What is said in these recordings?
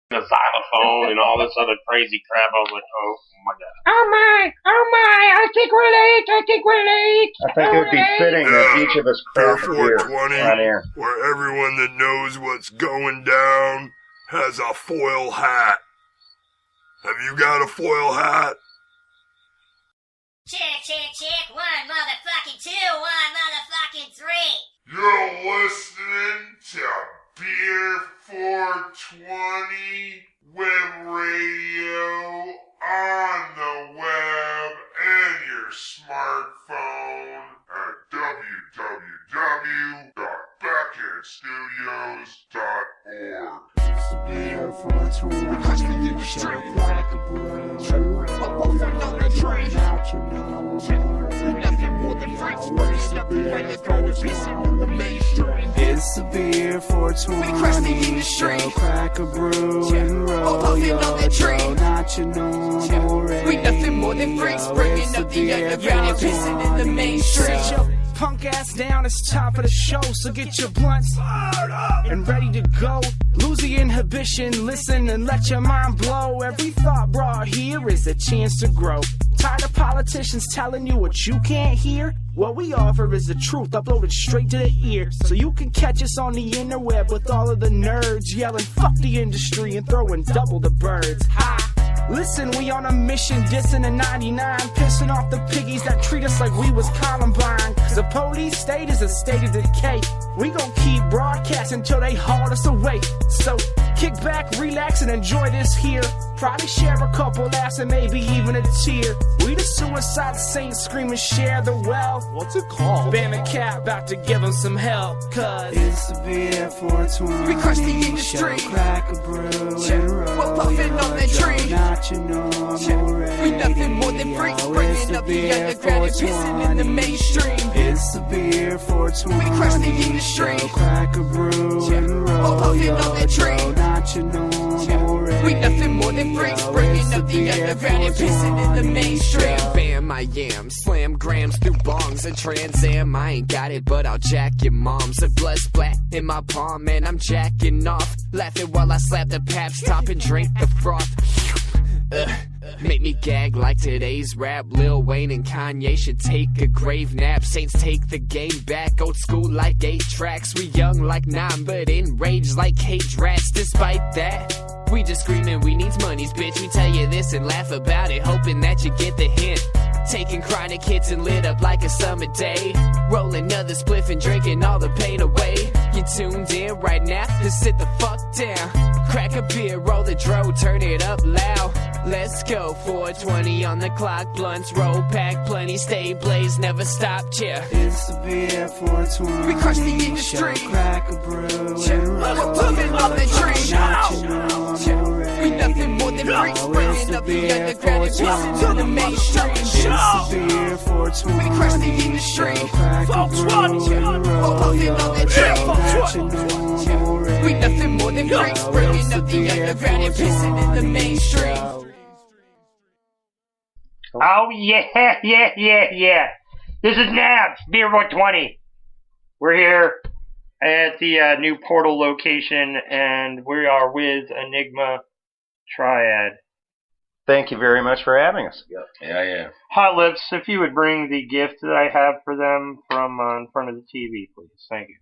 the xylophone and all this other crazy crap. I was like, oh my god. Oh my, I think we're late. I think it would be fitting that each of us crack a beer on air. Where everyone that knows what's going down has a foil hat. Have you got a foil hat? Check. 1 motherfucking 2, 1 motherfucking 3. You're listening to Beer420 web radio on the web and your smartphone at www.backhandstudios.org. Beer420 show, crack a brew, on the train. Nothing more than freaks, burning up the underground, pissing in the mainstream. It's the Beer420 show, crack a brew and roll your dough, not your normal radio. We nothing more than freaks, bringing up the underground and pissing in the mainstream. Punk ass down, it's time for the show, so get your blunts and ready to go. Lose the inhibition, listen and let your mind blow. Every thought brought here is a chance to grow. Tired of politicians telling you what you can't hear? What we offer is the truth uploaded straight to the ear. So you can catch us on the interweb with all of the nerds yelling fuck the industry and throwing double the birds. Ha! Listen, we on a mission, dissing the 99, pissing off the piggies that treat us like we was Columbine. Cause the police state is a state of decay. We gon' keep broadcasting until they haul us away. So kick back, relax, and enjoy this here. Probably share a couple laughs and maybe even a tear. We the Suicide Saints screaming share the wealth. What's it called? Bam and Cat about to give them some help. Cause it's the Beer420 we crush the industry. Show, crack a brew and roll. We're puffing on the tree. Not your normal radio. We nothing more than freaks, bringing up the underground and pissing in the mainstream. It's the Beer420 we crush the industry. Show, crack a brew and roll your dough, not your normal radio. We nothing more than freaks, bringing up the underground and pissing in the mainstream. Bam, I am. Slam grams through bongs and Trans Am. I ain't got it, but I'll jack your mom's. A blood splat in my palm, and I'm jacking off. Laughing while I slap the paps top and drink the froth. Make me gag like today's rap. Lil Wayne and Kanye should take a grave nap. Saints take the game back, old school like 8 tracks. We young like 9, but enraged like cage rats. Despite that, we just screaming we needs monies, bitch. We tell you this and laugh about it, hoping that you get the hint. Taking chronic hits and lit up like a summer day. Roll another spliff and drinking all the pain away. You tuned in right now, just sit the fuck down. Crack a beer, roll the dro, turn it up loud. Let's go, 420 on the clock. Blunts, roll, pack plenty, stay blaze, never stop, yeah. It's the Beer420 we crush the industry. Show, crack a brew and roll. We're puffing on the tree. Not your normal radio. We nothing more than freaks, bringing up the underground and pissing to the mainstream. It's the Beer420 we crush the industry. Show, crack a brew and roll your dough, not your normal radio. We nothing more than freaks, bringing up the underground and pissing in the mainstream. Oh, yeah. This is Nabs, Beer420. We're here at the new Portal location, and we are with Enigma Triad. Thank you very much for having us. Yeah. Hot Lips, if you would bring the gift that I have for them from in front of the TV, please. Thank you.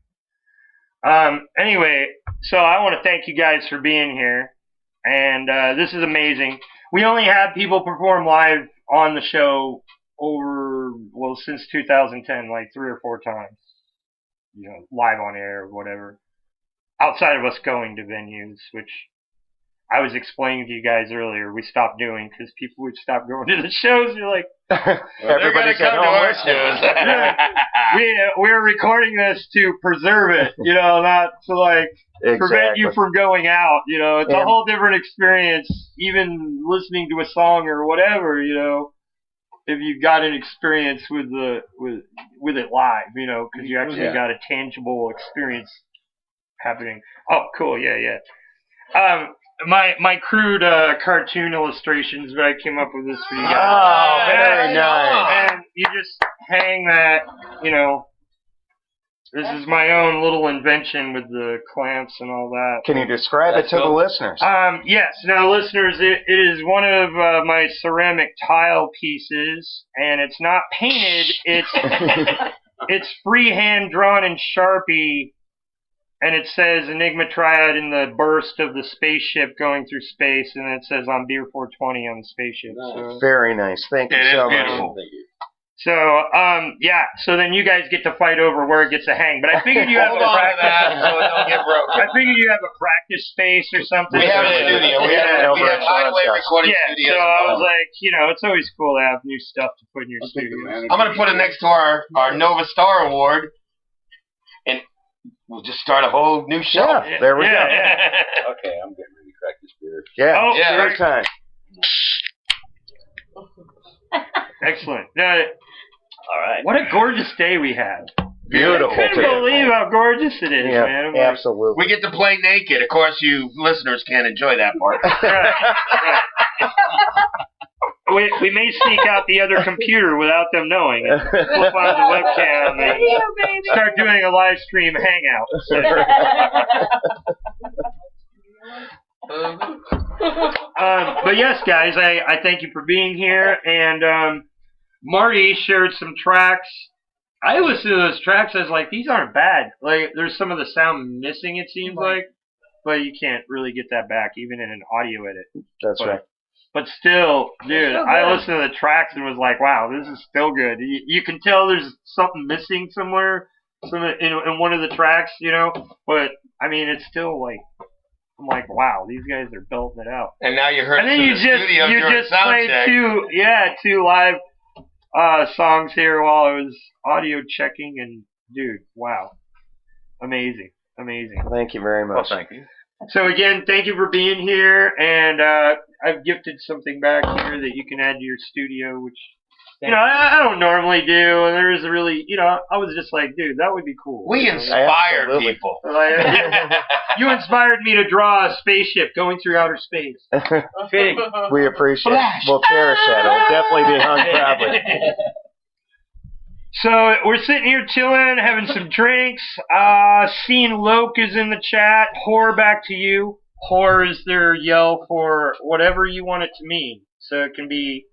Anyway, so I want to thank you guys for being here, and this is amazing. We only had people perform live on the show since 2010, like 3 or 4 times. You know, live on air or whatever. Outside of us going to venues, which I was explaining to you guys earlier, we stopped doing because people would stop going to the shows. You're like, everybody's at home listening. We're recording this to preserve it, not to like prevent you from going out. It's a whole different experience, even listening to a song or whatever. If you've got an experience with it live, because you actually got a tangible experience happening. Oh, cool, yeah. My crude cartoon illustrations that I came up with this for you guys. Oh, very nice. And you just hang that, This is my own little invention with the clamps and all that. Can you describe it to the listeners? Yes. Now, listeners, it is one of my ceramic tile pieces, and it's not painted. It's freehand drawn in Sharpie, and it says Enigma Triad in the burst of the spaceship going through space, and it says on Beer420 on the spaceship. Nice. So. Very nice. Thank you so much. Thank you. So, so then you guys get to fight over where it gets to hang. But I figured you have Hold a on to practice. that so it don't get broken. I figured you have a practice space or something. We have a studio. We have hideaway recording studios. So I was like, it's always cool to have new stuff to put in your studio. I'm going to put it next to our Nova Star Award, and we'll just start a whole new show. Yeah, there we go. Yeah. Okay, I'm getting ready to crack this beer. Yeah, Oh, beer time. Excellent. Now, All right. what a gorgeous day we have. Beautiful. I couldn't believe how gorgeous it is, Yeah, man. I'm like, absolutely. We get to play naked. Of course, you listeners can't enjoy that part. right. We may sneak out the other computer without them knowing it. Flip on the webcam and start doing a live stream hangout. But yes, guys, I thank you for being here. And Marty shared some tracks. I listened to those tracks. I was like, these aren't bad. Like, there's some of the sound missing, it seems like, but you can't really get that back, even in an audio edit. That's right. But still, dude, I listened to the tracks and was like, wow, this is still good. You can tell there's something missing somewhere in one of the tracks, but I mean, it's still like, I'm like, wow, these guys are belting it out. And now you heard and then you just played check. two live songs here while I was audio checking, and dude, wow, amazing. Thank you very much. Well, thank you. So again, thank you for being here, and I've gifted something back here that you can add to your studio, which I don't normally do, and there is a really, I was just like, dude, that would be cool. We inspire people. You inspired me to draw a spaceship going through outer space. We appreciate it. We'll cherish that. It'll definitely be hung proudly. So we're sitting here chilling, having some drinks. Seeing Loke is in the chat. Whore, back to you. Whore is their yell for whatever you want it to mean. So it can be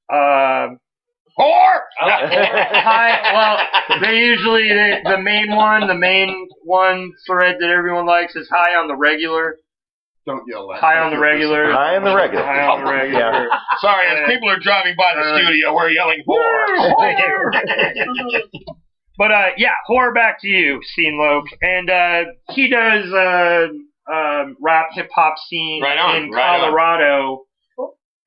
Whore! hi. Well, they usually the main one thread that everyone likes is hi on the regular. Don't yell at Hi on the regular. Hi on the regular. Hi on the regular. Yeah. Sorry, as people are driving by the studio, we're yelling whore. But whore, back to you, Scene Loke, and he does rap hip hop scene in Colorado.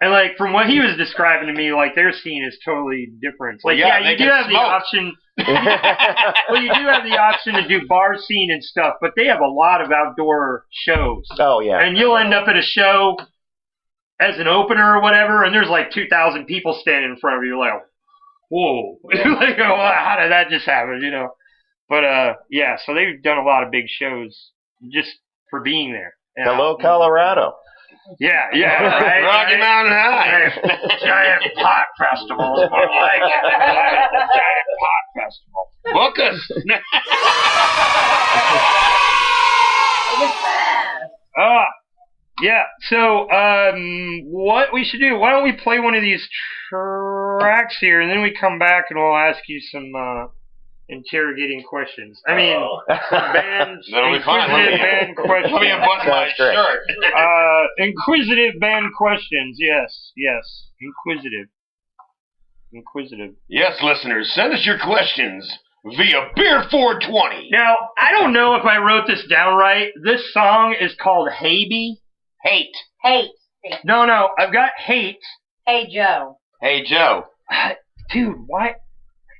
And like from what he was describing to me, like their scene is totally different. Like you do have the option. Well, you do have the option to do bar scene and stuff, but they have a lot of outdoor shows. Oh yeah. And you'll end up at a show as an opener or whatever, and there's like 2,000 people standing in front of you. You're like, whoa! Like, how did that just happen? But so they've done a lot of big shows just for being there. Hello, Colorado. Yeah, right. Rocky Mountain High. Giant pot festival is more like it. Giant pot festival. Book us. So, what we should do, why don't we play one of these tracks here, and then we come back and we'll ask you some interrogating questions. I mean, inquisitive band questions. Let me unbutton my shirt. Inquisitive band questions, yes. Inquisitive. Yes, listeners, send us your questions via Beer420. Now, I don't know if I wrote this down right. This song is called Haybe. Hate. No, I've got Hate. Hey, Joe. Hey, Joe. Dude, what?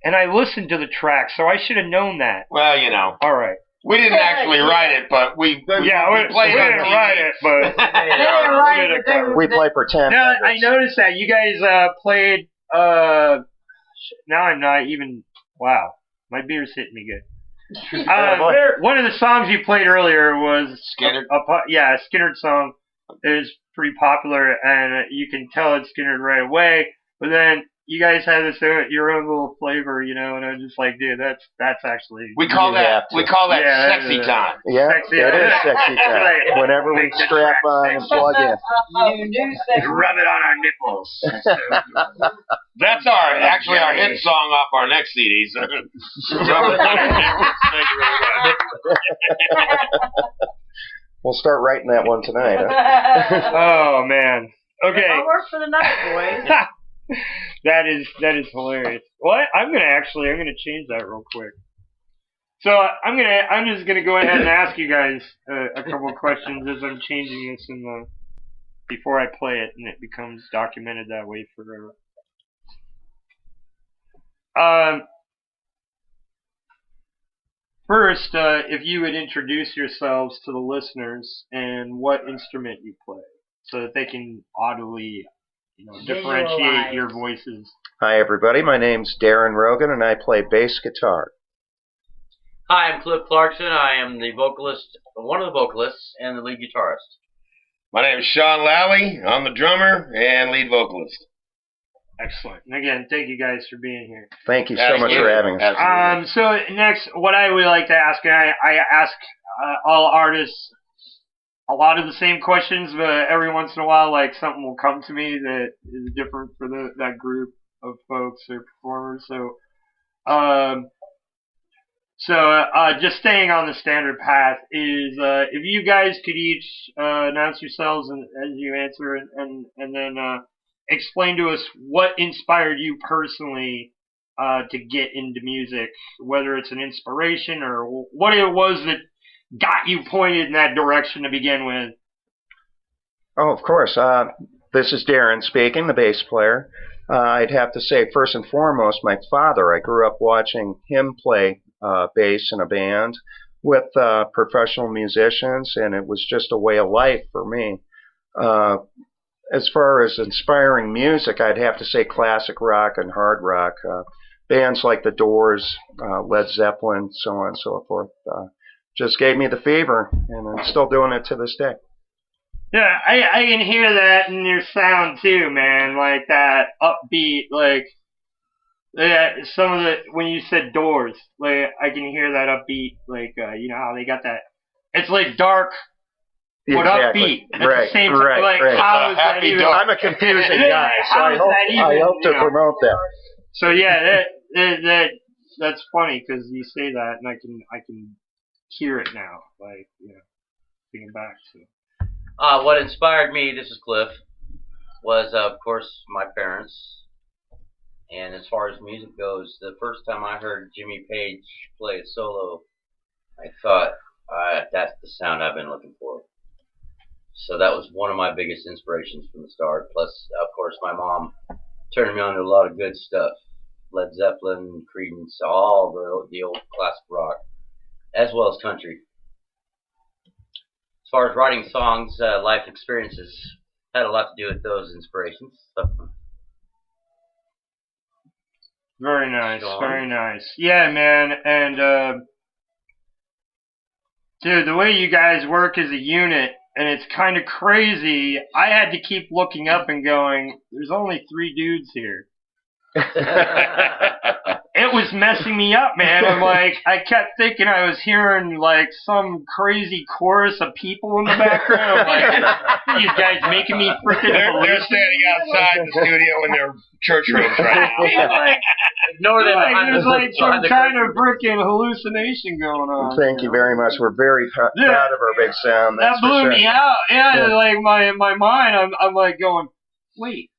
And I listened to the track, so I should have known that. Well, All right. we didn't actually write it, but we we played didn't write it, but we play pretend. now I noticed that you guys played. Now I'm not even. Wow, my beer's hitting me good. One of the songs you played earlier was Skynyrd. a Skynyrd song. It was pretty popular, and you can tell it's Skynyrd right away. But then you guys had this your own little flavor, you know, and I'm just like, dude, that's actually We call that Yeah, sexy time. Yeah, Sexy. it is sexy time. Right. Whenever we strap on and plug in. Rub it on our nipples. That's our hit song off our next CDs. We'll start writing that one tonight. Huh? Oh man. Okay. I'll work for the night, boys. That is hilarious. Well, I'm gonna change that real quick. So I'm just gonna go ahead and ask you guys a couple of questions as I'm changing this before I play it, and it becomes documented that way forever. First, if you would introduce yourselves to the listeners and what instrument you play, so that they can audibly, differentiate your voices. Hi, everybody. My name's Darren Rogan, and I play bass guitar. Hi, I'm Cliff Clarkson. I am the vocalist, one of the vocalists, and the lead guitarist. My name is Sean Lally. I'm the drummer and lead vocalist. Excellent. And again, thank you guys for being here. Thank you so much for having us. So next, what I would like to ask, and I ask all artists a lot of the same questions, but every once in a while, like, something will come to me that is different for that group of folks or performers. So, just staying on the standard path is, if you guys could each announce yourselves and as you answer, and then explain to us what inspired you personally to get into music, whether it's an inspiration or what it was that got you pointed in that direction to begin with. Oh, of course. This is Darren speaking, the bass player. I'd have to say, first and foremost, my father. I grew up watching him play bass in a band with professional musicians, and it was just a way of life for me. As far as inspiring music, I'd have to say classic rock and hard rock. Bands like The Doors, Led Zeppelin, so on and so forth, just gave me the fever, and I'm still doing it to this day. Yeah, I can hear that in your sound too, man. Like that upbeat, like some of when you said Doors, like I can hear that upbeat, like you know how they got that. It's like dark, but upbeat at the same time. Like how is that even? I'm a confusing guy, so I hope to promote that. So yeah, that's funny because you say that, and I can hear it now, like, you know, thinking back to. What inspired me, this is Cliff, was, of course, my parents. And as far as music goes, the first time I heard Jimmy Page play a solo, I thought, that's the sound I've been looking for. So that was one of my biggest inspirations from the start. Plus, of course, my mom turned me on to a lot of good stuff. Led Zeppelin, Creedence, all the old classic rock, as well as country. As far as writing songs, life experiences had a lot to do with those inspirations. Very nice, very nice. Yeah, man, and dude, the way you guys work as a unit, and it's kind of crazy. I had to keep looking up and going, there's only 3 dudes here. It was messing me up, man. I'm like, I kept thinking I was hearing like some crazy chorus of people in the background. I'm like, these guys making me freaking. They're standing outside the studio in their church rooms right now. Like, ignore them. There's like some kind of freaking hallucination going on. Thank you very much. We're very proud of our big sound. That blew me out. Yeah, like my mind, I'm like going, wait.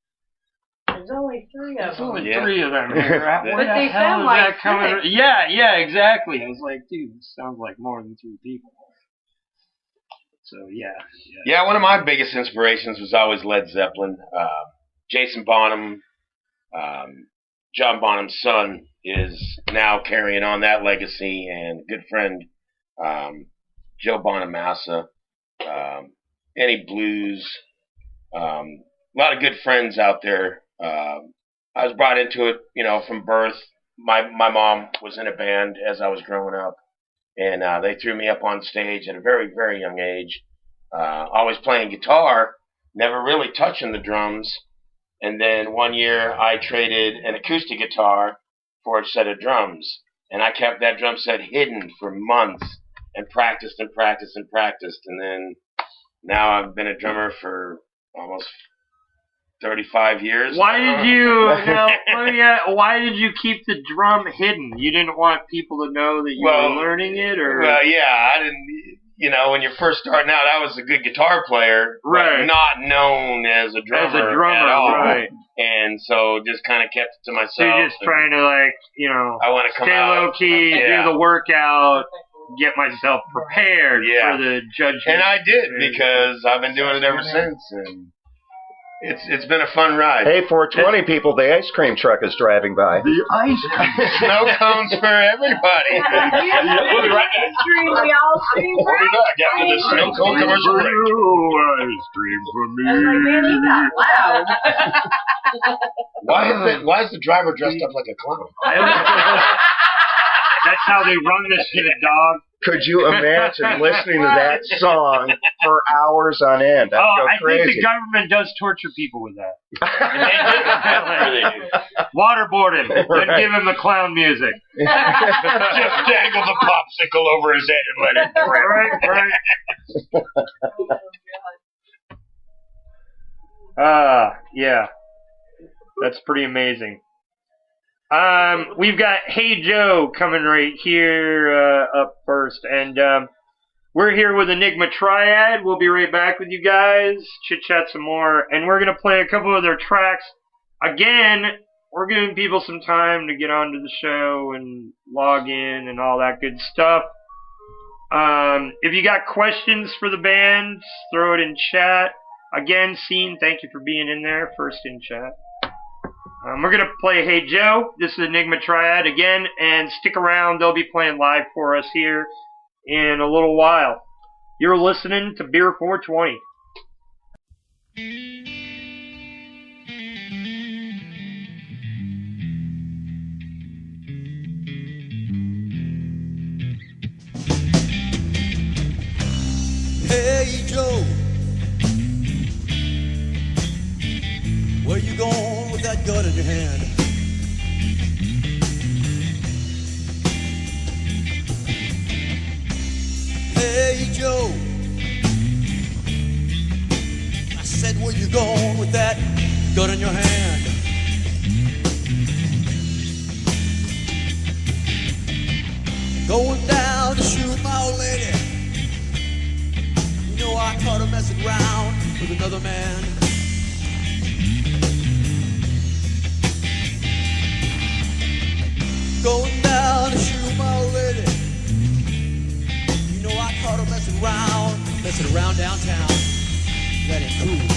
There's only 3 of them. There's only 3 of them here. But they sound like coming? Yeah, exactly. I was like, dude, this sounds like more than 3 people. So, yeah. One of my biggest inspirations was always Led Zeppelin. Jason Bonham, John Bonham's son, is now carrying on that legacy, and good friend Joe Bonamassa, Eddie Blues, a lot of good friends out there. I was brought into it, you know, from birth. My mom was in a band as I was growing up, and they threw me up on stage at a very, very young age. Always playing guitar, never really touching the drums. And then one year I traded an acoustic guitar for a set of drums. And I kept that drum set hidden for months and practiced and practiced and practiced. And then now I've been a drummer for almost 35 years. Why did you keep the drum hidden? You didn't want people to know that you were learning it, or? Well, yeah, I didn't. You know, when you're first starting out, I was a good guitar player, right? But not known as a drummer, at all. Right? And so just kind of kept it to myself. So you're just trying to I want to come stay out, low key, do the workout, get myself prepared for the judgment. And I did, because I've been doing it ever since, and it's been a fun ride. Hey, 420 people, the ice cream truck is driving by. The ice cream. Snow cones for everybody. We'll be right back. We all stream. We'll be back after this snow cone commercial break. Ice cream for me. I was like, man, he got loud. Why is the driver dressed up like a clown? That's how they run this shit, dog. Could you imagine listening to that song for hours on end? That'd go crazy. I think the government does torture people with that. They do. Waterboard him, then give him the clown music. Just dangle the popsicle over his head and let it drip. Right. Yeah. That's pretty amazing. We've got Hey Joe coming right here up first, and we're here with Enigma Triad. We'll be right back with you guys, chit-chat some more, and we're going to play a couple of their tracks. Again, we're giving people some time to get onto the show and log in and all that good stuff. If you got questions for the band, throw it in chat. Again, Scene, thank you for being in there, first in chat. We're going to play Hey Joe. This is Enigma Triad again, and stick around. They'll be playing live for us here in a little while. You're listening to Beer420. Hey Joe, where you going with that gun in your hand? Hey Joe, I said where you going with that gun in your hand? Going down to shoot my old lady. You know I caught her messing around with another man. Going down to shoot my old lady. You know I caught her messing around downtown. That ain't cool.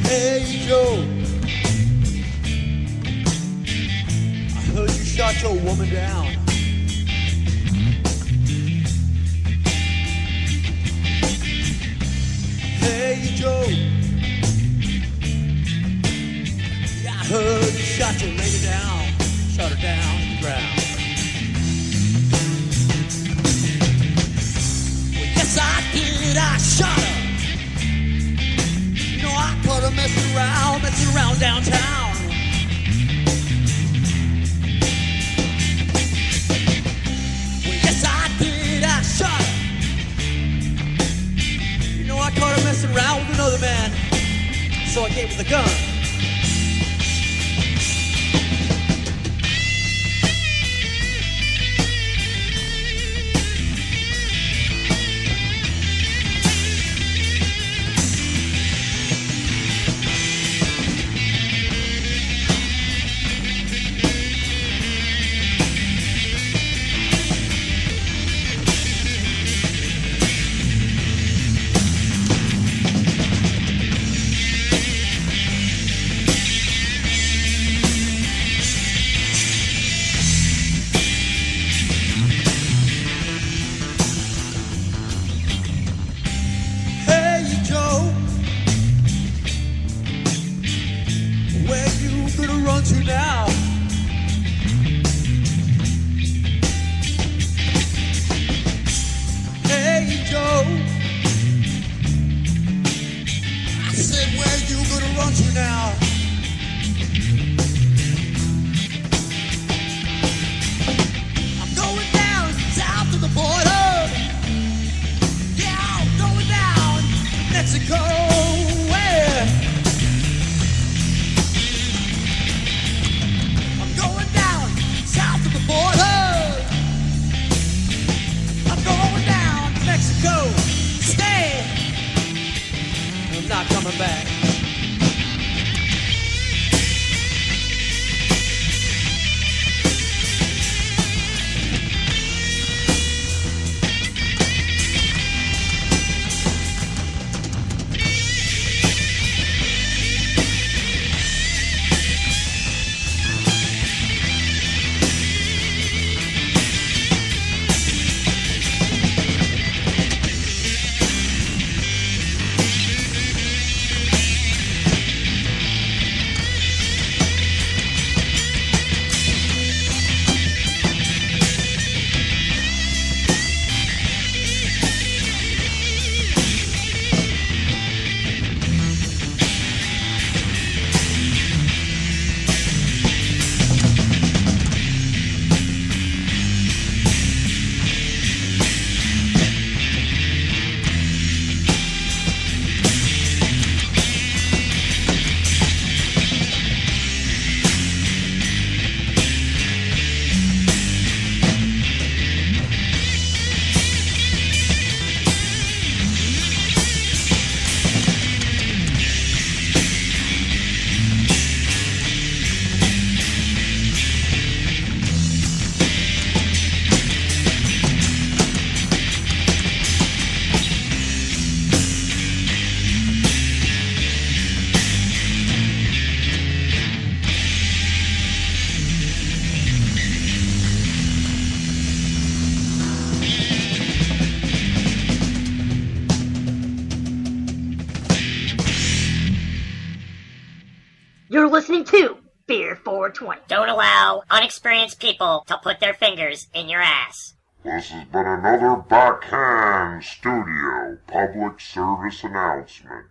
Hey Joe, I heard you shot your woman down. Hey Joe, yeah, I heard you shot your lady down, shot her down to the ground. Well, yes I did, I shot her. I caught her messing around downtown. Well, yes, I did, I shot her. You know, I caught her messing around with another man, so I gave her the gun. you now. Hey, Joe. I said, where you gonna run to now? I'm going down south to the border. Yeah, I'm going down Mexico. Where? I'm going down south to the border. I'm going down to Mexico. Stay. I'm not coming back. You're listening to Beer420. Don't allow unexperienced people to put their fingers in your ass. This has been another Backhand Studio public service announcement.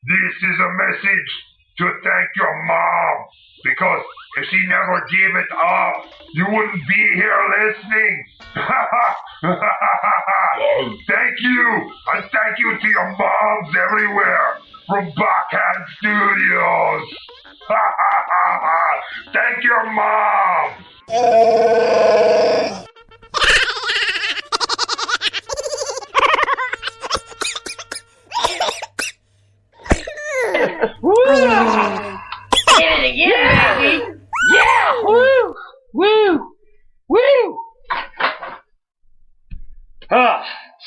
This is a message to thank your mom, because if she never gave it up, you wouldn't be here listening. Thank you, and thank you to your moms everywhere from Backhand Studios. Thank your mom. Get it again, baby! Yeah! Woo! Woo! Woo!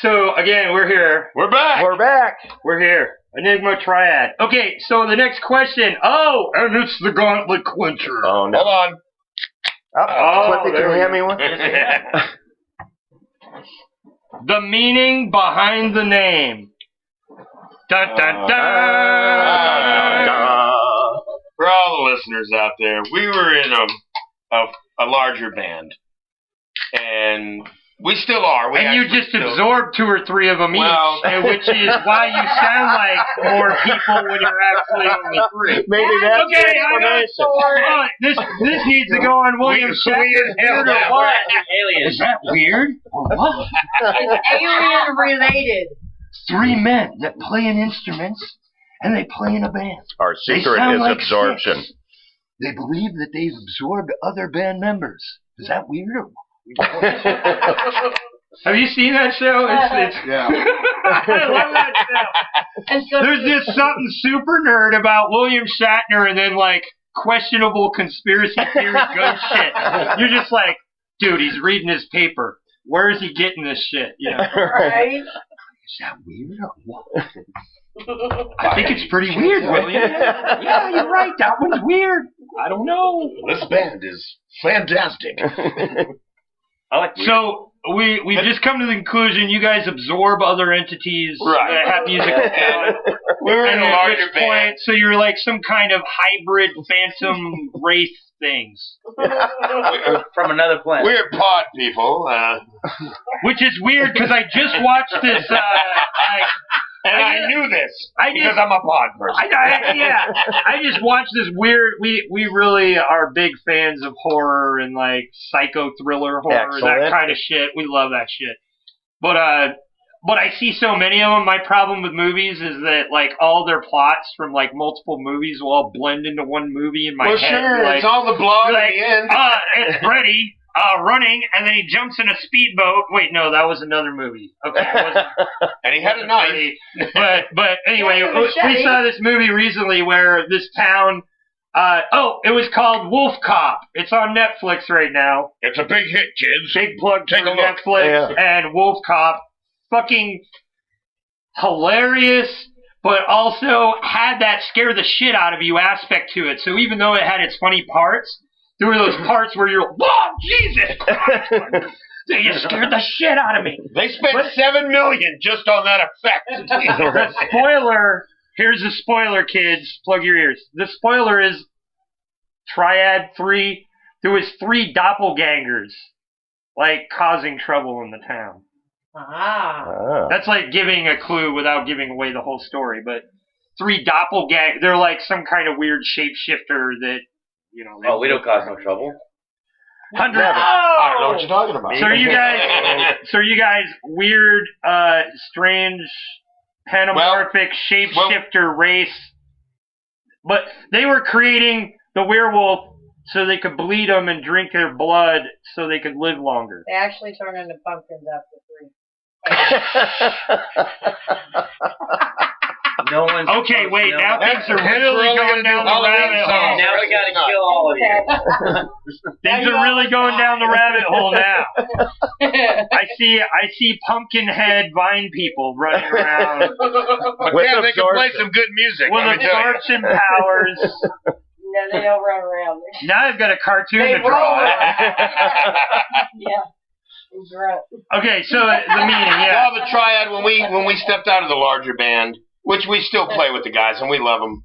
So again, we're here. We're back. We're back. We're here. Enigma Triad. Okay, so the next question. Oh, and it's the Gauntlet Quencher. Oh, no. Hold on. Clippy, can you hand me one? The meaning behind the name. Dun, dun, dun. For all the listeners out there, we were in a larger band, and we still are. And you just absorbed 2 or 3 of them each, which is why you sound like more people when you're actually only 3. Maybe that's the explanation. This needs to go on William Shatner's beard or what? Is that weird? Or what? It's alien related. 3 men that play in instruments, and they play in a band. Our secret is like absorption. 6. They believe that they've absorbed other band members. Is that weird or what? Have you seen that show? It's yeah. I love that show. There's just something super nerd about William Shatner and then like questionable conspiracy theory ghost shit. You're just like, dude, he's reading his paper. Where is he getting this shit? You know? Right? Is that weird or what? I think it's pretty weird, William. Yeah, you're right. That one's weird. I don't know. This band is fantastic. So we've just come to the conclusion you guys absorb other entities that have music. We're in a larger point, band. so you're like some kind of hybrid phantom race things. From another planet. We're pod people. Which is weird because I just watched this. I knew this because I'm a pod person. I just watched this weird. We really are big fans of horror and like psycho thriller horror, Excellent. that kind of shit. We love that shit. But I see so many of them. My problem with movies is that like all their plots from like multiple movies will all blend into one movie in my head. Sure, Like, it's all the blog like, at the end. It's Freddy running, and then he jumps in a speedboat. Wait, no, that was another movie. Okay, it wasn't. And he had a knife. But anyway, we saw this movie recently where this town. It was called Wolf Cop. It's on Netflix right now. It's a big hit, kids. Big plug Take for a look. Netflix and Wolf Cop. Fucking hilarious, but also had that scare the shit out of you aspect to it. So even though it had its funny parts, there were those parts where you're like, "Whoa, Jesus Christ!" You scared the shit out of me. They spent $7 million just on that effect. The spoiler. Here's the spoiler, kids. Plug your ears. The spoiler is Triad 3. There was 3 doppelgangers, like causing trouble in the town. That's like giving a clue without giving away the whole story. But 3 doppelgangers, they're like some kind of weird shapeshifter that, you know. Oh, we don't cause no trouble. 100. I don't know what you're talking about. So are you guys weird, strange, panamorphic shapeshifter race? But they were creating the werewolf so they could bleed them and drink their blood so they could live longer. They actually turn into pumpkins after 3. No one's okay, wait, now things are really going down the rabbit hole. Now we gotta kill all of you. Things are really going down the rabbit hole now. I see pumpkin head vine people running around. But damn, they can play some good music. With absorption powers. No, they don't run around. Now I've got a cartoon They to draw. Yeah. Okay, so the meeting, yeah. Well, the Triad, when we stepped out of the larger band, which we still play with the guys and we love them,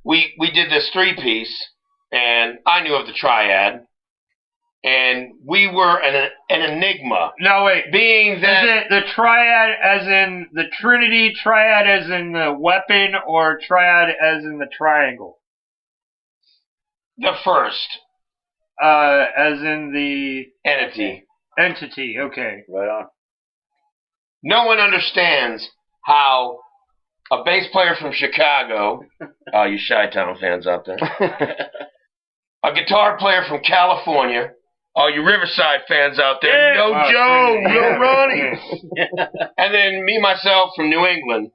we did this 3-piece, and I knew of the Triad, and we were an Enigma. No, wait. Being that... Is it the Triad as in the Trinity, Triad as in the weapon, or Triad as in the triangle? The first. As in the... Entity, okay. Right on. No one understands how a bass player from Chicago, you Chi-Town fans out there, a guitar player from California, all you Riverside fans out there, Yo Joe, Yo Ronnie, and then me, myself, from New England.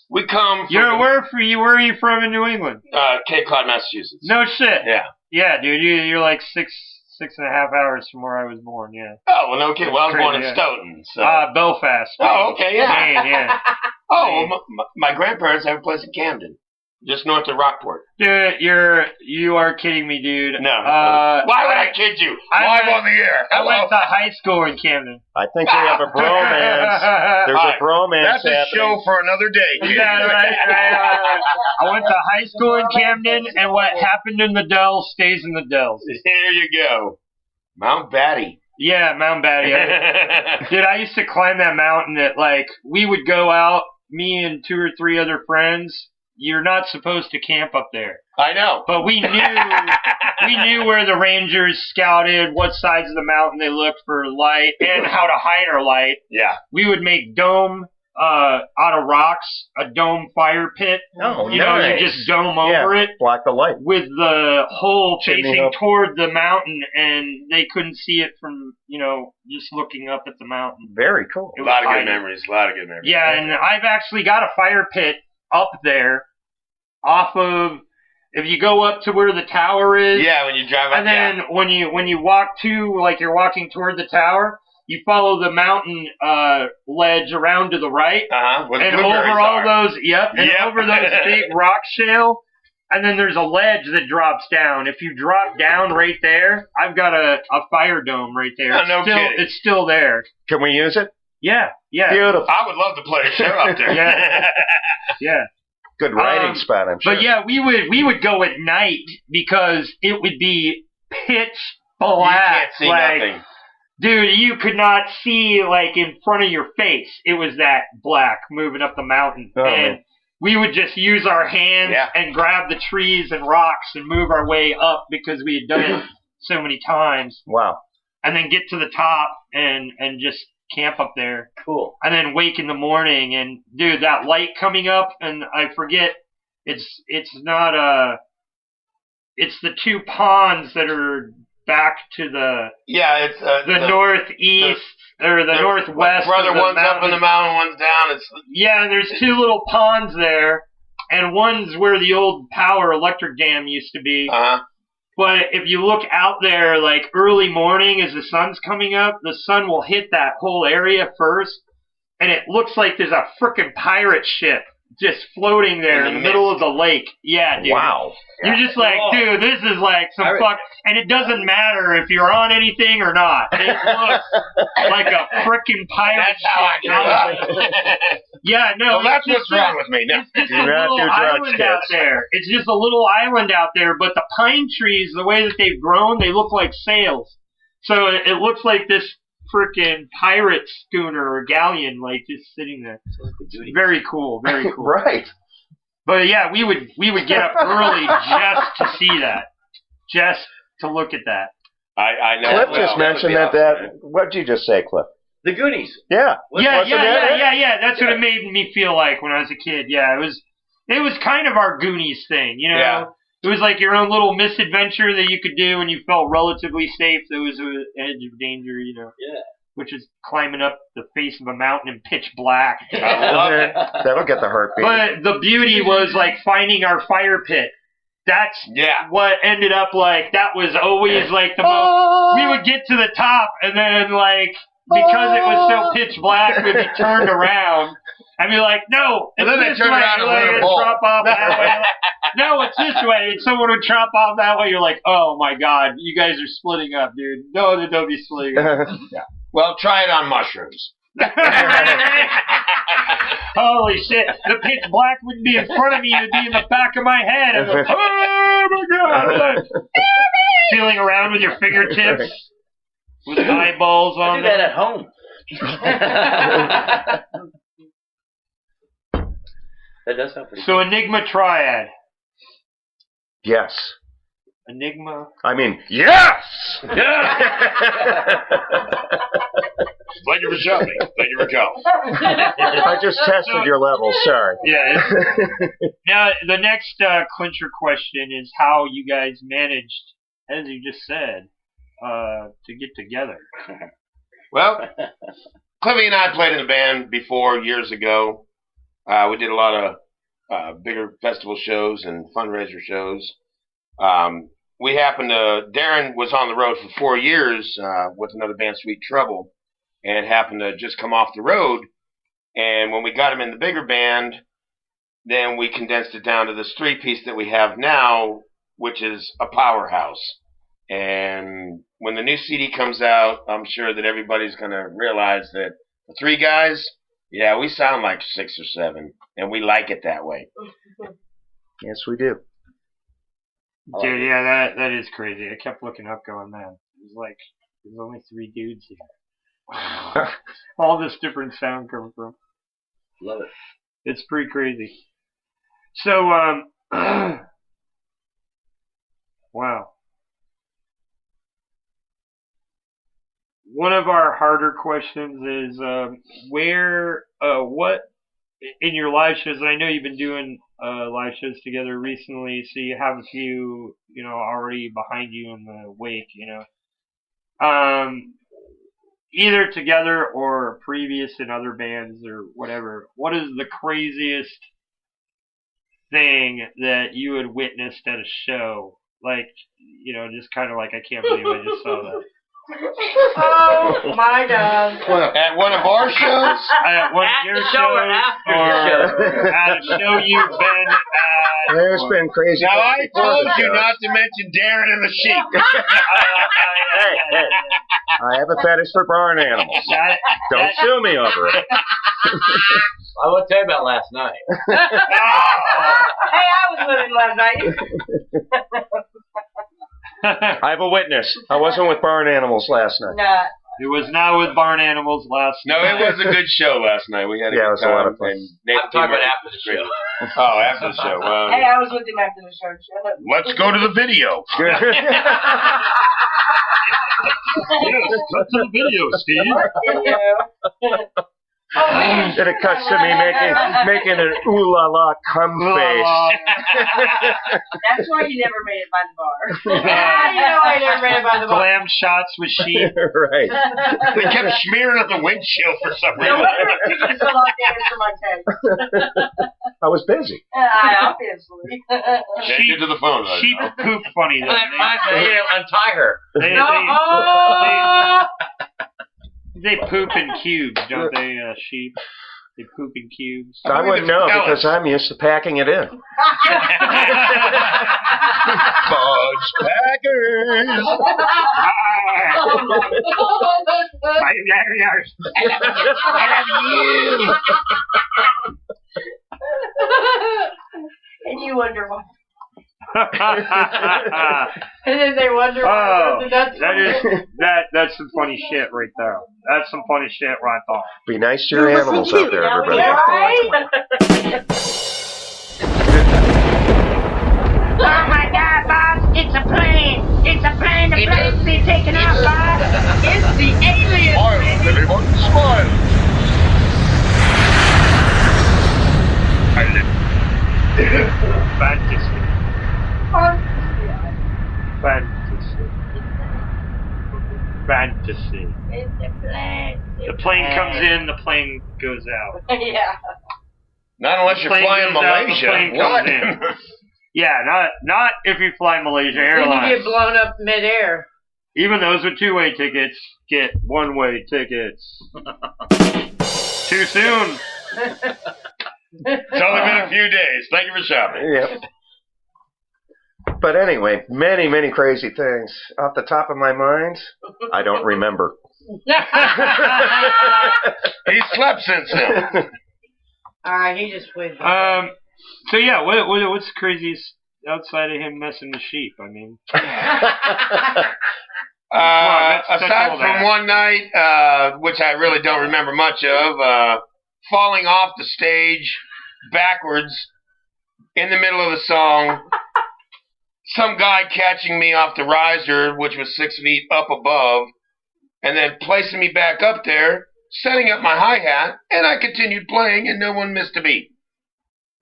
We come from... Where are you from in New England? Cape Cod, Massachusetts. No shit. Yeah. Yeah, dude, you're like 6.5 hours from where I was born, yeah. Oh, well, no kidding. Well, I was born in Stoughton. So. Belfast. Oh, okay, yeah. Maine, yeah. Oh, well, my grandparents have a place in Camden, just north of Rockport. Dude, you are kidding me, dude. No. Why would I kid you? Live on the air. I went to high school in Camden. I think we have a bromance. There's a bromance That's a show for another day, dude. Yeah, right. I went to high school in Camden, and what happened in the Dells stays in the Dells. There you go. Mount Batty. Yeah, Mount Batty. Dude, I used to climb that mountain at, like, we would go out, me and 2 or 3 other friends. You're not supposed to camp up there. I know. But we knew where the rangers scouted, what sides of the mountain they looked for light, and how to hide our light. Yeah. We would make dome out of rocks, a dome fire pit. Oh, you know, you just dome over it. Block the light. With the hole facing up toward the mountain, and they couldn't see it from, just looking up at the mountain. Very cool. A lot of good memories. Yeah, and I've actually got a fire pit up there off of, if you go up to where the tower is. Yeah, when you drive up. And then when you walk you're walking toward the tower, you follow the mountain ledge around to the right. With and over all those, over those big rock shale, and then there's a ledge that drops down. If you drop down right there, I've got a fire dome right there. Oh, no kidding. It's still there. Can we use it? Yeah. Beautiful. I would love to play a show up there. Yeah. Good riding spot, I'm sure. But yeah, we would go at night because it would be pitch black. You can't see nothing. Dude, you could not see like in front of your face. It was that black moving up the mountain. Oh, and man. we would just use our hands and grab the trees and rocks and move our way up because we had done it so many times. Wow. And then get to the top and just camp up there. Cool. And then wake in the morning and dude, that light coming up, and I forget it's not it's the two ponds that are back to the it's the northeast or the northwest. Brother, of the one's up in the mountain, one's down. Yeah, and there's two little ponds there, and one's where the old power electric dam used to be. But if you look out there, like early morning as the sun's coming up, the sun will hit that whole area first, and it looks like there's a frickin' pirate ship just floating there in the middle of the lake. Yeah, dude. Wow. You're just like, dude, this is like some fuck, and it doesn't matter if you're on anything or not. It looks like a frickin' pirate ship. Yeah, no. Well, that's what's wrong with me. No. It's just a little island out there. It's just a little island out there, but the pine trees, the way that they've grown, they look like sails. So it looks like this frickin' pirate schooner or galleon, like just sitting there. Very cool, very cool. Right. But yeah, we would get up early just to see that, just to look at that. I know. Cliff just mentioned that. What did you just say, Cliff? The Goonies. Yeah. Yeah. That's what it made me feel like when I was a kid. Yeah, it was kind of our Goonies thing, you know. Yeah. It was like your own little misadventure that you could do when you felt relatively safe. There was an edge of danger, you know. Yeah. Which is climbing up the face of a mountain in pitch black. I love it. That'll get the heartbeat. But the beauty was like finding our fire pit. That's what ended up like. That was always like the most. We would get to the top and then like because it was so pitch black, we'd be turned around. I'd be like, no, it's then they this turn way. around and Like, win a ball. drop off that way. No, it's this way. And someone would drop off that way. You're like, oh my god, you guys are splitting up, dude. No, they don't be splitting up. Well, try it on mushrooms. Holy shit. The pitch black wouldn't be in front of me, it would be in the back of my head. I'm like, oh my god. Feeling around with your fingertips with eyeballs on I do that at home. That does sound pretty So Enigma Triad. Yes. Enigma. I mean, yes! Thank you for showing. Thank you for showing. I just tested your levels, sorry. Yeah. Now, the next clincher question is how you guys managed, as you just said, to get together. Well, Cliffy and I played in a band before years ago. We did a lot of bigger festival shows and fundraiser shows. We happened to, Darren was on the road for 4 years with another band, Sweet Trouble, and happened to just come off the road. And when we got him in the bigger band, then we condensed it down to this 3-piece that we have now, which is a powerhouse. And when the new CD comes out, I'm sure that everybody's going to realize that the 3 guys, yeah, we sound like 6 or 7, and we like it that way. Yes, we do. Dude, yeah, that is crazy. I kept looking up going, man, it was like, there's only 3 dudes here. All this different sound coming from. Love it. It's pretty crazy. So, wow. One of our harder questions is what in your live shows, and I know you've been doing live shows together recently, so you have a few, already behind you in the wake, either together or previous in other bands or whatever. What is the craziest thing that you had witnessed at a show? Like, just kind of like, I can't believe I just saw that. Oh my God. At one of our shows? At one of your shows, or at a show you've been at. There's been crazy. Now, I before told the you show. not to mention Darren and the sheep. Hey, I have a fetish for barn animals. Don't sue me over it. I will tell you about last night. Hey, I was with him last night. I have a witness. I wasn't with barn animals last night. Nah. It was not with barn animals last No, night. it was a good show last night. We had a Yeah, good it was a lot time. of fun. And I'm talking about after the show. Oh, after the show. Well, Hey, I was with him after the show. Shut up. let's go to the video. Yes, cut to the video, Steve. And it cuts to me making an ooh la la cum face. That's why you never made it by the bar. You know I never made it by the bar. Glam shots with sheep. Right. They kept smearing at the windshield for some No reason. wonder I'm taking so long to answer my text. I was busy. Obviously. Can't get to the phone right Sheep now. poop funny though. They untie her. They poop in cubes, don't they, sheep? They poop in cubes. I wouldn't know because I'm used to packing it in. Fudge Packers. I love you. And you wonder why. And then they wonder why. That's some funny shit right there. That's some funny shit right there. Be nice to your animals out there, everybody. Oh my God, boss! It's a plane! It's a plane! The plane's being taken out, boss! It's the alien! Smile, everyone, smile. Fantasy. Fantasy. It's a plane. The plane comes in, the plane goes out. Yeah. Not unless you're Plane flying goes out, the Malaysia. plane What? comes in. Yeah, not if you fly Malaysia Then you Airlines. get blown up midair. Even those with two-way tickets get one-way tickets. Too soon. It's only been a few days. Thank you for shopping. Yep. But anyway, many, many crazy things. Off the top of my mind, I don't remember. He slept since then. Alright, he just played. So yeah, what's the craziest outside of him messing with sheep? I mean, aside from one night, which I really don't remember much of, falling off the stage backwards in the middle of the song, some guy catching me off the riser, which was 6 feet up above, and then placing me back up there, setting up my hi-hat, and I continued playing, and no one missed a beat.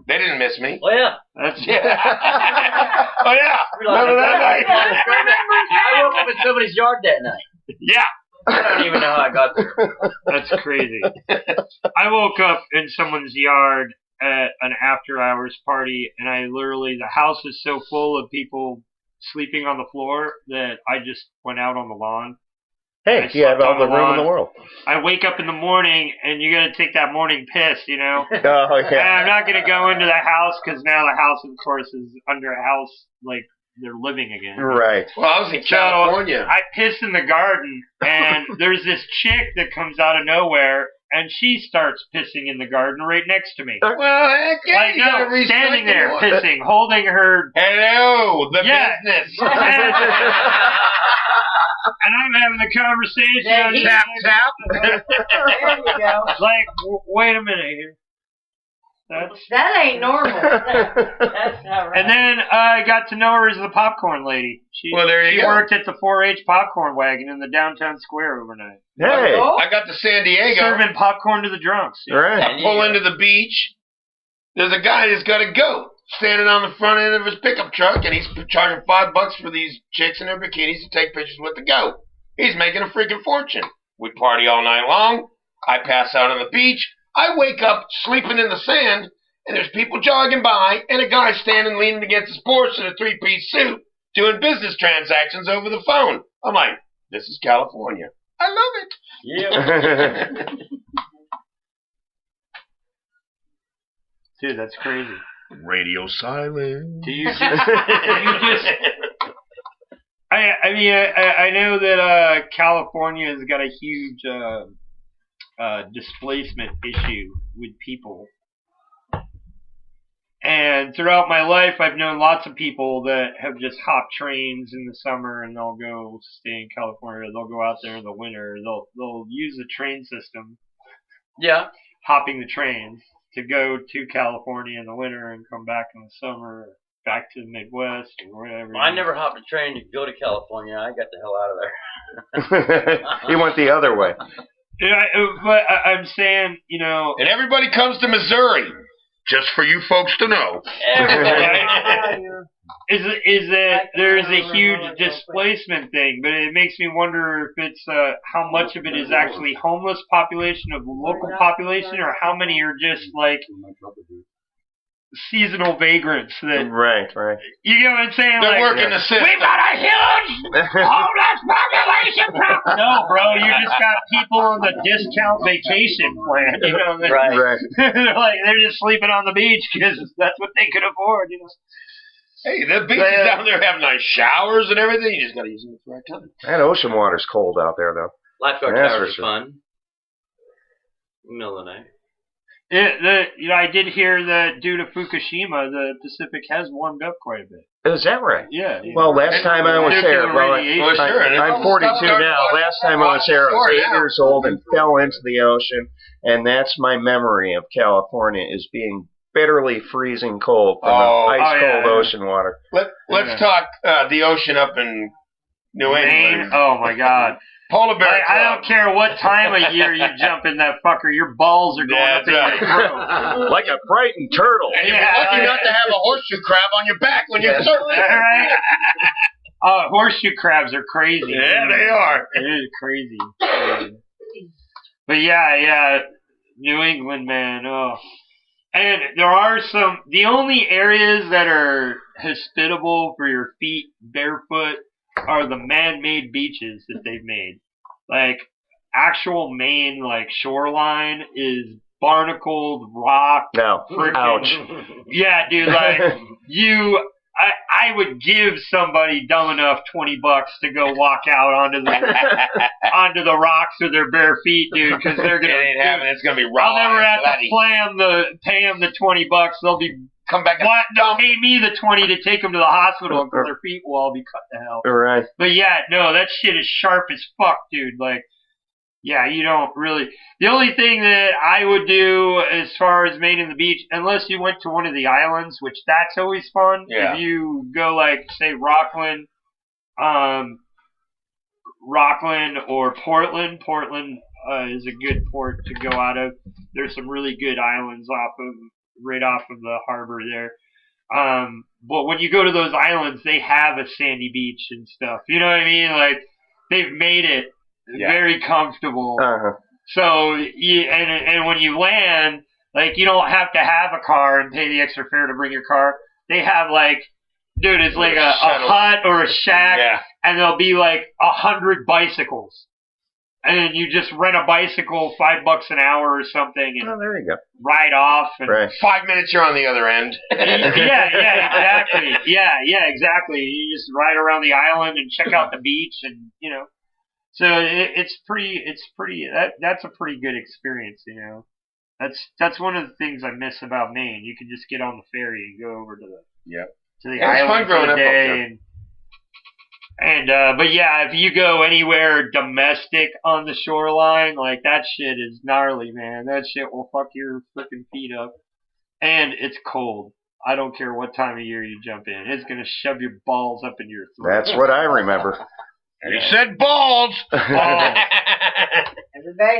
They didn't miss me. Oh, yeah. that's Oh, yeah. Remember that night? I woke up in somebody's yard that night. Yeah. I don't even know how I got there. that's crazy. I woke up in someone's yard at an after-hours party, and the house is so full of people sleeping on the floor that I just went out on the lawn. Hey, you have all the room in the world. I wake up in the morning, and you're going to take that morning piss, you know? Oh, And yeah. I'm not going to go into the house, because now the house, of course, is under a house, like, they're living again. Right. Well, I was in California. I piss in the garden, and there's this chick that comes out of nowhere, and she starts pissing in the garden right next to me. Well, heck yeah, Like, you gotta no, respect standing there, the pissing, holding her... Hello, the Yeah. business. And I'm having a conversation. Yeah, Tap. There you go. Like, wait a minute here. That ain't normal. That's not right. And then I got to know her as the popcorn lady. She worked at the 4-H popcorn wagon in the downtown square overnight. Hey. I got to San Diego. Serving popcorn to the drunks. Yeah. Right. I pull into the beach. There's a guy that's got a goat standing on the front end of his pickup truck, and he's charging $5 for these chicks in their bikinis to take pictures with the goat. He's making a freaking fortune. We party all night long. I pass out on the beach. I wake up sleeping in the sand, and there's people jogging by, and a guy standing leaning against his porch in a 3-piece suit doing business transactions over the phone. I'm like, This is California. I love it. Yeah. Dude, that's crazy. Radio silence. Do you just I mean, I know that California has got a huge displacement issue with people. And throughout my life, I've known lots of people that have just hopped trains in the summer and they'll go stay in California. They'll go out there in the winter. They'll use the train system. Yeah. Hopping the trains to go to California in the winter and come back in the summer, back to the Midwest or whatever. I never hopped a train to go to California. I got the hell out of there. He went the other way. Yeah, but I'm saying, you know, And everybody comes to Missouri. Just for you folks to know. is that there's a huge displacement thing, but it makes me wonder if it's how much of it is actually homeless population of the local population, or how many are just like seasonal vagrants that Right. you know what I'm saying? They're like, working the system. We've got a huge homeless population problem. No, bro, you just got people on the discount vacation plan. You know, Right. they're just sleeping on the beach because that's what they could afford. You know. Hey, the beaches down there have nice showers and everything. You just got to use them at the right time. That ocean water's cold out there, though. Lifeguard That's towers for are fun. Middle of the night. I did hear that due to Fukushima, the Pacific has warmed up quite a bit. Is that right? Yeah. Well, last time I was there, I'm 42 now. Last time I was there, I was 8 years old and fell into the ocean, and that's my memory of California, is being bitterly freezing cold from the ice-cold ocean water. Let's talk the ocean up in New England. Oh, my God. Polar bear. I don't care what time of year you jump in that fucker, your balls are going up in your throat. Like a frightened turtle. And you're lucky not to have a horseshoe crab on your back when you're surfing. Right? Horseshoe crabs are crazy. Yeah, they are. They're crazy. But yeah, New England, man. Oh. And there are the only areas that are hospitable for your feet barefoot are the man-made beaches that they've made. Like, actual Maine, like, shoreline is barnacled rock. No. Ouch. Yeah, dude, like, I would give somebody dumb enough $20 to go walk out onto the rocks with their bare feet, dude, because they're gonna. It ain't happening. It's gonna be raw. I'll never have to pay them the $20. They'll be come back. Pay me the $20 to take them to the hospital because their feet will all be cut to hell. Right. But yeah, no, that shit is sharp as fuck, dude. Like, yeah, you don't really. The only thing that I would do as far as Maine and the beach, unless you went to one of the islands, which that's always fun. Yeah. If you go like say Rockland or Portland. Portland is a good port to go out of. There's some really good islands right off of the harbor there. But when you go to those islands, they have a sandy beach and stuff. You know what I mean? Like, they've made it very comfortable. Uh-huh. So, and when you land, like, you don't have to have a car and pay the extra fare to bring your car. They have, like, dude, it's like a hut or a shack, and there'll be, like, 100 bicycles. And then you just rent a bicycle, $5 an hour or something, and there you go. Ride off. And 5 minutes, you're on the other end. Exactly. Yeah, exactly. You just ride around the island and check out the beach, and you know. So it's pretty. That's a pretty good experience, you know. That's one of the things I miss about Maine. You can just get on the ferry and go over to the island for a day. But yeah, if you go anywhere domestic on the shoreline, like, that shit is gnarly, man. That shit will fuck your freaking feet up. And it's cold. I don't care what time of year you jump in. It's gonna shove your balls up in your throat. That's what I remember. You said balls. Everybody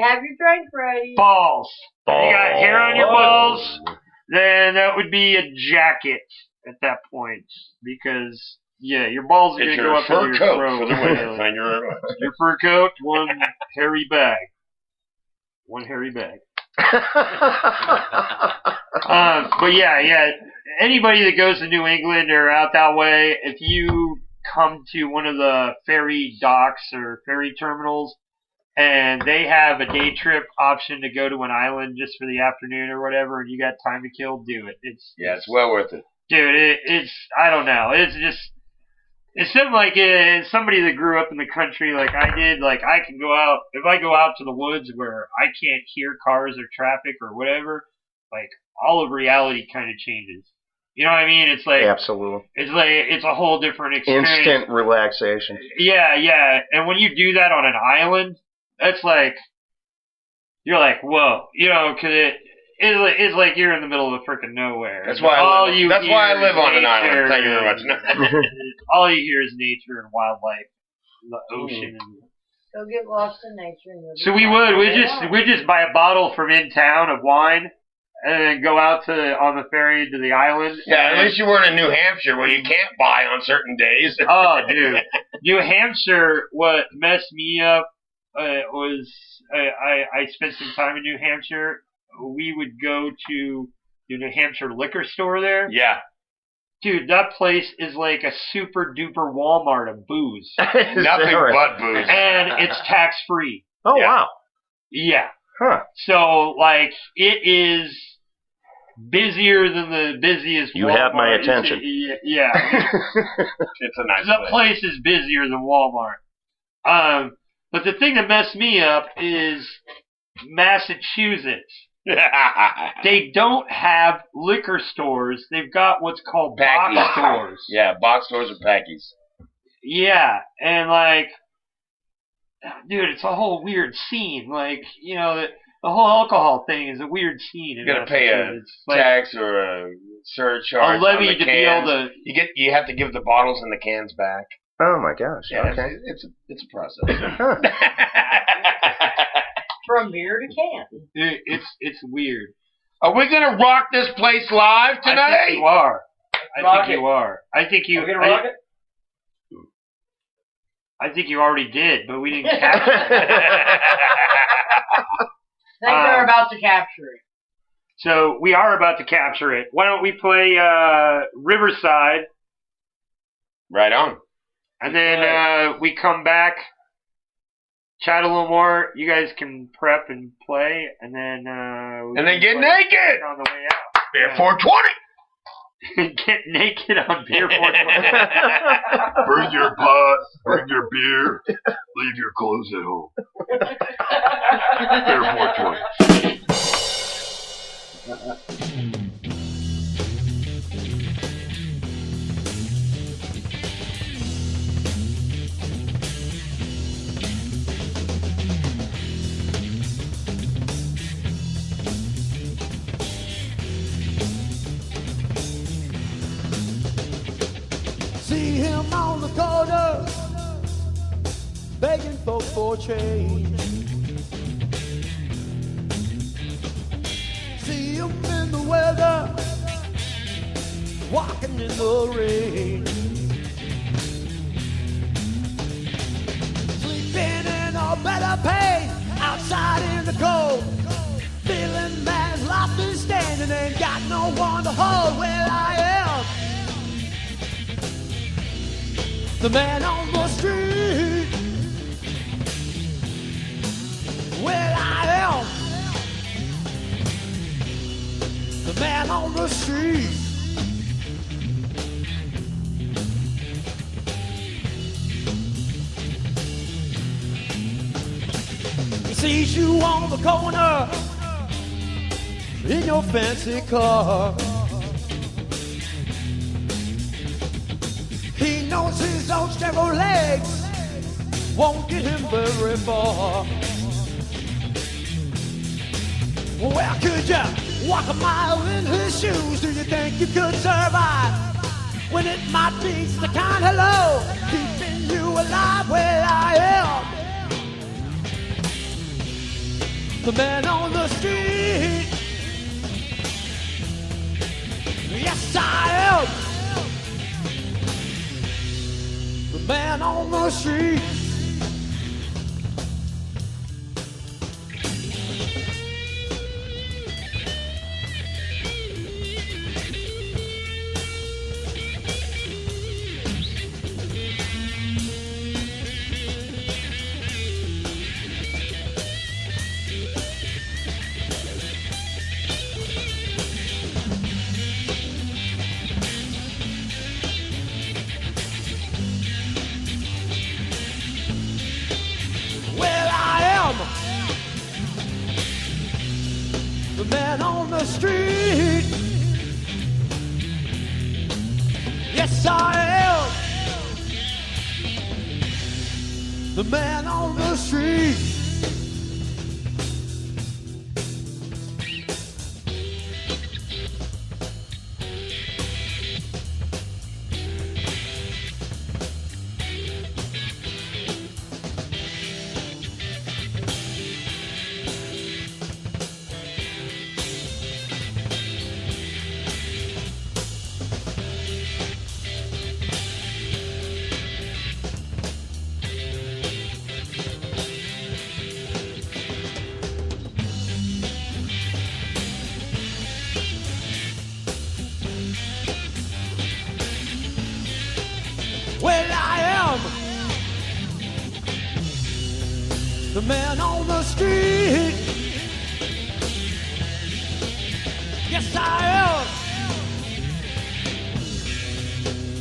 have your drink ready. Balls. If you got hair on your balls, then that would be a jacket at that point, because your balls are going to go up into your throat. For the winter. Thank you very much. Your fur coat, one hairy bag. But yeah, anybody that goes to New England or out that way, if you come to one of the ferry docks or ferry terminals, and they have a day trip option to go to an island just for the afternoon or whatever, and you got time to kill, do it. It's well worth it. Dude, it's I don't know. It's something like somebody that grew up in the country like I did. Like I can go out if I go out to the woods where I can't hear cars or traffic or whatever. Like all of reality kind of changes. You know what I mean? It's like absolutely. It's like it's a whole different experience. Instant relaxation. Yeah. And when you do that on an island, that's like you're like whoa, you know, because it's like you're in the middle of freaking nowhere. That's why I live on an island. Thank you very much. All you hear is nature and wildlife, and the ocean. And Go get lost in nature. And so we just buy a bottle from in town of wine, and then go out on the ferry to the island. Yeah, at least you weren't in New Hampshire where you can't buy on certain days. Oh, dude, New Hampshire. What messed me up was I spent some time in New Hampshire. We would go to the New Hampshire liquor store there. Yeah. Dude, that place is like a super duper Walmart of booze. Nothing but booze. And it's tax free. Oh, wow. Yeah. Huh. So, like, it is busier than the busiest You Walmart. have my attention. Yeah. It's a nice The place is busier than Walmart. But the thing that messed me up is Massachusetts. They don't have liquor stores. They've got what's called box stores. Yeah, box stores or packies. Yeah, and like, dude, it's a whole weird scene. Like, you know, the whole alcohol thing is a weird scene. You gotta pay a tax or a surcharge. A levy on the to be cans. able to. You have to give the bottles and the cans back. Oh my gosh. Yeah, Okay. it's a process. From beer to can. It's weird. Are we gonna rock this place live tonight? I think you are. I think you. Are we gonna rock it? I think you already did, but we didn't capture it. I think they're about to capture it. So we are about to capture it. Why don't we play Riverside? Right on. And then we come back, chat a little more. You guys can prep and play, and then get naked on the way out. Beer 420. Get naked on Beer 420. Bring your pot, bring your beer, leave your clothes at home. Beer 420. See him on the corner, begging folk for change. See him in the weather, walking in the rain. Sleeping in a better pain, outside in the cold. Feeling man's life is standing, ain't got no one to hold. Well, I am the man on the street. Well, I am the man on the street. He sees you on the corner in your fancy car. He knows his own several legs won't get him very far. Well, could you walk a mile in his shoes? Do you think you could survive when it might be the kind of low keeping you alive? Well, I am the man on the street. Yes, I am the man on the street. Yes, I am the man on the street. Well, I am the man on the street. Yes, I am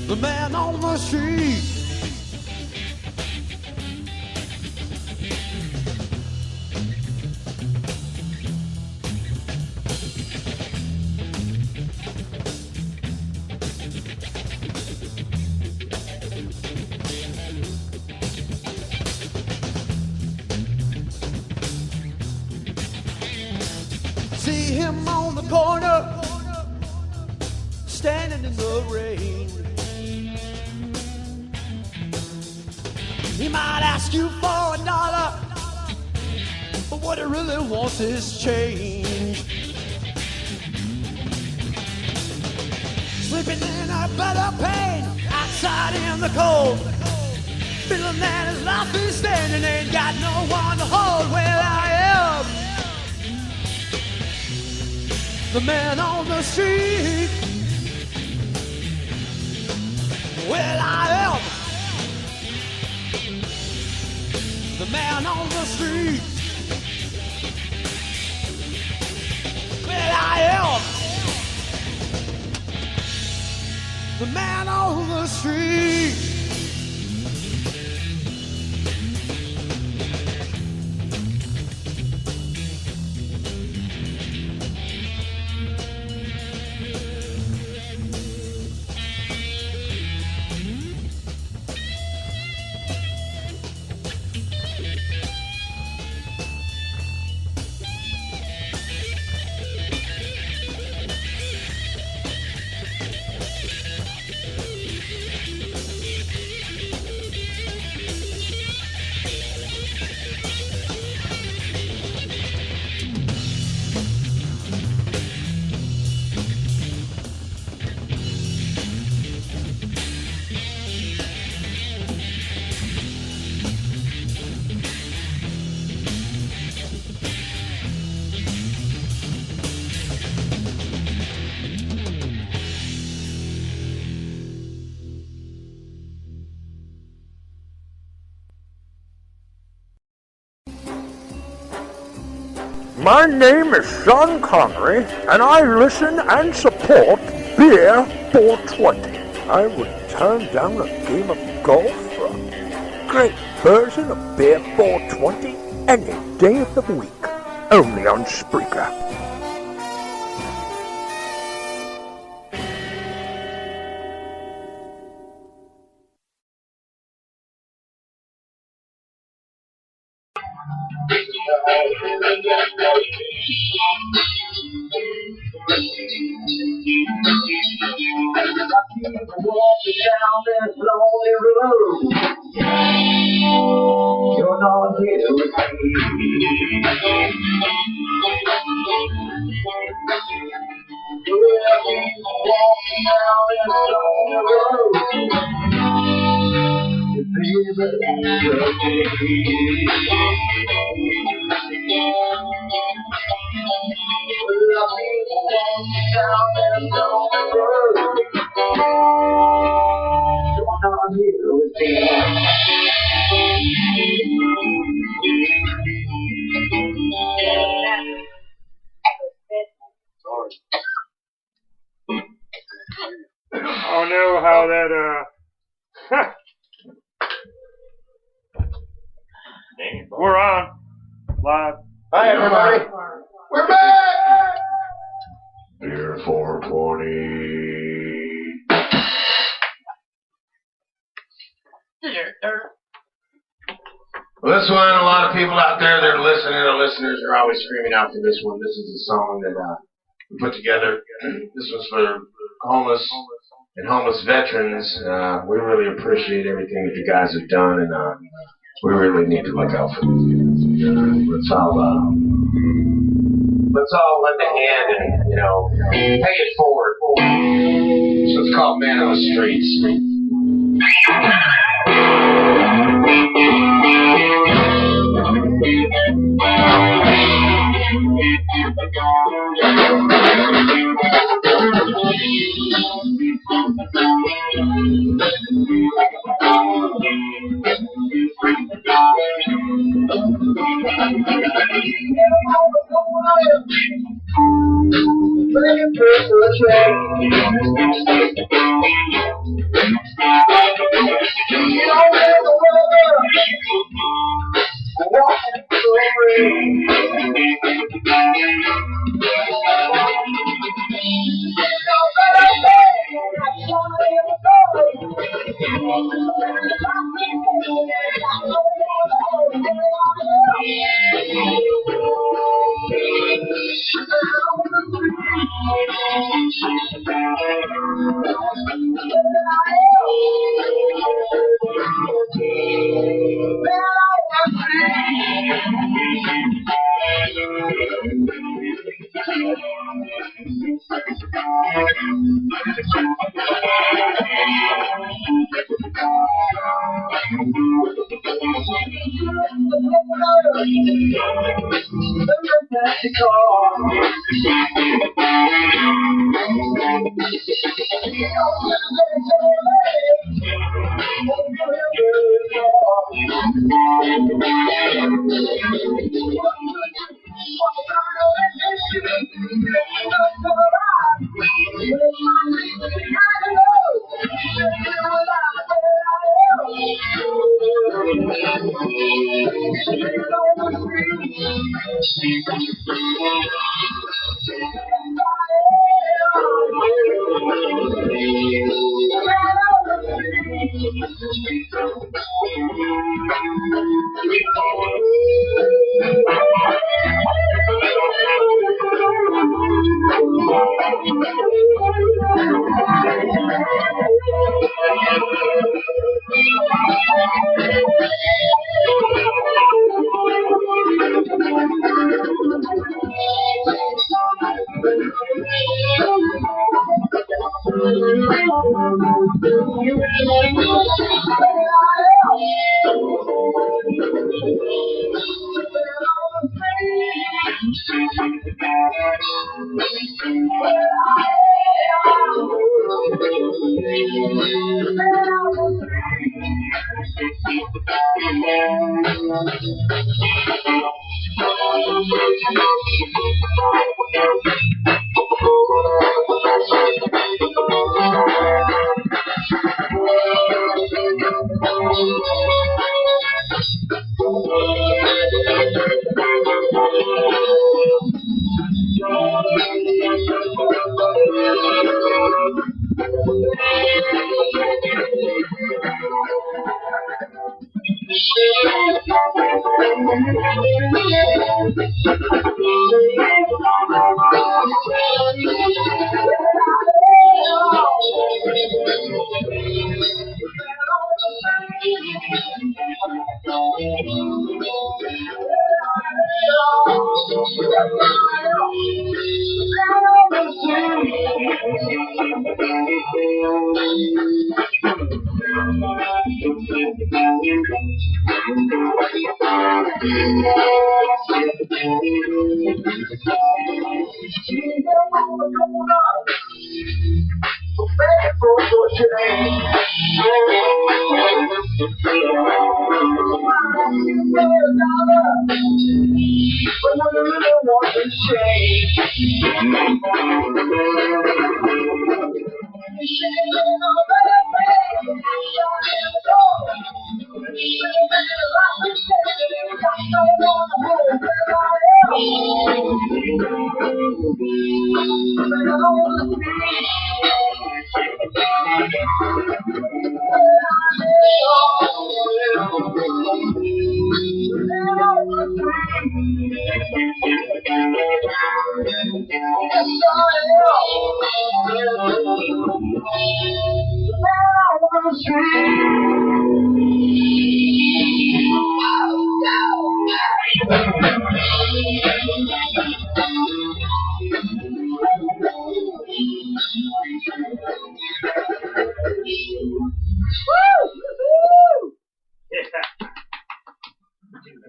the man on the street. See him on the corner, standing in the rain. He might ask you for $1, but what he really wants is change. Sleeping in a bed of pain, outside in the cold, feeling that his life is standing, ain't got no one to hold. Well, I am the man on the street. Well, I am the man on the street. Well, I am the man on the street. My name is Sean Connery, and I listen and support Beer420. I would turn down a game of golf for a great version of Beer420 any day of the week. Only on Spreaker. Walking down this lonely road, you're not here with me. Walking down this lonely road, Oh no, how that we're on live. Hi everybody. We're back. Beer420. Well, this one, a lot of people out there that are listening, our listeners are always screaming out for this one. This is a song that we put together. This was for homeless and homeless veterans. We really appreciate everything that you guys have done, and we really need to look out for these guys. Let's all lend a hand and, pay it forward. So it's called Man on the Streets.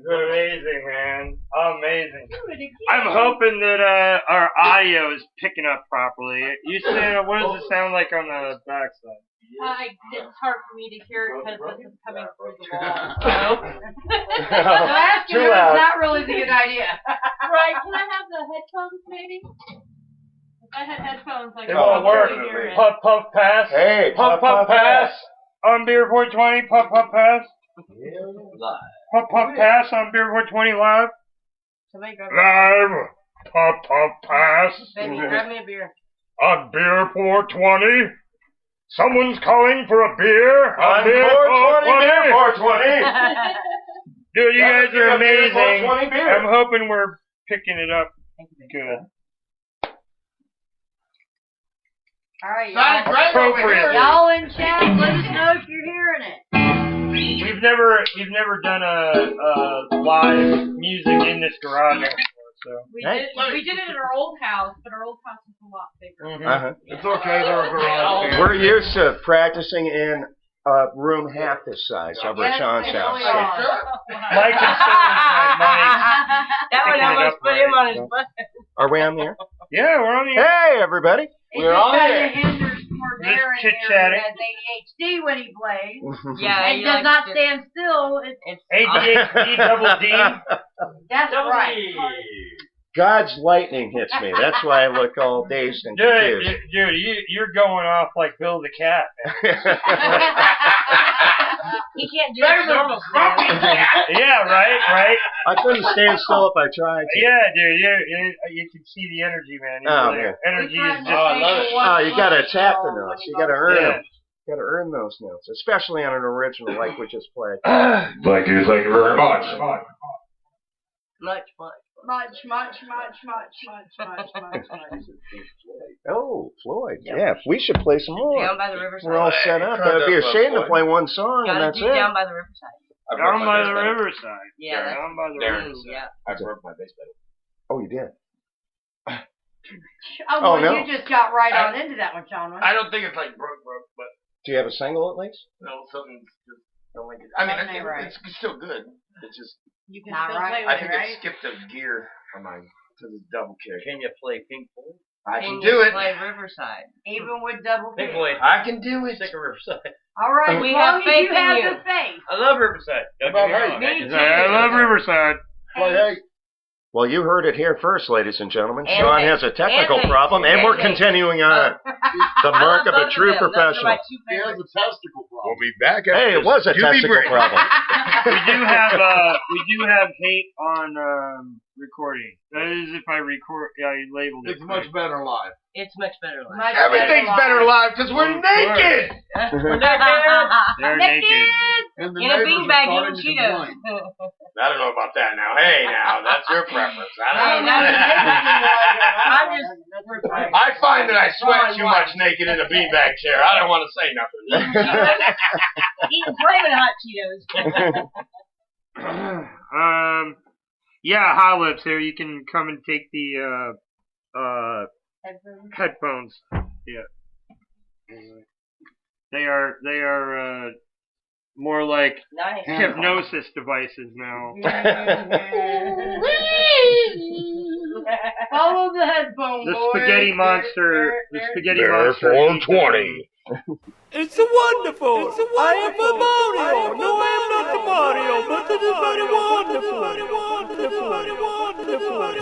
Amazing, man. Amazing. I'm hoping that our audio is picking up properly. You said, what does it sound like on the backside? It's hard for me to hear it because this is coming through the wall. So asking Too her loud. is not really the good idea. Right, can I have the headphones maybe? If I had headphones, like It won't work. Hear it. Puff, puff, pass. Hey, Puff, puff, pass. On Beer 420, puff, puff, pass. Live. Puff, puff, pass on Beer 420 live. Somebody grab Live. Puff, puff, pass. Baby, grab me a beer. On Beer 420. Someone's calling for a beer. On Beer 420, 420. Dude, you guys are Beer amazing. 420 beer. I'm hoping we're picking it up good. All right, Sounds y'all. great over here. Y'all in chat, let us know if you're hearing it. We've never done a live music in this garage before, so. We did it at our old house, but our old house is a lot bigger. Uh-huh. It's okay, they're a garage. We're used to practicing in a room half this size over at Sean's house. So. My concern is my That would almost put him on his butt. Are we on the air? Yeah, we're on the air. Hey, everybody. We're on it. Hinders more Just Darren chit-chatting. has ADHD when he plays. Yeah, And he does likes not to- stand still. It's ADHD double D. That's Double right. D. God's lightning hits me. That's why I look all dazed and confused. Dude, you're going off like Bill the Cat, man. He can't do it normal stand. Yeah, right. I couldn't stand still if I tried to. Yeah, dude, you can see the energy, man. Oh, Your man. energy is just. I love it. Oh, you gotta tap the notes. You gotta earn Yeah. them. You gotta earn those notes, especially on an original like we just played. Thank you very much. Much. Oh, Floyd. Yeah, we should play some more. Down by the riverside. We're all set up. It'd be a shame to play one song and Gotta that's do it. down by the riverside. Down by the riverside. Yeah, that's- Down by the Darren. riverside. Yeah. I broke my bass pedal. Oh, you did? Oh, Oh, well, no. you just got right on into that one, Sean. I don't think it's like broke, but Do you have a single at least? no, something just don't like it. I mean, Okay, right. it's still good. It's just You can Not still right. play I with think it, it right? skipped a gear on mine because it's double kick. Can you play Pink Floyd? I Can can you do it. play riverside? Even with double Pink kick. Floyd. I can do it. Stick of Riverside. All right, We as long have as faith you in have you. the faith. I love Riverside. Don't get me wrong. Me too. I love Riverside. Well, you heard it here first, ladies and gentlemen. And Sean thanks. has a technical And problem, thanks. and we're And thanks. continuing on. The mark of a true professional. We'll be back after Hey, it was a this Scooby technical break. problem. we do have hate on recording. That is if I record. Yeah, I labeled it. It's much better live. It's much better live. Much Everything's better live because we're Of course. naked. They're naked. And the In a neighbors are beanbag eating starting to Cheetos. complain. I don't know about that now. Hey, now, that's your preference. I Hey, don't now know. I'm just. I find that I sweat too much naked in a beanbag chair. I don't want to say nothing. Eating flaming hot Cheetos. Yeah, High Lips here. You can come and take the headphones. Yeah. They are more like Nice. hypnosis devices now. Follow the headphone, The boys. spaghetti monster. The spaghetti Beer monster. 420. It's a wonderful. I am the Mario. No, I am not the Mario, but it is very wonderful.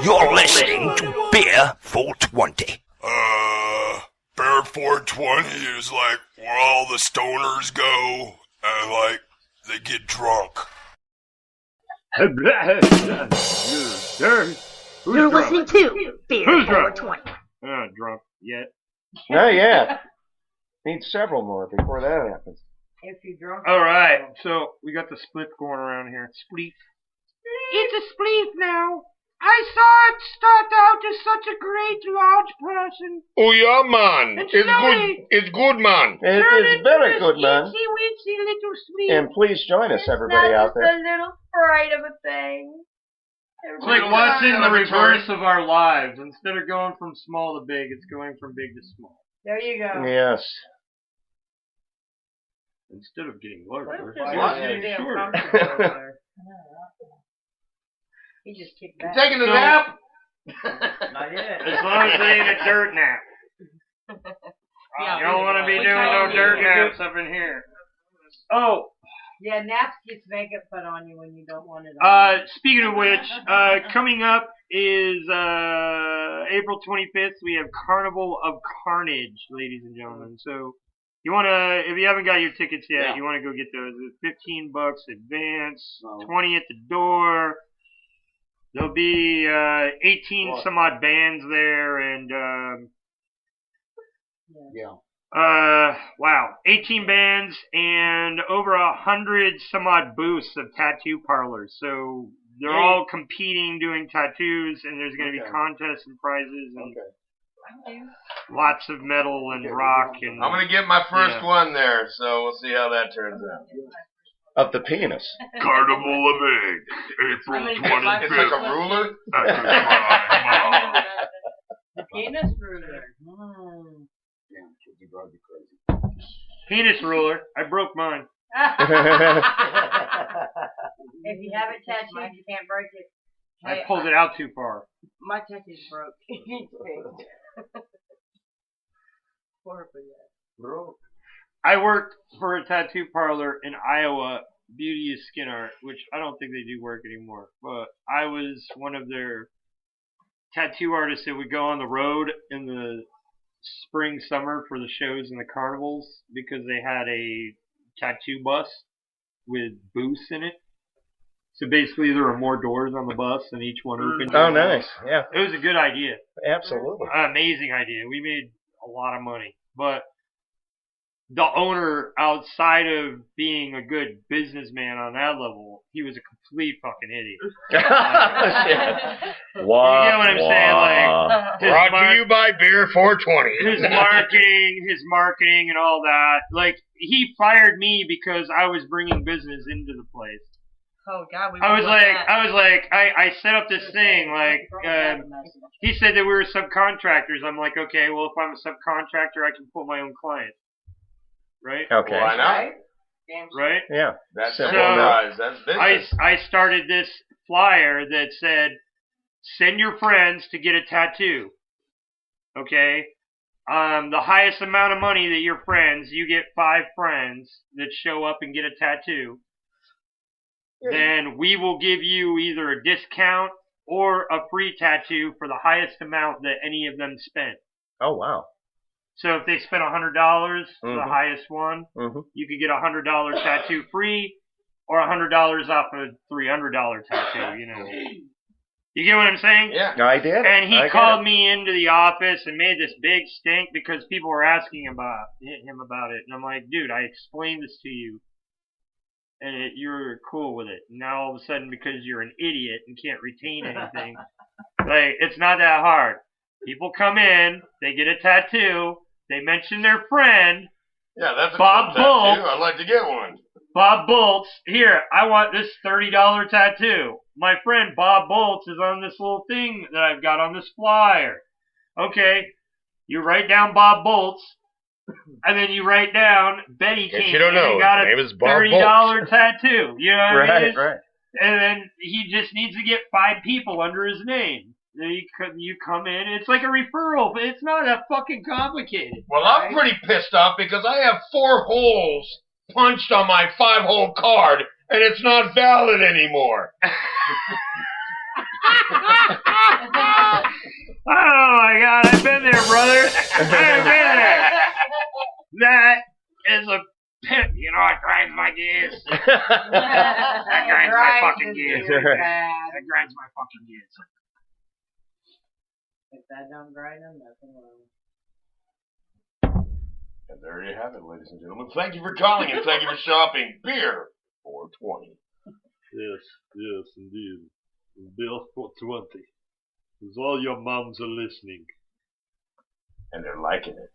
You're listening to Beer 420. Beer 420 is like where all the stoners go and like they get drunk. You're listening to Beer Who's drunk? 420. Not drunk yet. Oh, yeah. Need several more before that happens. If you're drunk. All right, so we got the split going around here. Spleef. It's a spleef now. I saw it start out as such a great large person. Oh yeah, man. And It's slowly good. It's good, man. It is very good, man. Itsy weensy little sweet. And please join us, everybody out Not there. just a little sprite of a thing. It's like watching the reverse of our lives. Instead of going from small to big, it's going from big to small. There you go. Yes. Instead of getting larger, It's getting shorter. He just kicked back. Taking a nap? Not yet. As long as it ain't a dirt nap. You don't want to be doing no dirt naps up in here. Oh. Yeah, naps gets makeup put on you when you don't want it on. Speaking of which, coming up is April 25th. We have Carnival of Carnage, ladies and gentlemen. So you wanna, if you haven't got your tickets yet, you wanna go get those. It's $15 advance, 20 at the door. There'll be 18 some odd bands there, and wow, 18 bands and over 100 some odd booths of tattoo parlors. So they're all competing, doing tattoos, and there's going to be contests and prizes and lots of metal and rock. And I'm going to get my first one there, so we'll see how that turns out. Of the penis. Carnival of Eggs, April 25th. It's like a ruler? The penis ruler. Damn, kids are driving me crazy. Penis ruler. I broke mine. If you have it tattooed, you can't break it. I pulled it out too far. My tattoo's broke. Broke. I worked for a tattoo parlor in Iowa, Beauty is Skin Art, which I don't think they do work anymore. But I was one of their tattoo artists that would go on the road in the spring, summer for the shows and the carnivals because they had a tattoo bus with booths in it. So basically there were more doors on the bus and each one opened. Oh, nice. Yeah. It was a good idea. Absolutely. Amazing idea. We made a lot of money. But the owner, outside of being a good businessman on that level, he was a complete fucking idiot. You get what I'm saying? Like, brought to you by Beer420. His marketing and all that. Like, he fired me because I was bringing business into the place. Oh God, I set up this thing, like, he said that we were subcontractors. I'm like, okay, well, if I'm a subcontractor, I can put my own client. Right? Okay. Why not? Right? Yeah. That's so that's business. I started this flyer that said, send your friends to get a tattoo. Okay? The highest amount of money that your friends, you get 5 friends that show up and get a tattoo. Then we will give you either a discount or a free tattoo for the highest amount that any of them spent. Oh, wow. So if they spent $100 for the highest one, you could get a $100 tattoo free or $100 off a $300 tattoo, you know. You get what I'm saying? Yeah. I did. And he called me into the office and made this big stink because people were asking him about it. And I'm like, dude, I explained this to you. And you're cool with it. Now all of a sudden, because you're an idiot and can't retain anything, like, it's not that hard. People come in, they get a tattoo, they mention their friend. Yeah, that's a Bob cool Bolts. tattoo. I'd like to get one. Bob Bolts, here, I want this $30 tattoo. My friend Bob Bolts is on this little thing that I've got on this flyer. Okay, you write down Bob Bolts. And then you write down Betty came in and got a $30 tattoo. You know what I mean? Right. And then he just needs to get 5 people under his name. Then you come in. It's like a referral, but it's not that fucking complicated. Well, I'm pretty pissed off because I have 4 holes punched on my 5-hole card, and it's not valid anymore. Oh my God, I've been there, brother. I've been there. That is a pimp. You know, it grinds my gears. That grinds my fucking gears. That grinds my fucking gears. If that don't grind them, nothing wrong. And there you have it, ladies and gentlemen. Thank you for calling and thank you for shopping. Beer420. Yes, indeed. Beer420. Because all your moms are listening. And they're liking it.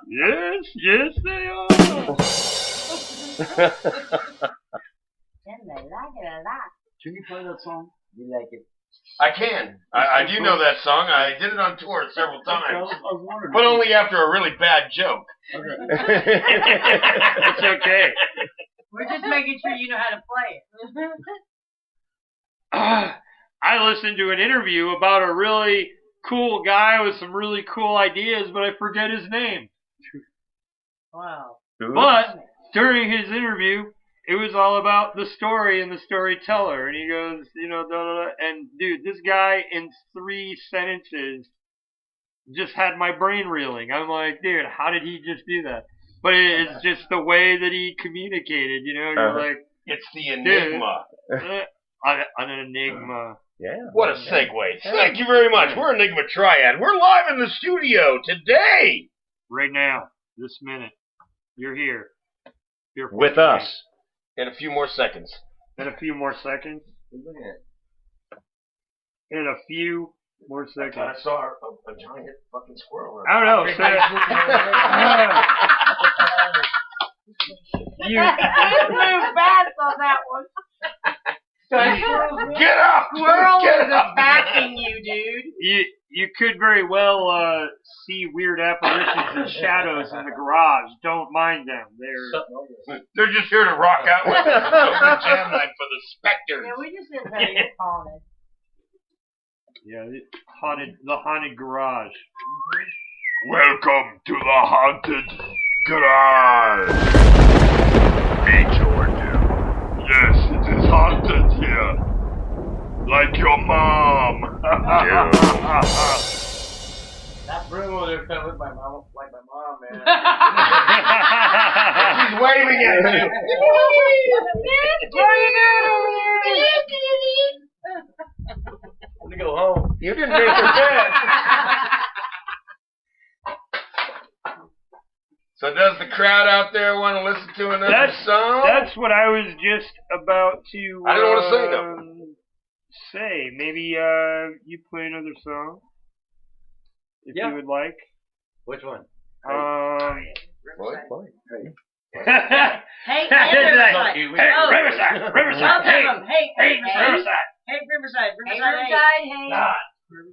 Yes, they are. And they like it a lot. Can you play that song? You like it? I can. I do know that song. I did it on tour several times. I was wondering. But only after a really bad joke. It's okay. We're just making sure you know how to play it. I listened to an interview about a really cool guy with some really cool ideas, but I forget his name. Wow. But during his interview, it was all about the story and the storyteller. And he goes, you know, da, da, da. And dude, this guy in 3 sentences just had my brain reeling. I'm like, dude, how did he just do that? But it's just the way that he communicated, you know. You're like, it's the Enigma. An enigma. Yeah. What a segue. Thank you very much. We're Enigma Triad. We're live in the studio today. Right now, this minute, you're here. You're With us. In a few more seconds. In a few more seconds. In a few more seconds. I saw a giant fucking squirrel. I don't know. You moved fast on that one. Get up! Squirrel Get is up! attacking you, dude. You could very well see weird apparitions and shadows in the garage. Don't mind them. They're just here to rock out with us. Open jam night for the specters. Yeah, we just didn't tell you it's haunted. Yeah, the haunted garage. Welcome to the haunted garage. Me, Jordan. Yes, it is haunted here. Like your mom. That broom over there kind of looked like my mom, man. She's waving at you. What are you doing over I'm gonna go home. You didn't make her bed. So does the crowd out there want to listen to another song? That's what I was just about to I didn't want to say nothing. say. Maybe you play another song if you would like. Which one? Hey, Riverside. Riverside. Hey, Riverside. Hey, Riverside.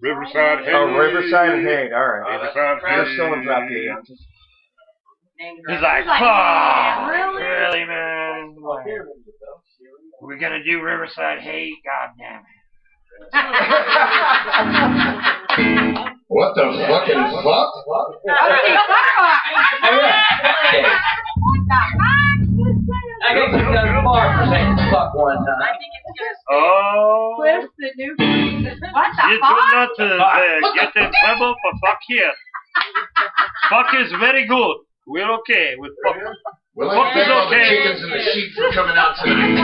Riverside, hey. Oh, Riverside and Hate. All right. Riverside, You're hey. still in drop D. He's like, fuck, really, man? We're gonna do Riverside Hate? God damn it. What the fucking fuck? I got to go to the bar for saying fuck one time. Oh. Cliff, the new what the You do not get in trouble for fuck here. Fuck is very good. We're okay with fuck. We'll Fuck is all the okay. chickens and the sheep for coming out tonight.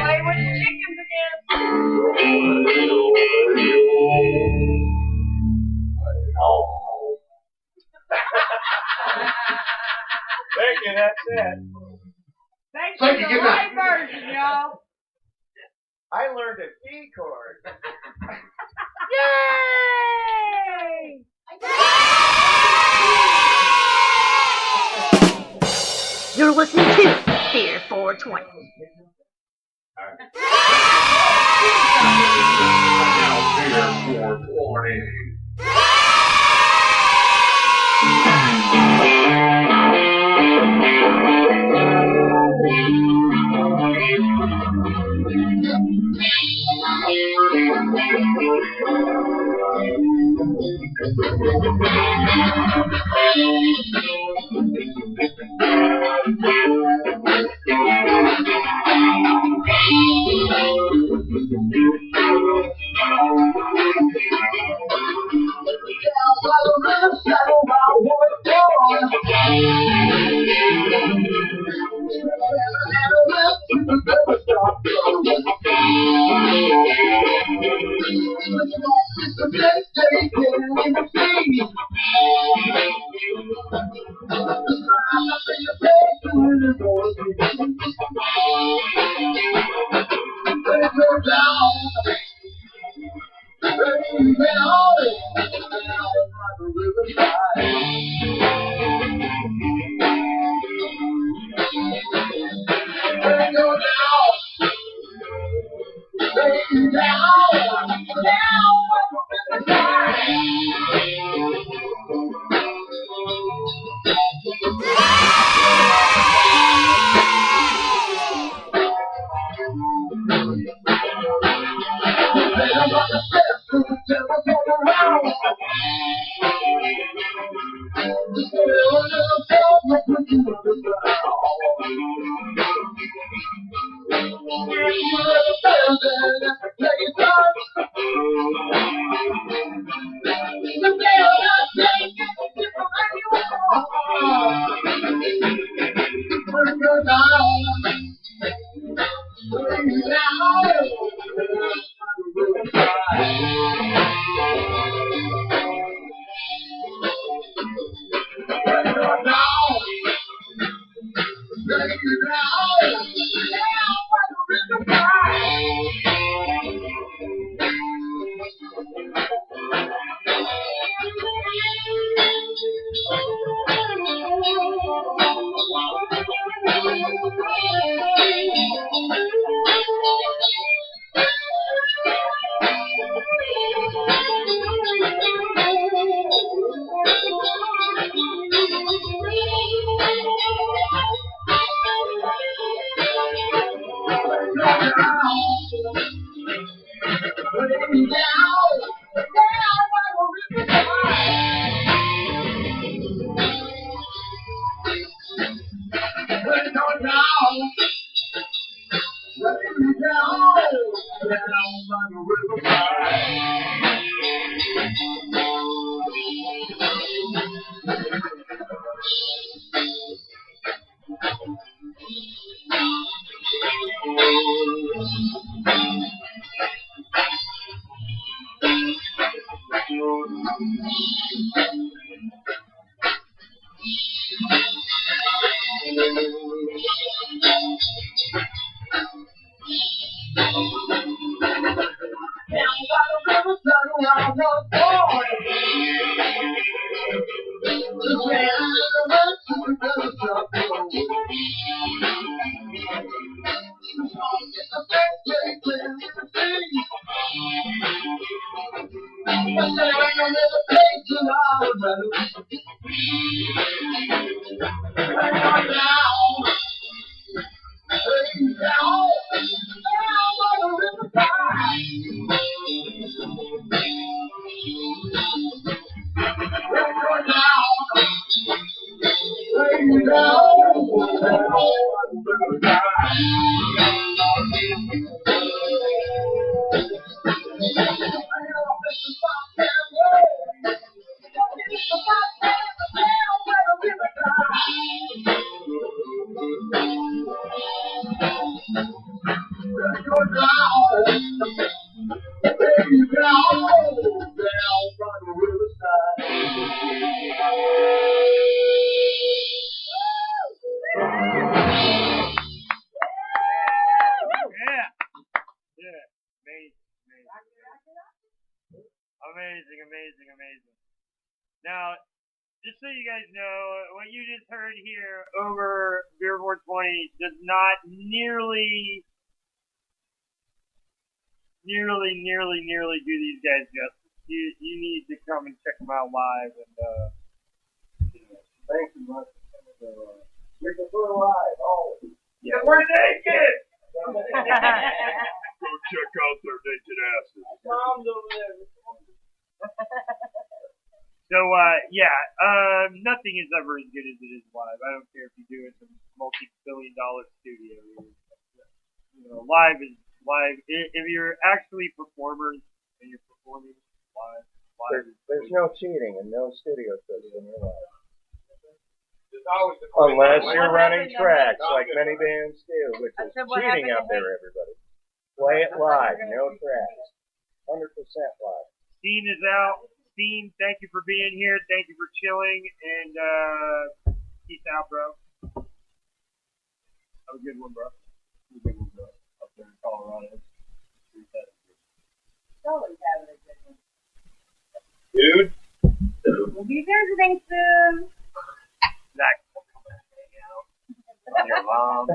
Play with the chickens again. Thank you, that's it. Thanks Thank for you, the good live night. version, y'all. I learned a D chord. Yay! You're listening to Beer 420. Now, Beer 420. Amazing, amazing, amazing. Now, just so you guys know, what you just heard here over Beer420 does not nearly do these guys justice. You need to come and check them out live. And thanks so much. We prefer live always. Yeah, we're naked. Go check out their naked asses. Mom's over there. So, nothing is ever as good as it is live. I don't care if you do it in a multi-billion-dollar studio. Live is live. If you're actually performers and you're performing live there's no cheating and no studio system in your life. Unless Unless you're running tracks like many bands do, which is cheating out there, everybody. Play it live, no tracks. 100% live. Scene is out. Fiend, thank you for being here. Thank you for chilling. And peace out, bro. Have a good one, bro. Have a good one, bro. Up there in Colorado. Always having a good one. Dude. We'll be visiting soon. Zach, hang out on your lawn.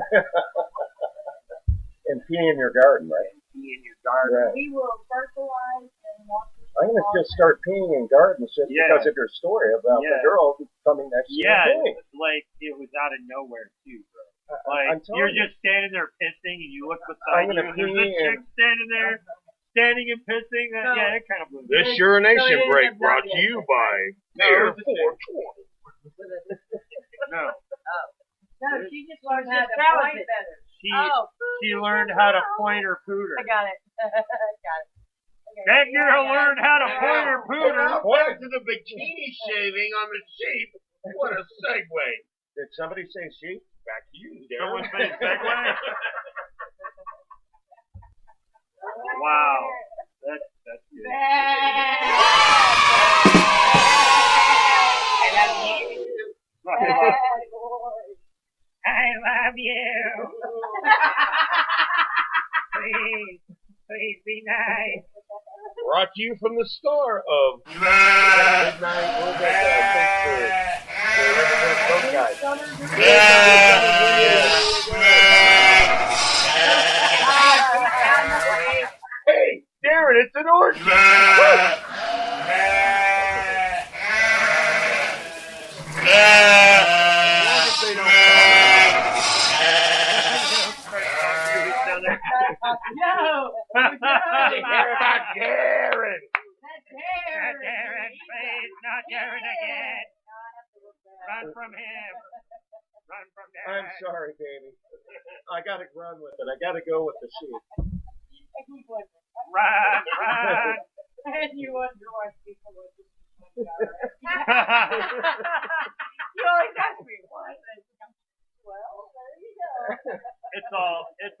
And pee in your garden, right? Pee in your garden. Right. We will fertilize and water. I'm going to just start peeing in gardens just because of your story about the girl coming next to you. Yeah, and peeing. like it was out of nowhere too, bro. I'm Like telling you're you. just standing there pissing, and you look beside you, and there's a pee chick standing there, standing and pissing. That, yeah, it kind of blew me. This urination break brought to you by Beer 420. No. No, she just learned how to point better. She learned how to point her pooter. I got it. Got it. That girl learned how to point her pooter. Back to the bikini shaving on the sheep. What a segue. Did somebody say sheep? Back to you, Someone Darren. say segue? Wow. That's good. I love you. Please be nice. Brought to you from the star of Midnight. What was that? Hey, Darren, it's an orgy. Hear about Darren. Darren, please, not Darren again. Run from him. Run from Darren. I'm sorry, baby. I got to run with it. I got to go with the sheep. Run, run. And you wonder why people would just you always ask me why. Well, there you go. It's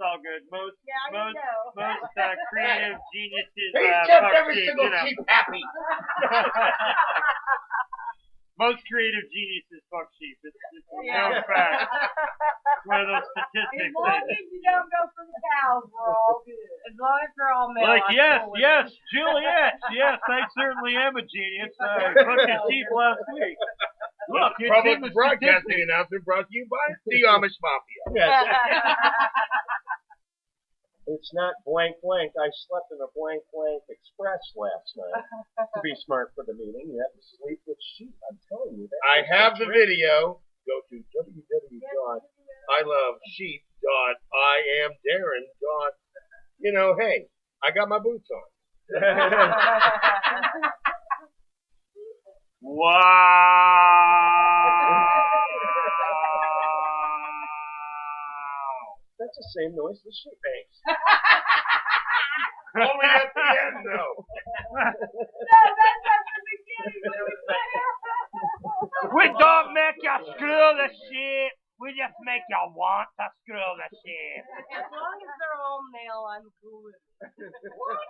all good. Most creative geniuses He fuck kept every sheep, single you know. sheep happy. Most creative geniuses fuck sheep. It's a known fact. It's one of those statistics. As long as you don't go for the cows, we're all good. As long as they're all male. Like, I'm yes, cool with yes, it. Juliet. Yes, I certainly am a genius. I fucked a sheep last week. Look, it's Public in the broadcasting statistics. announcement brought to you by the Amish Mafia. It's not blank blank. I slept in a blank blank express last night. To be smart for the meeting, you have to sleep with sheep. I'm telling you that. I have the video. Go to www.iloveSheep.IamDarren. You know, hey, I got my boots on. That's the same noise the sheep makes. Only at the end, though. No, that's at the beginning. We don't make you screw the sheep. We just make you want to screw the sheep. As long as they're all male, I'm cool with it. What?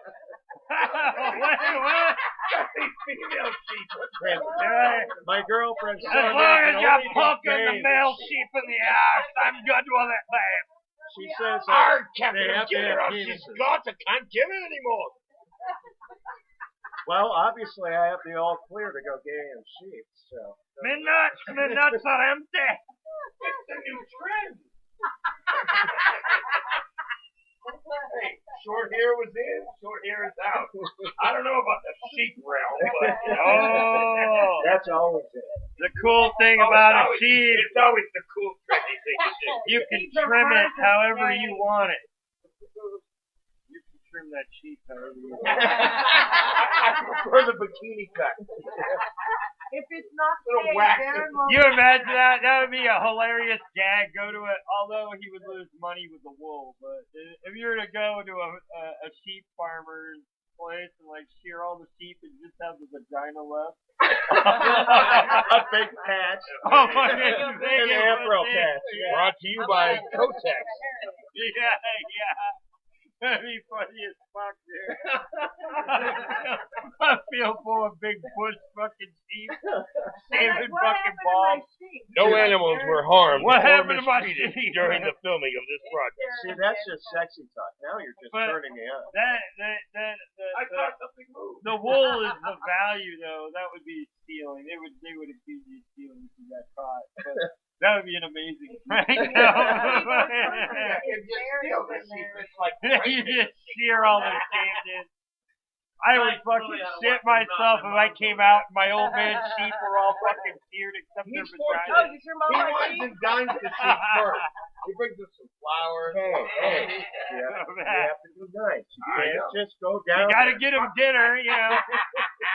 Female sheep. My girlfriend. As long as you're poking the male sheep in the ass, I'm good with it, babe. She says Hard, they Captain. have to Give her have up. She's penises. got to. Can't give it anymore. Well, obviously I have the all clear to go gay and sheep, so. My nuts are empty. It's the new trend. Hey, short hair was in, short hair is out. I don't know about the sheep realm, but Oh, That's always it. the cool thing about a sheep, it's always the cool trendy thing to do. you can trim it however you want it. You can trim that sheep however you want. I prefer the bikini cut. If it's not Little safe, whack. Darren won't. You imagine that? That would be a hilarious gag. Go to it, although he would lose money with the wool. But if you were to go to a sheep farmer's place and like shear all the sheep and just have the vagina left. A big patch. Oh my God! An afro patch. Brought to you by Kotex. Yeah. That'd be funny as fuck, dude. I feel full of big bush fucking sheep. Saving fucking bombs. No animals were harmed What or happened to my mistreated sheep? during the filming of this project. See, that's just sexy talk. Now you're just turning me on. I thought something moved. The wool is the value, though. That would be stealing. They would accuse you of stealing if you got caught. But that would be an amazing prank. If you steal the sheep, it's like You just shear all those damn in. I would fucking shit myself if I came out and my old man sheep were all fucking seared except their vaginas. He wines and dines the sheep first. He brings us some flowers. Hey. You have to do nice. You can't just go down. You gotta get them dinner, you know.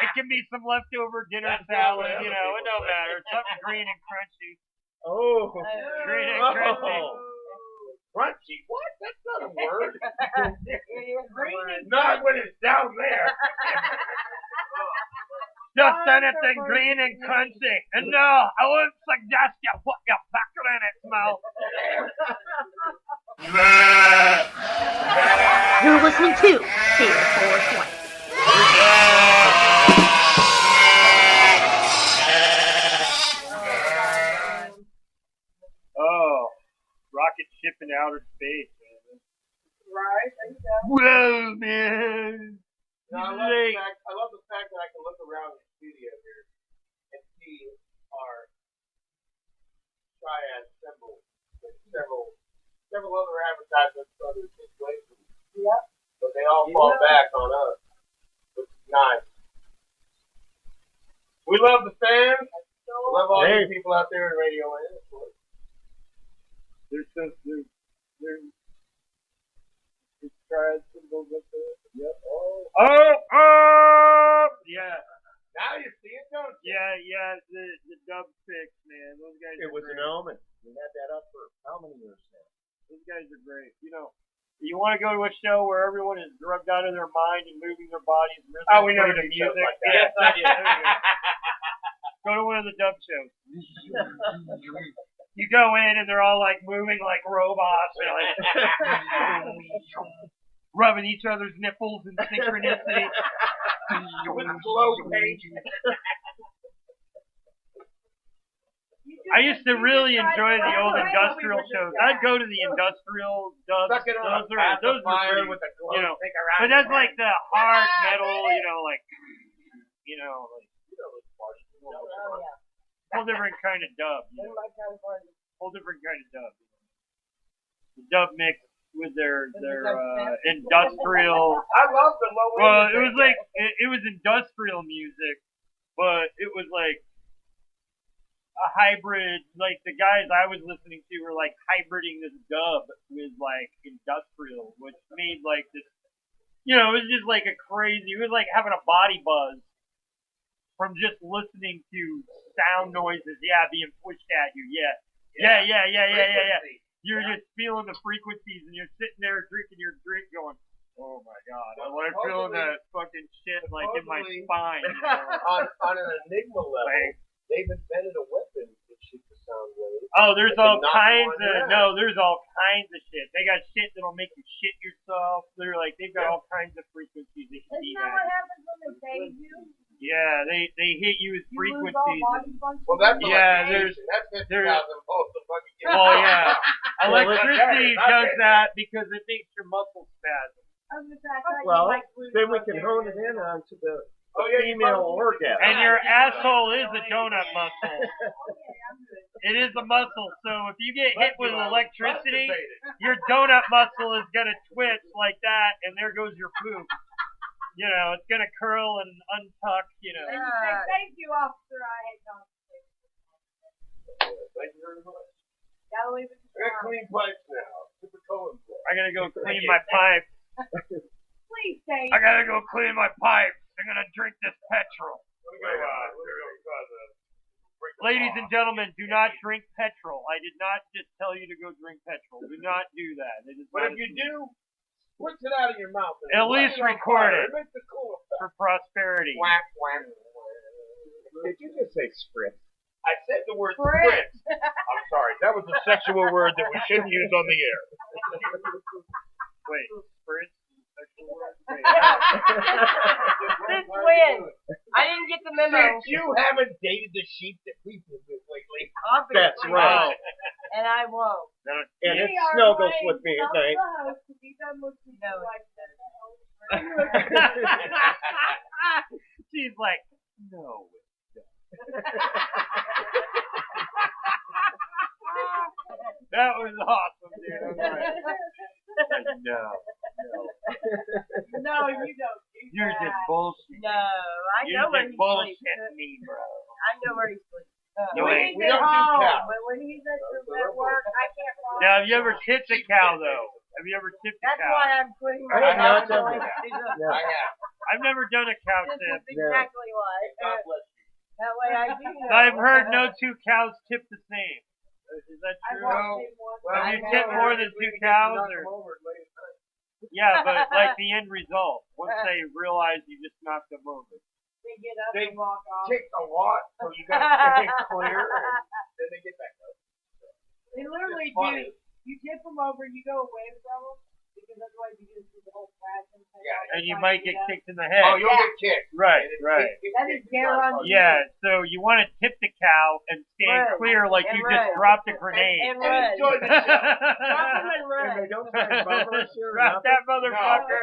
It can be some leftover dinner salad, you know. It don't matter. Something green and crunchy. Oh. Green and crunchy. Crunchy? What? That's not a word. Green Not when it's down there. Just anything green and crunchy. And no, I wouldn't suggest you put your pecker in its mouth. You're listening to Beer420. Oh, rocket ship in outer space, man. Right, there you go. Whoa, man. No, I love the fact that I can look around the studio here and see our Triad symbol with several other advertisements for other situations. Yep. But they all fall back on us, which is nice. We love the fans. We love all you people out there in Radio Land, of course. There's Triad symbols up there. Yep. Oh! Yeah. Now you see it, don't you? Yeah, the dub fix, man. Those guys It are was great. an omen. We had that up for how many years now? Those guys are great. You know, you want to go to a show where everyone is drugged out of their mind and moving their bodies and Oh, we never the do shows music. like that. Yes, I do. There you go. Go to one of the dub shows. You go in and they're all like moving like robots, and like rubbing each other's nipples in synchronicity. With slow pace. I used to really enjoy the old industrial shows. I'd go to the industrial dubs. Suck it on Those are fire pretty, with a glow you know. stick around But that's your like the hard metal, you know, like whole different kind of dub. You know? Whole different kind of dub. The dub mix with their industrial. I love the low end. Well, it was like it was industrial music, but it was like a hybrid. Like the guys I was listening to were like hybriding this dub with like industrial, which made like this. You know, it was just like a crazy. It was like having a body buzz from just listening to sound noises. Yeah, being pushed at you. Yeah. You're just feeling the frequencies, and you're sitting there drinking your drink, going, "Oh my God, I like feeling that fucking shit like in my spine." You know? on an Enigma level, they've invented a weapon that shoots the sound waves. Oh, there's all kinds of there's all kinds of shit. They got shit that'll make you shit yourself. They're like they've got all kinds of frequencies that can Isn't do that what that. happens when they phase you? Yeah, they hit you with You lose all frequencies. body function? Well, that's Yeah, that's 50,000 there's- volts of fucking. Well, yeah, Well, electricity it's does okay. that because it makes your muscles spasm. I was gonna say, I thought you Well, might lose then we one can there. hone it in onto the you female orgasm. And your asshole is a donut muscle. Okay, I'm good. It is a muscle, so if you get hit with electricity, your donut muscle is gonna twitch like that, and there goes your poop. You know, it's gonna curl and untuck. You know. And you say, thank you, officer, I had conversations. Thank you very much. Gotta leave it to I got God. clean pipes now. Super Cohen. I gotta go clean my pipes. Please say. I gotta go clean my pipes. I'm gonna drink this petrol. Ladies and gentlemen, do not drink petrol. I did not just tell you to go drink petrol. Do not do that. It is But not if you do, push it out of your mouth. At least record it It makes a cool for prosperity. whack, whack. Did you just say spritz? I said the word spritz. I'm sorry. That was a sexual word that we shouldn't use on the air. Wait, spritz? me. Since when? I didn't get the memo. Since you haven't dated the sheep that we've been with lately. Obviously. That's right. And I won't. And it snuggles with me at night. She's like, no. That was awesome, dude. I'm like, no. No, you don't. You're just bullshit. No, I You're know where just he sleeps. bullshitting me, bro. I know where he sleeps. No, when we he's at don't do home, cow. but when he's at work, I can't follow. Now, have you ever tipped a cow, though? Have you ever tipped a That's cow? why I'm putting my I have not house done on. that. I have. I've never done a cow This tip. is exactly why. That way I do know. I've heard no two cows tip the same. Is that I've true? watched him once. Have you tipped more than two cows? Or? Yeah, but like the end result, once they realize you just knocked them over. They get up They and walk off. kick a lot, so you gotta stay clear, and then they get back up. They literally It's funny. do. You tip them over, you go away from them, because otherwise you just do the whole crash and thing. And you might get kicked in the head. Oh, you'll get kicked. Right, right. That is guaranteed. Yeah, so you want to tip the cow and stand Right. clear like And you right. just dropped a grenade. And run. enjoy the show. Drop them and run. And they don't find bubbles or Drop nothing? that motherfucker.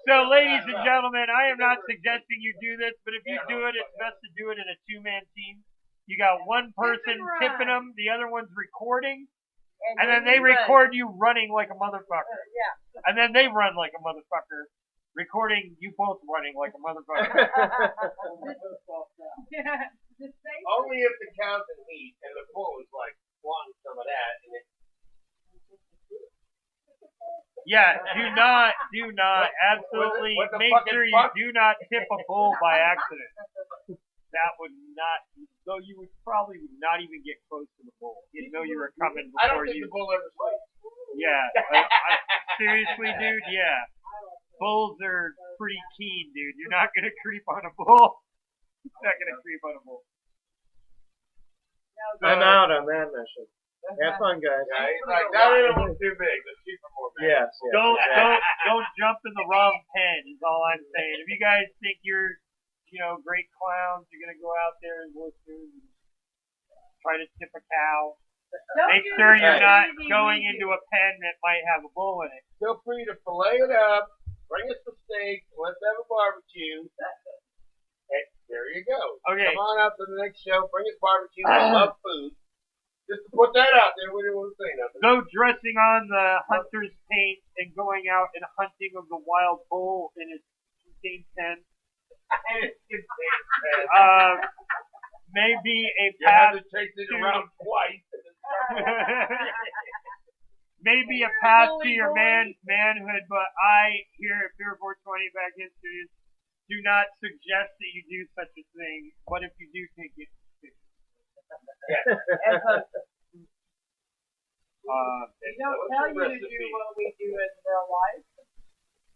So, ladies and gentlemen, I am not suggesting you do this, but if you do it, it's best to do it in a two-man team. You got one person tipping them, the other one's recording, and then they record you running like a motherfucker. Yeah. And then they run like a motherfucker, recording you both running like a motherfucker. Only if the cow's in heat and the bull is like wanting some of that, and it. Yeah, do not, absolutely what the make fucking sure you fuck? do not tip a bull by accident. That would not, though you would probably not even get close to the bull. You'd know you were coming I don't before think you. the bull ever sleeps. Yeah, seriously, dude, yeah. Bulls are pretty keen, dude. You're not gonna creep on a bull. You're not gonna creep on a bull. I'm out on that mission. Have fun, guys. Yeah, he's like, that animal's too big. Let's keep him more big. Yes. Don't jump in the wrong pen. Is all I'm saying. If you guys think you're, great clowns, you're gonna go out there and listen, and try to tip a cow. Make sure you're not going into a pen that might have a bull in it. Feel free to fillet it up, bring us some steak, and let's have a barbecue. Hey, there you go. Okay. Come on up to the next show, bring us barbecue. I love food. Just to put that out there, we didn't want to say nothing. No dressing on the hunter's paint and going out and hunting of the wild bull in his contained pen. Maybe a You had path to chase it to around twice. maybe a path to your manhood, but I here at Beer420 back in studios do not suggest that you do such a thing. But if you do, take it. Yeah. They don't tell you to do what we do in real life.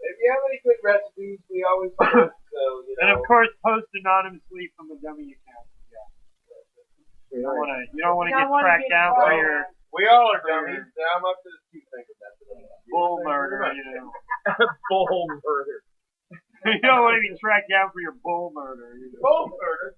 If you have any good recipes, we always post. So, And of course, post anonymously from a dummy account. Yeah. You don't want to get tracked down for your We all are dummies. I'm up to the two fingers after that. bull murder. Bull murder. You don't want to be tracked down for your bull murder. Bull murder.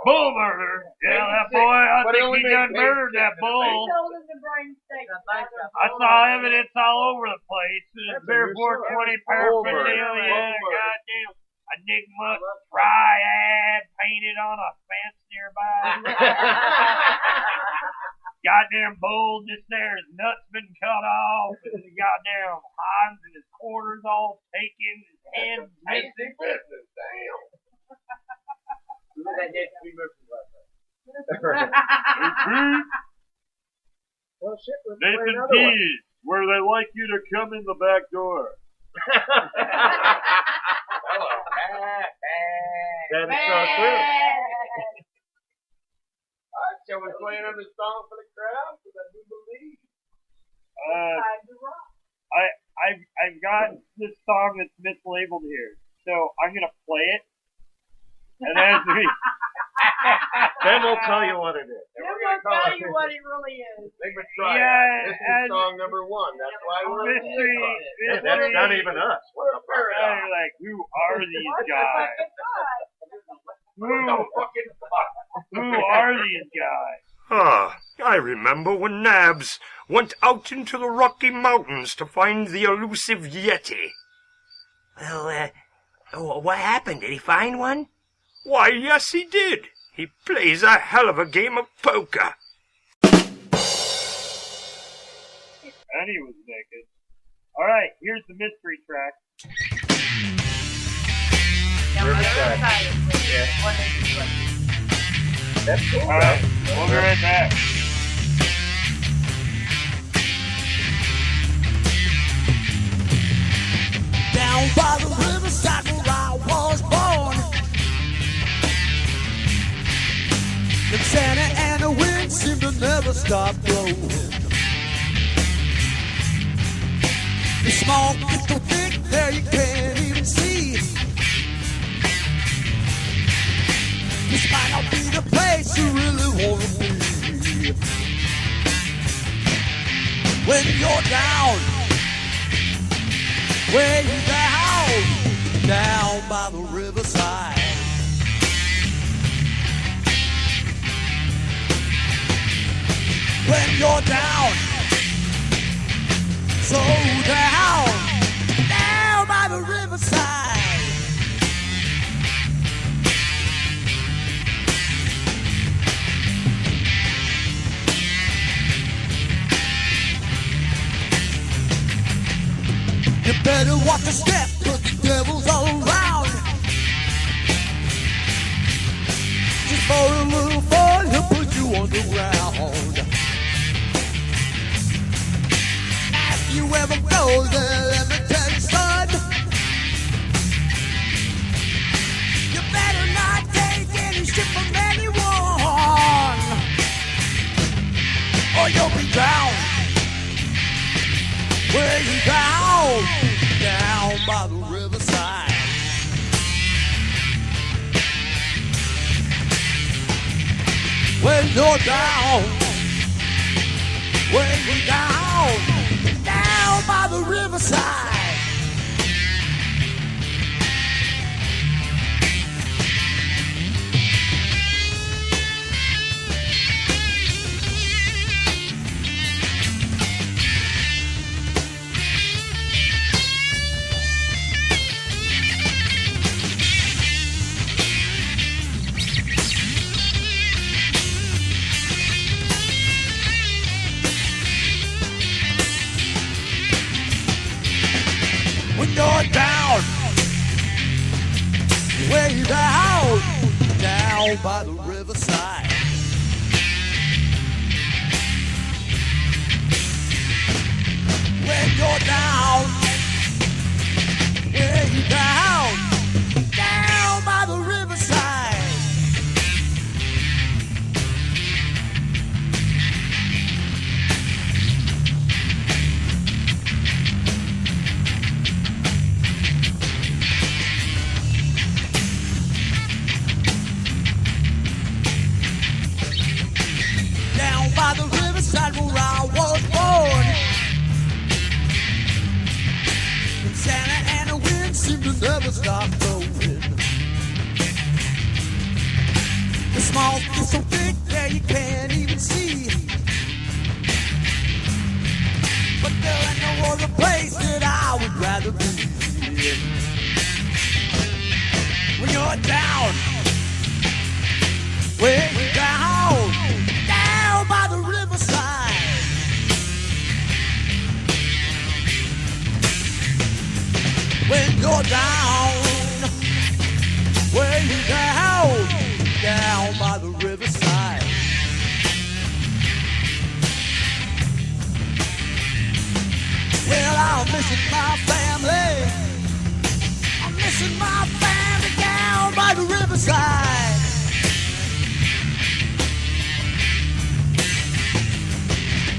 Bull murder. Yeah, that boy. I think he done murdered that bull. Told him to bring steak. I saw evidence all over the place. Beer420 paraphernalia. Goddamn. Enigma. Triad painted on a fence nearby. Goddamn bull just there. His nuts been cut off. And the goddamn hives and his quarters all taken. His head Tasty business. Damn. That did be Well, shit, let's play Nathan another one. D's, where they like you to come in the back door. That is so true. Alright, shall we play another song for the crowd? Because I do believe. I've got this song that's mislabeled here, so I'm gonna play it, and as we Then we'll tell you what it is. And we're going to tell you what he really is. Enigma Triad. Yeah, This is song number 1. That's why we're on the Mystery. Hey, that's not even us. We're a paradox. You're like, who are these guys? No fucking fuck. Who are these guys? Ah, I remember when Nabs went out into the Rocky Mountains to find the elusive Yeti. Well, what happened? Did he find one? Why, yes, he did. He plays a hell of a game of poker. And he was naked. Alright, here's the mystery track. Riverside. Yeah. That's cool. Alright, we'll be right back. Down by the riverside where I was born, the Santa Ana wind seemed to never stop blowing. The smoke is so thick there you can't even see. This might not be the place you really want to be. When you're down, way down by the riverside. When you're down, so down by the riverside. You better watch your step, cause the devil's all around. Just for a little fun, he'll put you on the ground. If you ever go there, let me tell you, son, you better not take any shit from anyone, or you'll be down. Way down by the riverside. When you're down, way down by the riverside. When you're down, way down by the riverside. When you're down, way down by the riverside. By the riverside where I was born, and Santa Ana wind seemed to never stop blowing. The smoke is so thick that you can't even see. But there ain't no other place that I would rather be. When you're down, way down by the riverside. When you're down, way down by the riverside. Well, I'm missing my family. I'm missing my family down by the riverside.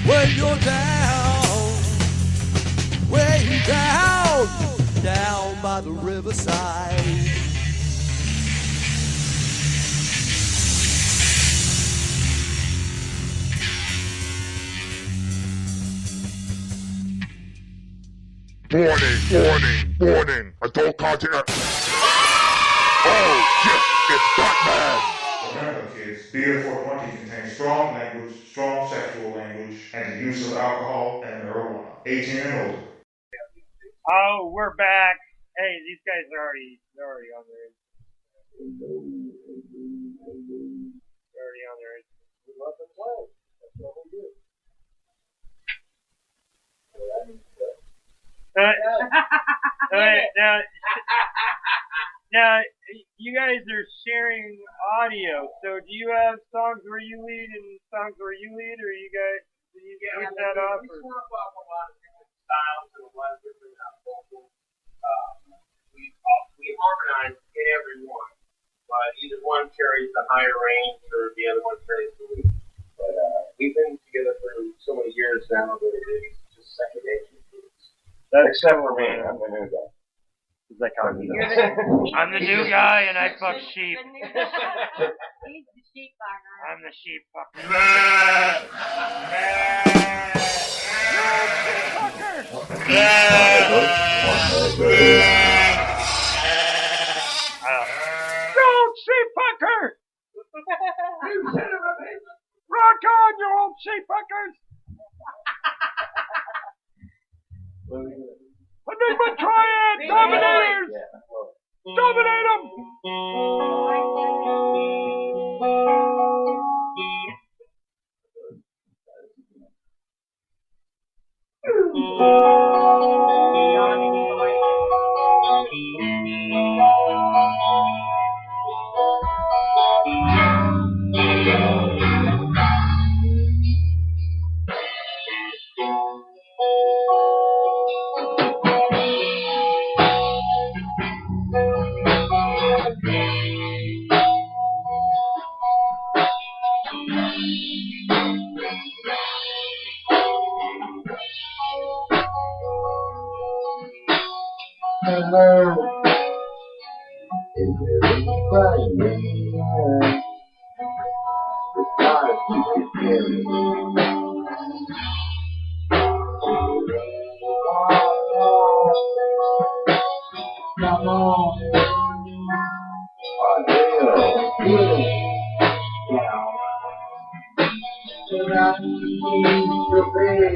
When you're down, way down by the riverside. Warning. Adult content. Oh, shit, it's Batman. Remember, kids, Beer420 contains strong language, strong sexual language, and the use of alcohol and marijuana. 18 and older. Oh, we're back. Hey, these guys are already on their. They're already on their. We love to play. That's what we do. Now, you guys are sharing audio. So, do you have songs where you lead and songs where you lead, or you guys do you switch that up? We swap off a lot of different styles and a lot of different vocals. We harmonize in every one, but either one carries the higher range or the other one carries the lead. But we've been together for so many years now that it's just second nature. Except for me, I'm the new guy. Like I'm the new guy and I fuck sheep. He's the sheep fucker. I'm the sheep fucker. Old sheep fucker! Rock on, you old sheep fuckers! Enigma Triad! Dominators! Dominate them! Hello. Is there anybody there? It's not a secret theory. Come on. Down. Tonight is the bed.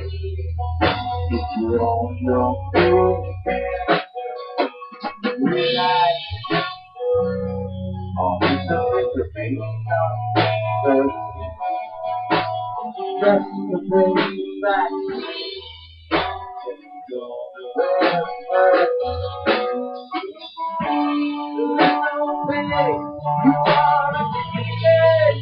If you're on your bed. Relax. All this information first. Just the way back. Go there first. You are a kid.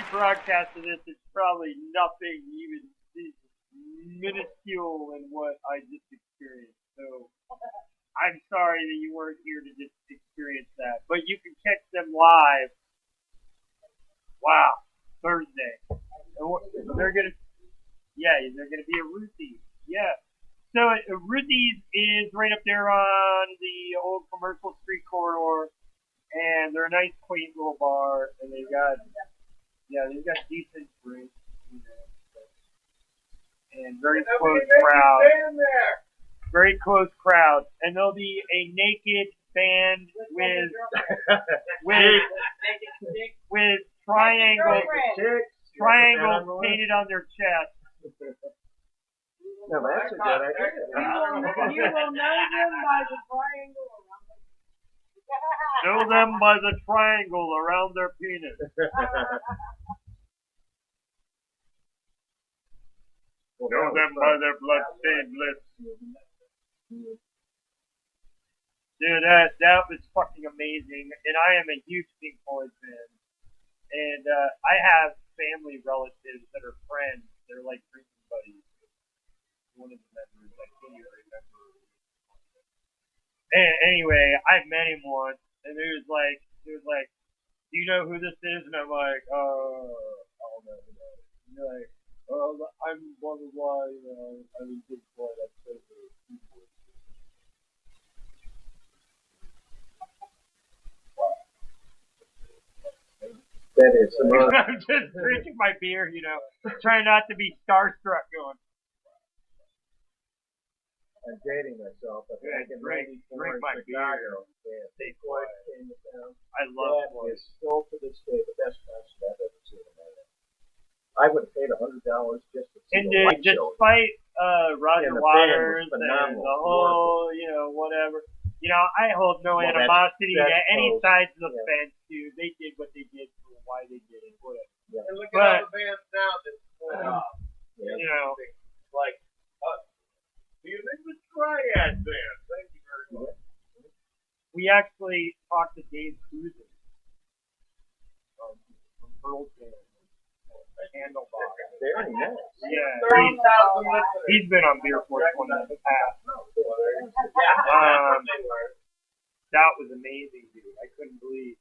Broadcast of this is probably nothing even minuscule in what I just experienced. So I'm sorry that you weren't here to just experience that. But you can catch them live. Wow, Thursday. They're gonna be at Ruthie's. Yeah. So Ruthie's is right up there on the old Commercial Street corridor, and they're a nice, quaint little bar, and they've got decent drinks, and very close crowd. Very close crowd, and there'll be a naked band with triangles painted on their chest. No, that's a good idea. You will know them by the triangle around Know them by the triangle around their penis. Know them by their blood-stained lips. Dude, that was fucking amazing. And I am a huge Pink Floyd fan. And I have family relatives that are friends. They're like drinking buddies. One of the members, I can't even remember. And anyway, I met him once, and he was like, do you know who this is? And I'm like, oh no. And they're like, I'm blah blah blah. You know, I was Pink Floyd. I played the keyboard. That is. I'm just drinking my beer, you know, trying not to be starstruck going. I'm dating myself. I think I can drink my Chicago. beer. Pink Floyd came to town. I love that Floyd. is still to this day the best concert I've ever seen in my life. I would have paid $100 just to see And the light show. despite Roger And the band Waters was and phenomenal. the whole, you know, whatever. You know, I hold no Well, animosity that's to any post. sides of the Yeah. fence, dude. They did what they did for why they did it, whatever. Yeah. And look at But- all the bands now that's split off. You know, Like us. The Enigma Triad band. Thank you very much. we actually talked to Dave Cruiser from Pearl Jam, Candlebox. Very nice. Yeah, 30,000 listeners. he's been on Beer 420 in the past. That was amazing, dude. I couldn't believe.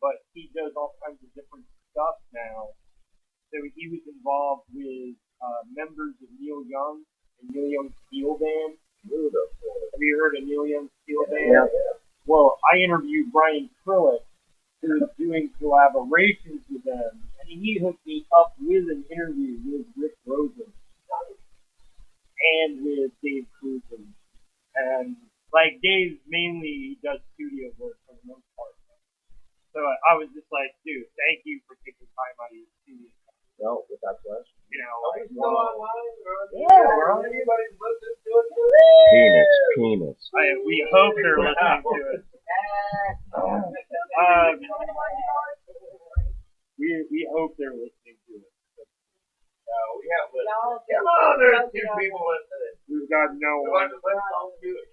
But he does all kinds of different stuff now. So he was involved with members of Neil Young and Neil Young's Steel Band. Have you heard of Neil Young's Steel Band? Yeah. Well, I interviewed Brian Krillett, who was doing collaborations with them, and he hooked me up with an interview with Rick Rosen and with Dave Cruiser. And like Dave mainly does studio work for the most part. So I was just like, dude, thank you for taking time out of your studio. No, without question. You know, Are we still online? Yeah, we're on. Anybody's listening to it? Penis. we hope they're listening to it. We hope they're listening to it. No, we have listeners. Come on, there's two people listening. We've got no one.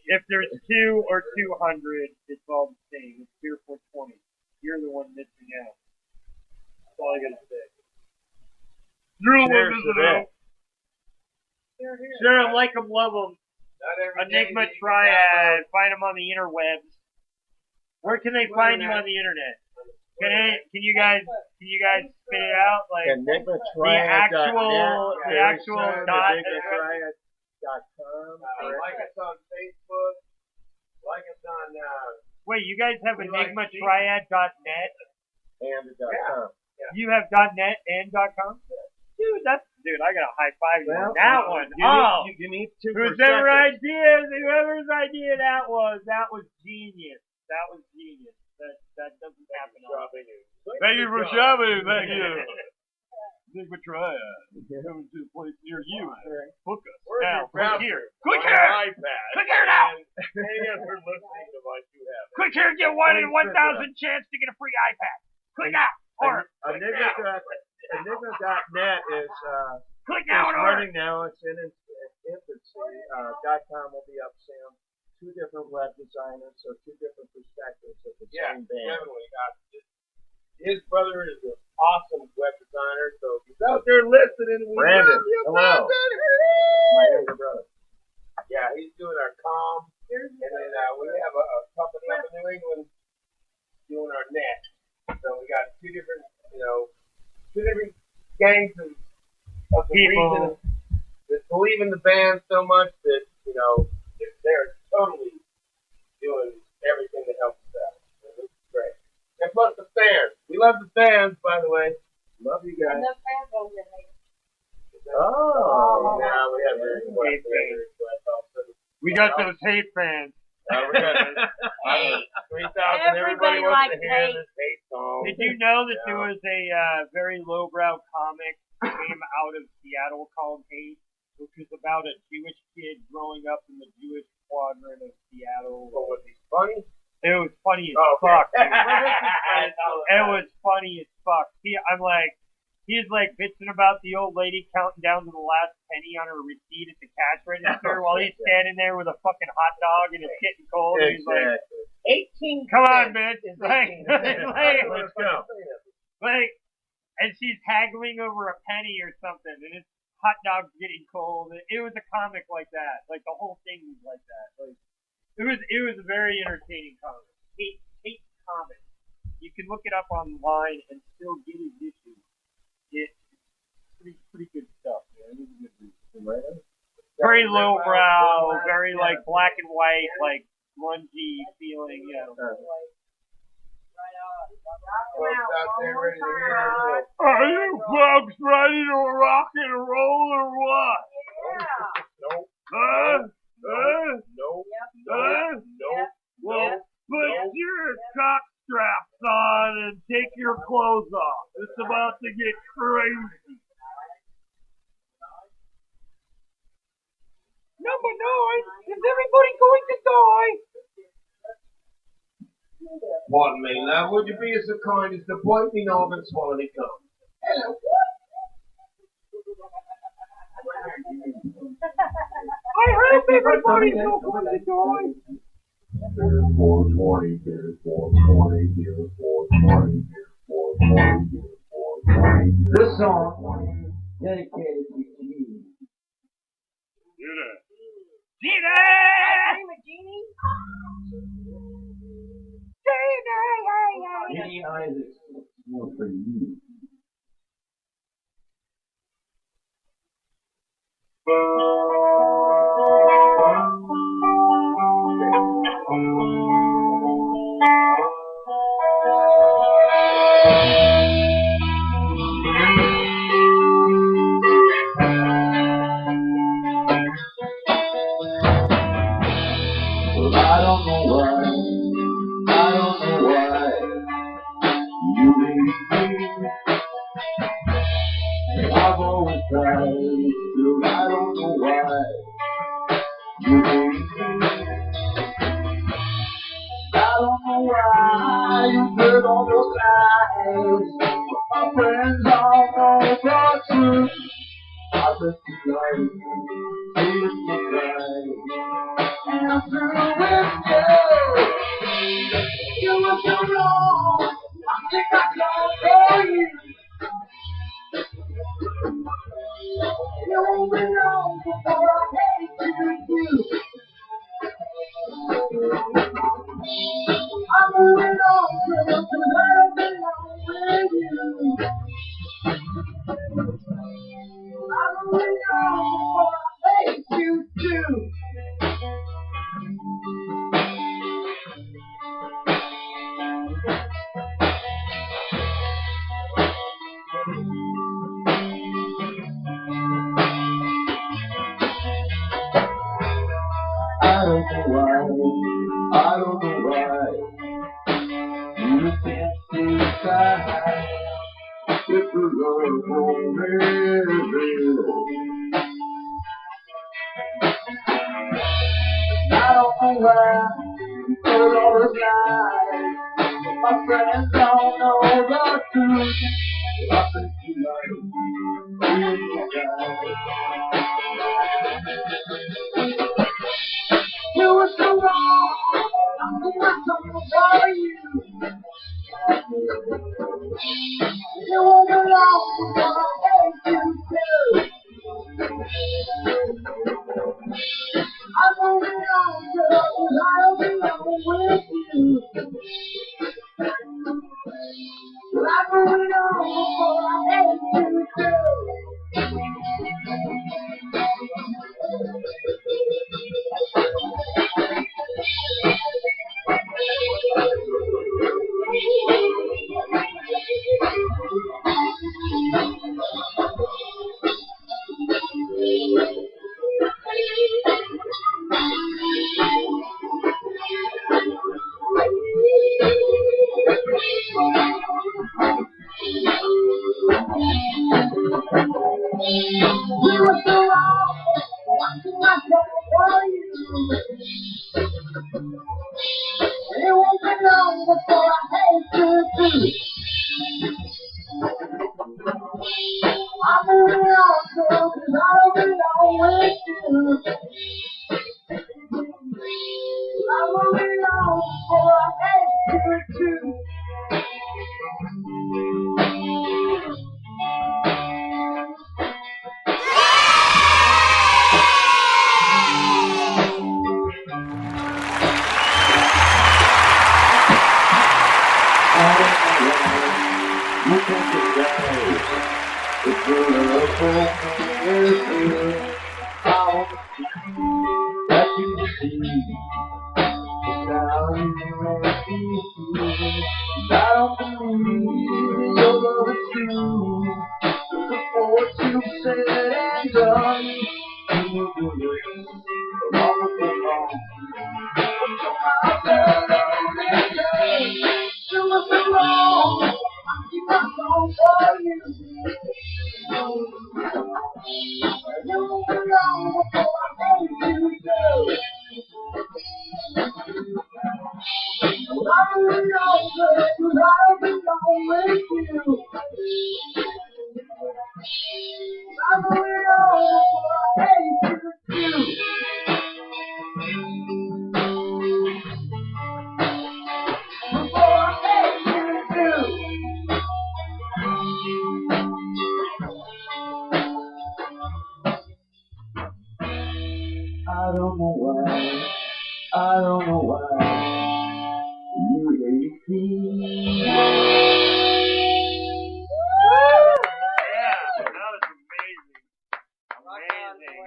If there's 2 or 200, it's all the same. It's Beer 420. You're the one missing out. That's all I gotta say. You're the one missing out. Share them, like them, love them. Enigma Triad. Find them on the interwebs. Where can they find you on the internet? Can you guys spit it out? Like Enigma the actual dot. EnigmaTriad.com. Like us on Facebook. Like us on. Wait, you guys have EnigmaTriad.net? And .com. You have .net and .com? Dude, I got a high five you on that one. You need to. Whoever's idea that was genius. That was genius. That doesn't happen often. Thank you for shopping. Thank you. Enigma Triad. Coming to a place near you. Book us. Now, click here. Click here. Click here now. Click here and get 1 in 1,000 chance to get a free iPad. Click now. Or Enigma.net is click now and running now. It's in its infancy. .com will be up soon. 2 different web designers, so 2 different perspectives of the same band. Definitely. His brother is an awesome web designer, so if he's out there listening, we Brandon, love you, hello. Brandon. My younger brother. Yeah, he's doing our comm, and then we have a company up in New England doing our net. So we got 2 different, 2 different gangs of the people region that believe in the band so much that, they're totally doing everything to help us out. So this is great. And plus the fans. We love the fans, by the way. Love you guys. And the fans over there. Oh. Now we have we got those hate fans. we got 3,000. Everybody wants to hear this hate song. Did you know that there was a very lowbrow comic that came out of Seattle called Hate, which was about a Jewish kid growing up in the Jewish quadrant of Seattle? What was he funny? It was funny as fuck. It was funny as fuck. I'm like, he's like bitching about the old lady counting down to the last penny on her receipt at the cash register while he's standing there with a fucking hot dog and it's getting cold. And he's like, 18. come on, bitch. Like, Let's go. Like, and she's haggling over a penny or something, and it's hot dog's getting cold. It was a comic like that. Like the whole thing was like that. Like it was a very entertaining comic. Hate comic. You can look it up online and still get his issue. It's pretty good stuff, man. It was a good read. Very lowbrow, very like black and white, like grungy feeling, you know. Are you folks ready to rock and roll or what? Nope. Nope. Well, put your cock straps on and take your clothes off. It's about to get crazy. Number 9, is everybody going to die? Pardon me, love. Would you be so kind as to point me knob and swallow the cum? Hello. I hope everybody's not going to die. Beer 420, Beer 420, Beer 420, Beer 420, Beer 420. This song dedicated to you. Gina! Jenny Isaacs, one for you.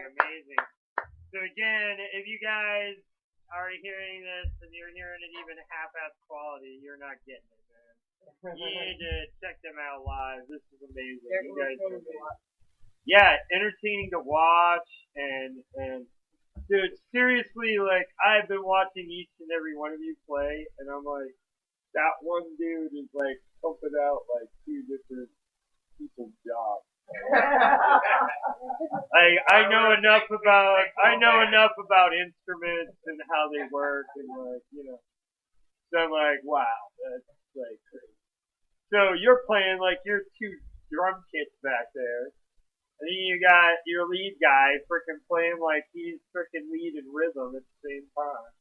Amazing. So again, if you guys are hearing this and you're hearing it even half-ass quality, you're not getting it, man. You need to check them out live. This is amazing. You guys are amazing. Yeah, entertaining to watch and dude, seriously, like I've been watching each and every one of you play, and I'm like, that one dude is like pumping out like 2 different people's jobs. I know enough about instruments and how they work and like, you know. So I'm like, wow, that's like crazy. So you're playing like your 2 drum kits back there. And then you got your lead guy freaking playing like he's freaking lead and rhythm at the same time.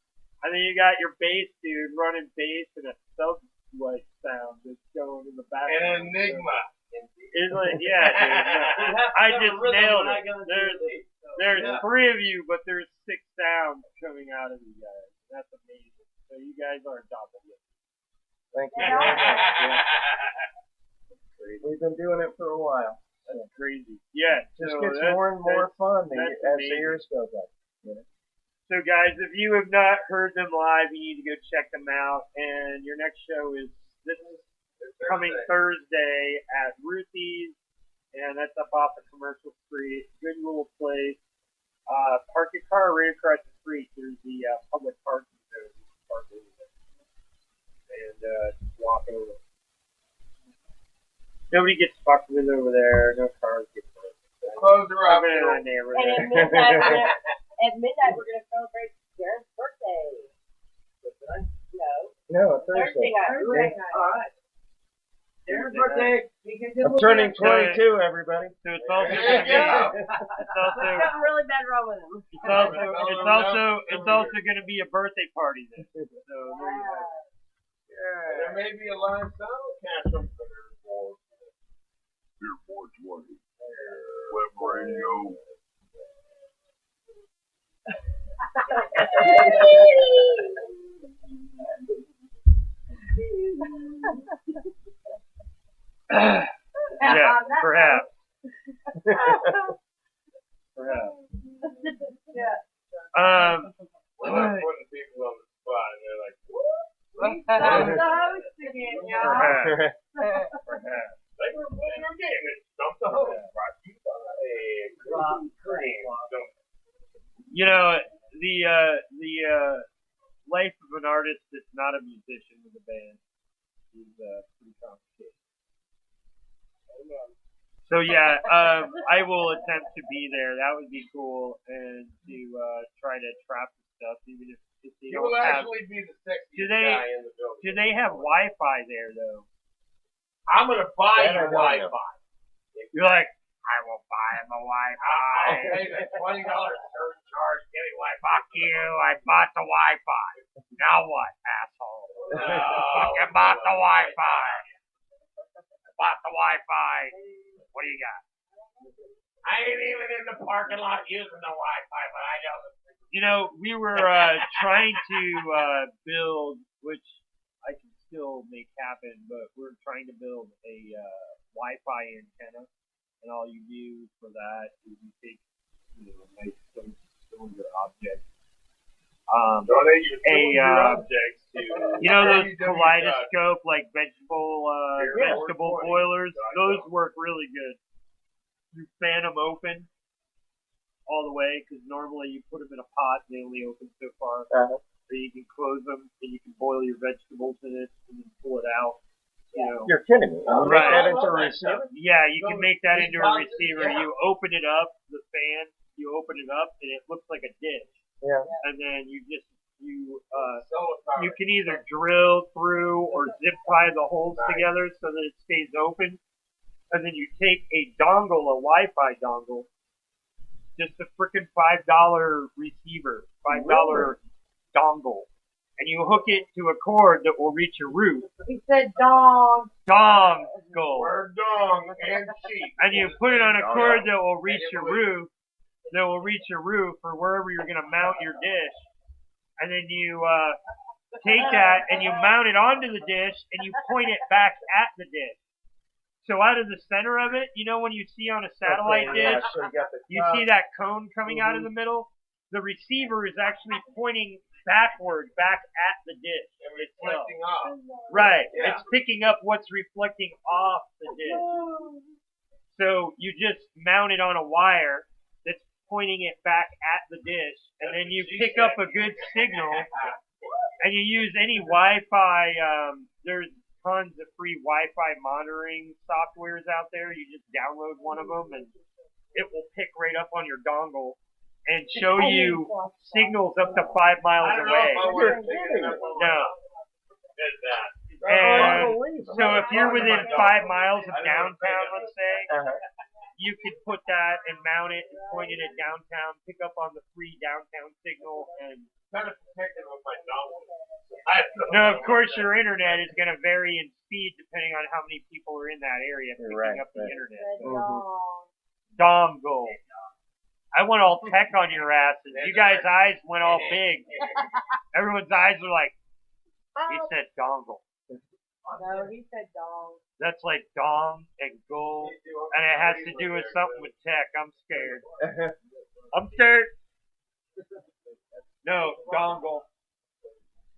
And then you got your bass dude running bass and a sub like sound that's going in the background. An Enigma. It's like, yeah, dude. No. I just nailed it. There's 3 of you, but there's 6 sounds coming out of you guys. That's amazing. So you guys are double. Thank you very much. Yeah. We've been doing it for a while. That's crazy. Yeah. Just so gets more and more fun as the years go by. You know? So guys, if you have not heard them live, you need to go check them out. And your next show is this coming Thursday at Ruthie's, and that's up off of Commercial Street. Good little place. Park your car right across the street. There's the public parking zone. And just walk over. Nobody gets fucked with over there. No cars get fucked. Close her up. And at midnight, we're gonna celebrate Darren's birthday. No, Thursday. Thursday night. All right. Darren's birthday. I'm turning 22, everybody. So it's also going to be. There's something really bad wrong with him. It's also going to be a birthday party then. So there you go. Yeah. There may be a live sound cast from Beer420. Web radio. Yeah, perhaps. Perhaps. We're not putting people on the spot, and they're like, what? The host again, y'all. Perhaps. They were playing our game and stumped the host. Brought to you by Cream. You know, the life of an artist that's not a musician with a band is pretty complicated. So yeah, I will attempt to be there. That would be cool, and to try to trap the stuff, even if they You don't will have. actually be the sexiest guy in the building. Do they have Wi-Fi there though? I'm gonna buy you Wi-Fi. You're like, I will buy him a Wi-Fi. I'll pay the $20 surcharge. Give me Wi-Fi. Fuck you, I bought the Wi-Fi. Now what, asshole? Fucking bought the Wi-Fi. Bought the Wi-Fi. What do you got? I ain't even in the parking lot using the Wi-Fi, but I know. You know, we were trying to build, which I can still make happen, but we're trying to build a Wi-Fi antenna, and all you do for that is you take, you know, a nice cylinder object. Donate your cylinder objects to. You know those kaleidoscope, like vegetable boilers? Those work really good. You fan them open all the way, because normally you put them in a pot and they only open so far. Or you can close them and you can boil your vegetables in it and then pull it out. You know. You're kidding me. Right. Make that into a receiver? Yeah, you can make that into a receiver. You open it up, the fan, you open it up, and it looks like a dish. Yeah. And then you can either drill through or zip tie the holes together so that it stays open. And then you take a dongle, a Wi-Fi dongle, just a frickin' $5 receiver, $5 dongle, and you hook it to a cord that will reach your roof. He said dong. Dongle. Word dong and sheep. And you put it on a cord that will reach your roof, or wherever you're going to mount your dish. And then you take that and you mount it onto the dish and you point it back at the dish. So out of the center of it, you know when you see on a satellite dish, you see that cone coming out of the middle? The receiver is actually pointing backward, back at the dish. And reflecting off. Right. Yeah. It's picking up what's reflecting off the dish. So you just mount it on a wire that's pointing it back at the dish, and then you pick up a good signal, and you use any Wi-Fi, there's tons of free Wi-Fi monitoring softwares out there. You just download one of them and it will pick right up on your dongle and show you signals up to 5 miles away. No. And so if you're within 5 miles of downtown, let's say, you could put that and mount it and point it at downtown, pick up on the free downtown signal, and Kind of protected with my dongle. no, of course your internet is going to vary in speed depending on how many people are in that area picking up the internet. Dongle. I went all tech on your asses. You guys' eyes went all big. Everyone's eyes were like, he said dongle. No, he said dong. That's like dong and gold, and it has to do with something with tech. I'm scared. I'm scared. No, dongle.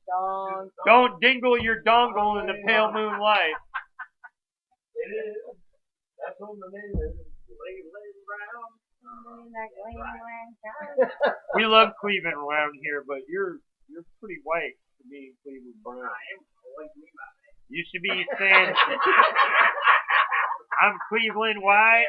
Dong. Don't dingle your dongle in the pale moonlight. It is. That's what the name is. Lane Brown. We love Cleveland around here, but you're pretty white to be Cleveland Brown. You should be saying, I'm Cleveland white.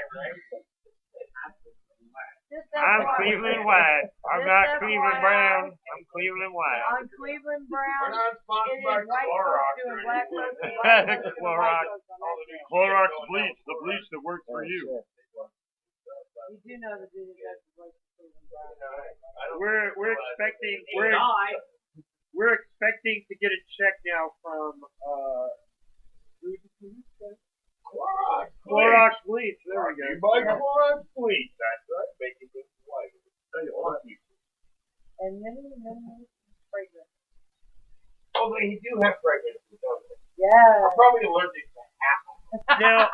I'm Cleveland white. I'm not Cleveland Brown. I'm Cleveland white. I'm Cleveland Brown. We're not sponsored by It is white Clorox. folks doing black folks and white folks doing Clorox. white folks on that. Clorox bleach, the bleach that works for you. You do know the dude that's like Cleveland Brown. We're expecting we're expecting to get a check now from Clorox bleach. There we go. You buy Clorox bleach. That's right. Making it white. And then fragrance. Oh, they do have fragrances, don't they? Yeah. I'm probably allergic to apple. Now,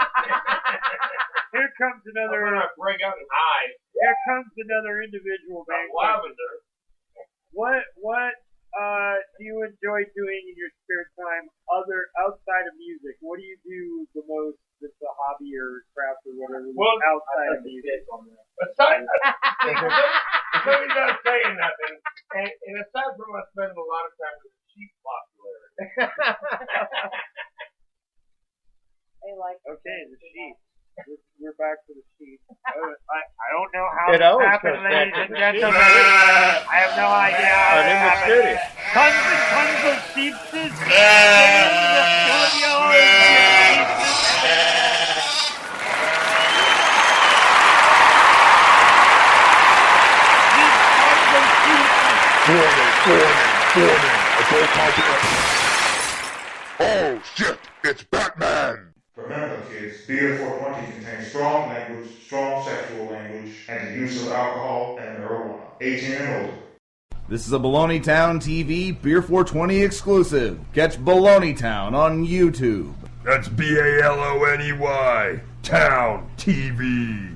here comes another. I'm gonna break out in hives. Here comes another individual bank. Lavender. What do you enjoy doing in your spare time outside of music? What do you do the most that's a hobby or craft or whatever outside of music? Aside, so he's not saying nothing. And aside from us spending a lot of time with cheap popularity. Okay, the sheep. We're back to the sheep. I don't know how It this always happened, comes back ladies to and the gentlemen. sheep. I have no idea how I'm it in the happened. studio. Tons and tons of sheepses in the studio. Warning. Adult content. Oh shit, it's Batman! Remember, kids, Beer 420 contains strong language, strong sexual language, and the use of alcohol and marijuana. 18 and older. This is a Baloney Town TV Beer 420 exclusive. Catch Baloney Town on YouTube. That's BALONEY. Town TV.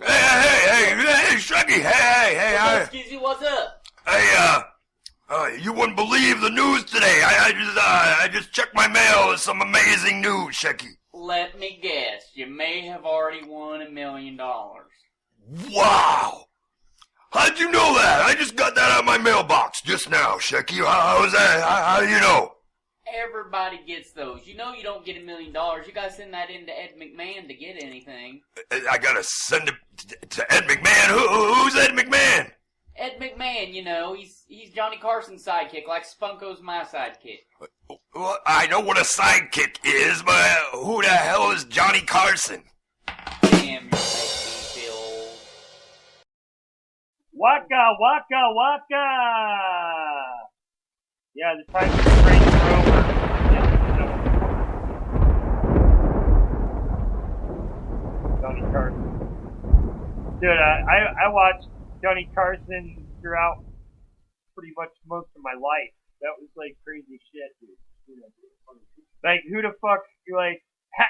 Hey, Shuggy, hey, Skizzy, what's up? You wouldn't believe the news today. I just checked my mail. There's some amazing news, Shecky. Let me guess. You may have already won $1 million. Wow! How'd you know that? I just got that out of my mailbox just now, Shecky. How was that? How do you know? Everybody gets those. You know you don't get $1 million. You gotta send that in to Ed McMahon to get anything. I gotta send it to Ed McMahon? Who's Ed McMahon? Ed McMahon, you know, he's Johnny Carson's sidekick, like Spunko's my sidekick. Well, I know what a sidekick is, but who the hell is Johnny Carson? Damn, you make me feel... Waka, waka, waka! Yeah, the time for the breaks are over. Johnny Carson. Dude, I watched Johnny Carson throughout pretty much most of my life. That was like crazy shit, dude. Like, who the fuck, like,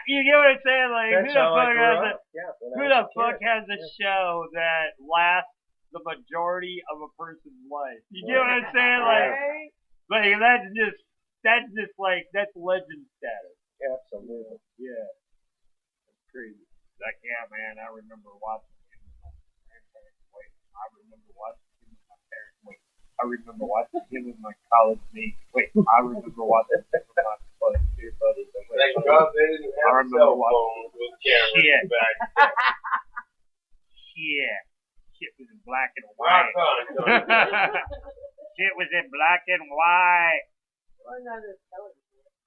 you get what I'm saying? Like, who the fuck has a show that lasts the majority of a person's life? You get what I'm saying? Like that's just like, that's legend status. Absolutely. Yeah. That's crazy. Like, yeah, man, I remember watching him with my grandparents. Wait, I remember watching him with my parents. Wait, I remember watching him with my college mates. Wait, I remember watching him with my dear buddies. Thank God they didn't have cell phones with cameras back then. Shit was in black and white. Shit was in black and white.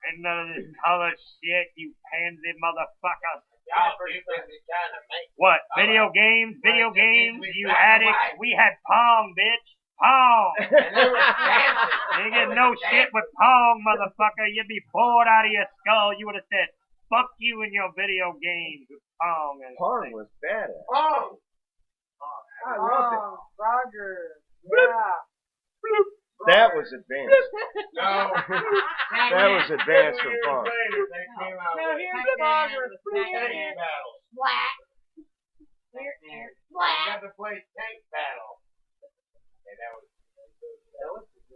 And none of this color shit, you pansy motherfucker. What? Video games? Video games? You addict? We had Pong, bitch. Pong. You get no shit with Pong, motherfucker. You'd be bored out of your skull. You would have said, fuck you and your video games with Pong. Pong was badass. Pong. I loved it. Roger. Yeah. That was advanced. No. That was advanced for Pong. No, here's the Roger. Tank battle. Splat. You got to play tank battle.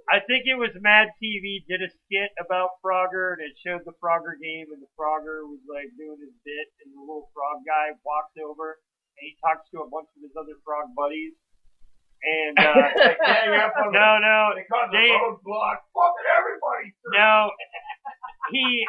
I think it was Mad TV did a skit about Frogger, and it showed the Frogger game, and the Frogger was like doing his bit, and the little frog guy walks over, and he talks to a bunch of his other frog buddies. And they roadblock. Fucking everybody. No, he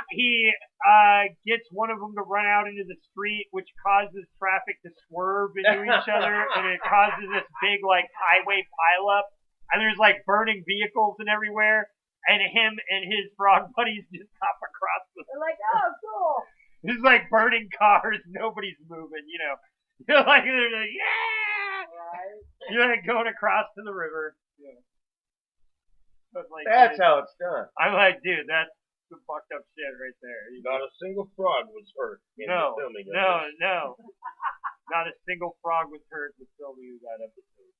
gets one of them to run out into the street, which causes traffic to swerve into each other, and it causes this big like highway pileup, and there's like burning vehicles and everywhere, and him and his frog buddies just hop across the. They're like, oh, cool. It's like burning cars, nobody's moving, you know. They're like, yeah! Right. You're like going across to the river. Yeah. But like, That's how it's done. I'm like, dude, that's some fucked up shit right there. Not a single frog was hurt in the filming of this. No. Not a single frog was hurt in the filming of that episode.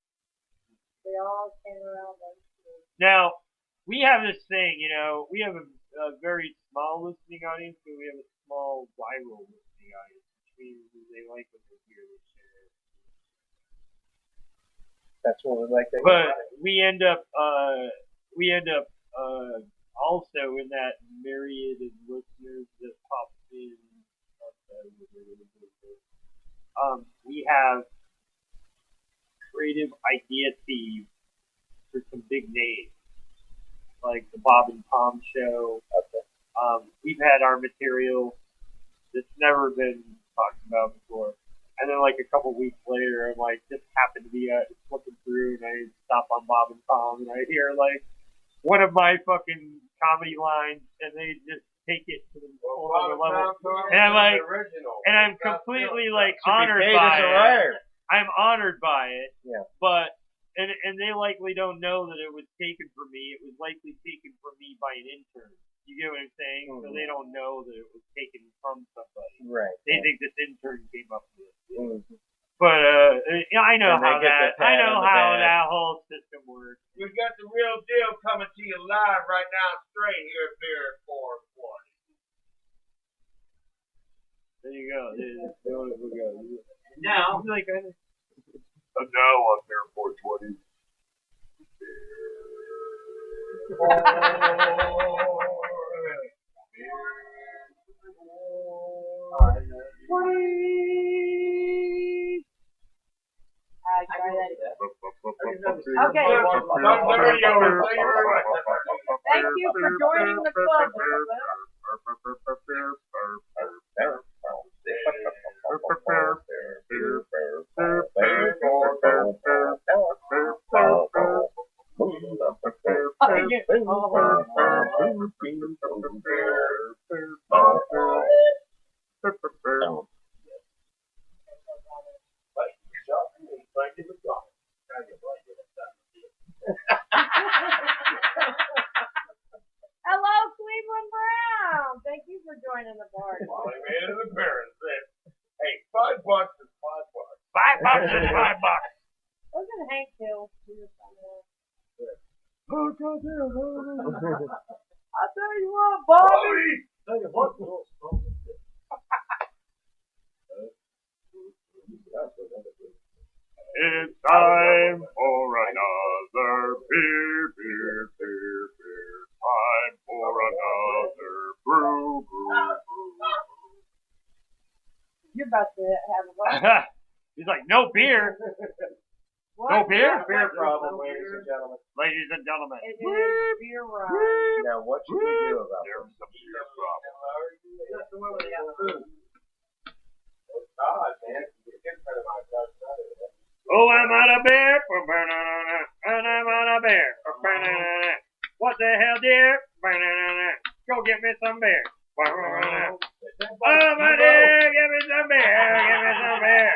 They all came around them. Now, we have this thing, you know, we have a very small listening audience, but we have a small viral listening audience, which means they like when they hear this shit. That's what we like to hear. But we end up also in that myriad of listeners that pop in. We have creative idea thieves for some big names, like the Bob and Tom Show. We've had our material that's never been talked about before. And then, like, a couple weeks later, I'm like, just happened to be looking through, and I stop on Bob and Tom, and I hear, like, one of my fucking comedy lines, and they just take it to the Well, whole other level. Tom And I'm like, original. and I'm completely like Should be honored paid by as a it. writer. I'm honored by it. Yeah. But and they likely don't know that it was taken from me. It was likely taken from me by an intern. You get what I'm saying? So they don't know that it was taken from somebody. Right. They think this intern came up with it. Mm-hmm. But I know And they how get the that I pat know on the how back. that whole system works. We've got the real deal coming to you live right now, straight here at Beer 420. There you go. There we go. Now, Like, And now on Beer 420. Okay. Thank you for joining the club. Hello, Cleveland Brown. Thank you for joining the party. Well, he made an appearance. Hey, $5 is $5. $5 is $5. Wasn't Hank Hill? Oh, goddamn. I'll tell you what, Bobby. It's time for another beer. Time for another brew. You're about to have a He's like, no beer. No beer? Beer problem, ladies and gentlemen. Ladies and gentlemen. It is beer ride. Now, what should we do about it? There's some beer problem. That's the one where they got food. Oh, God, man. You're getting rid of my God. Oh, I'm out of beer. And I'm out of beer. What the hell, dear? Go get me some beer. Oh, my dear, give me some beer. Give me some beer.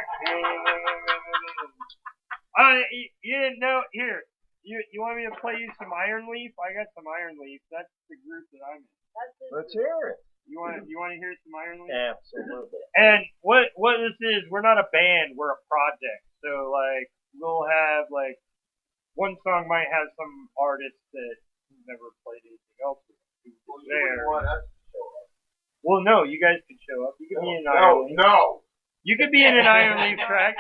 You didn't know. Here, you want me to play you some Iron Leaf? I got some Iron Leaf. That's the group that I'm in. Let's hear it. You want to hear some Iron Leaf? Absolutely. And what this is, we're not a band, we're a project. So like we'll have like one song might have some artists that never played anything else there. Well, no, you guys can show up. You can be in an Iron Leaf. No. You could be in an Iron Leaf track.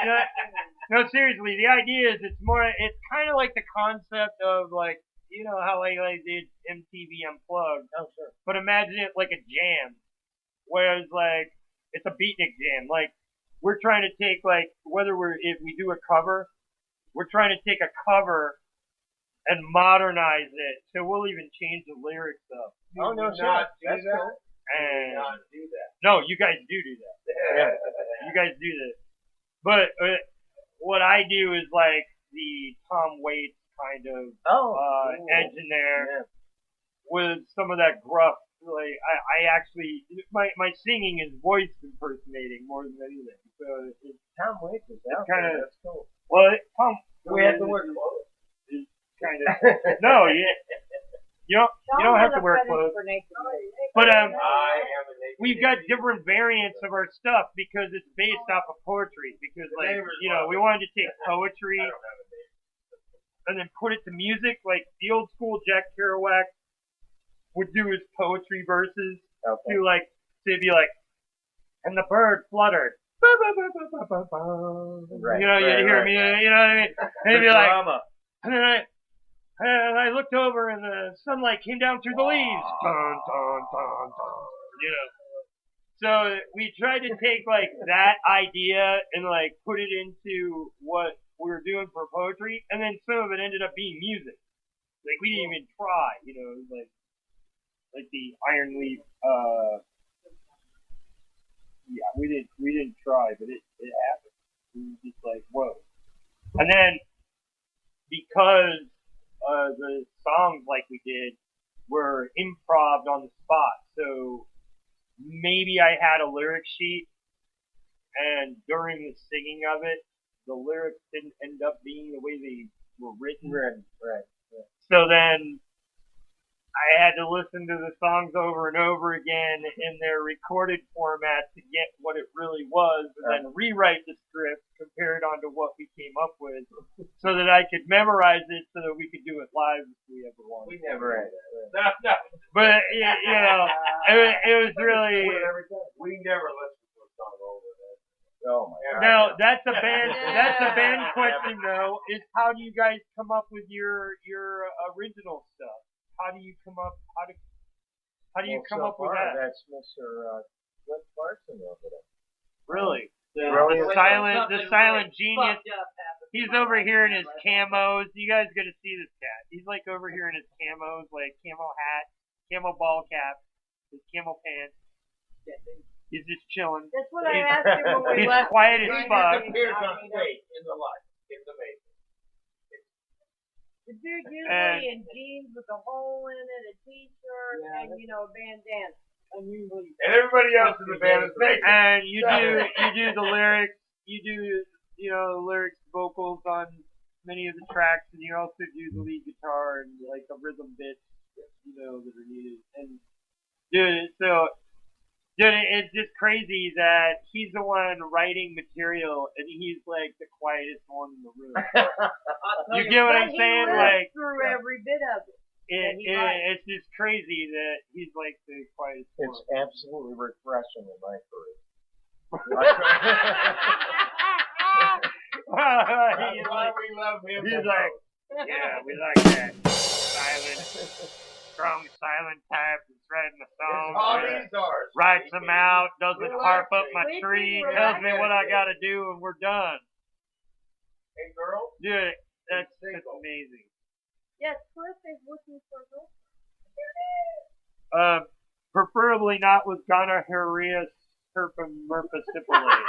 No, seriously, the idea is it's kind of like the concept of like, you know how like did MTV Unplugged. Oh, sure. But imagine it like a jam. Whereas like it's a beatnik jam. Like we're trying to take like if we do a cover, we're trying to take a cover and modernize it. So we'll even change the lyrics up. Oh no, Not do that's that. cool. And Not do that. no, you guys do that. Yeah. You guys do that. But what I do is like the Tom Waits kind of edge in there with some of that gruff. Like I actually my singing is voice impersonating more than anything. So it's Tom Waits is out kind there. of That's cool. well, Tom. We have to work clothes. Is kind of no, you don't have to wear clothes. But we've got different variants of our stuff because it's based off of poetry. Because like we wanted to take poetry and then put it to music. Like the old school Jack Kerouac would do his poetry verses to like to be like, and the bird fluttered. Right, you hear me, you know what I mean? And he'd be like, and then I looked over and the sunlight came down through the leaves. Dun, dun, dun, dun. So we tried to take like that idea and like put it into what we were doing for poetry, and then some of it ended up being music. Like we didn't even try, it was like the Iron Leaf. Yeah, we didn't try, but it happened. We were just like, whoa. And then because the songs like we did were improv'd on the spot. So maybe I had a lyric sheet, and during the singing of it, the lyrics didn't end up being the way they were written. Right. So then I had to listen to the songs over and over again in their recorded format to get what it really was, and then rewrite the script, compare it onto what we came up with, so that I could memorize it, so that we could do it live if we ever wanted. We never had No. But it was really. We never listened to a song over that. Oh my God. Now that's a band. That's a band question though. Is how do you guys come up with your original stuff? How do you come up? How do you come up with that? That's Mr. Cliff Clarkson over there. Really? The Something silent really genius. fucked up happened. He's over here in his camos. You guys got to see this cat. He's like over here in his camos, like camo hat, camo ball cap, his camo pants. He's just chilling. That's what I asked him when we He's left. quiet as fuck. He disappears on stage in the light. It's amazing. The dude usually in jeans with a hole in it, a t-shirt, and a bandana. Unusually. And everybody else in the band is naked. And you do the lyrics. You do the lyrics, vocals on many of the tracks, and you also do the lead guitar and like the rhythm bits, that are needed. And it's just crazy that he's the one writing material, and he's like the quietest one in the room. You get what I'm saying? Like through every bit of it. It's just crazy that he's like the quietest one. It's absolutely refreshing in my career. He's like, we love him. He's like, yeah, we like that strong silent type that's writing the songs. Writes them out, doesn't harp up my tree, tells me what I gotta do, and we're done. Hey, girl? Dude, that's amazing. Yes, Cliff is looking for Preferably not with gonorrhea herpesipile.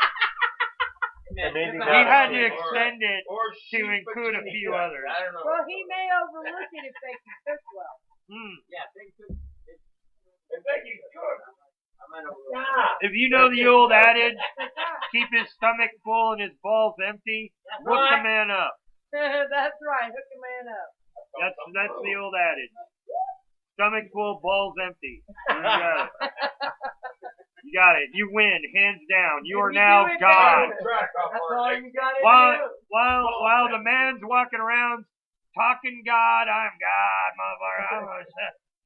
We had to extend it to include a few others. I don't know. Well, he may overlook it if they can cook well. Yeah, they could. If they can cook. If you know the old adage, keep his stomach full and his balls empty, hook the man up. That's right, hook a man up. That's the old adage. Stomach full, balls empty. You got it. You got it. You win, hands down. You are now God. That's all you got to do. While the man's walking around talking God, I'm God, motherfucker.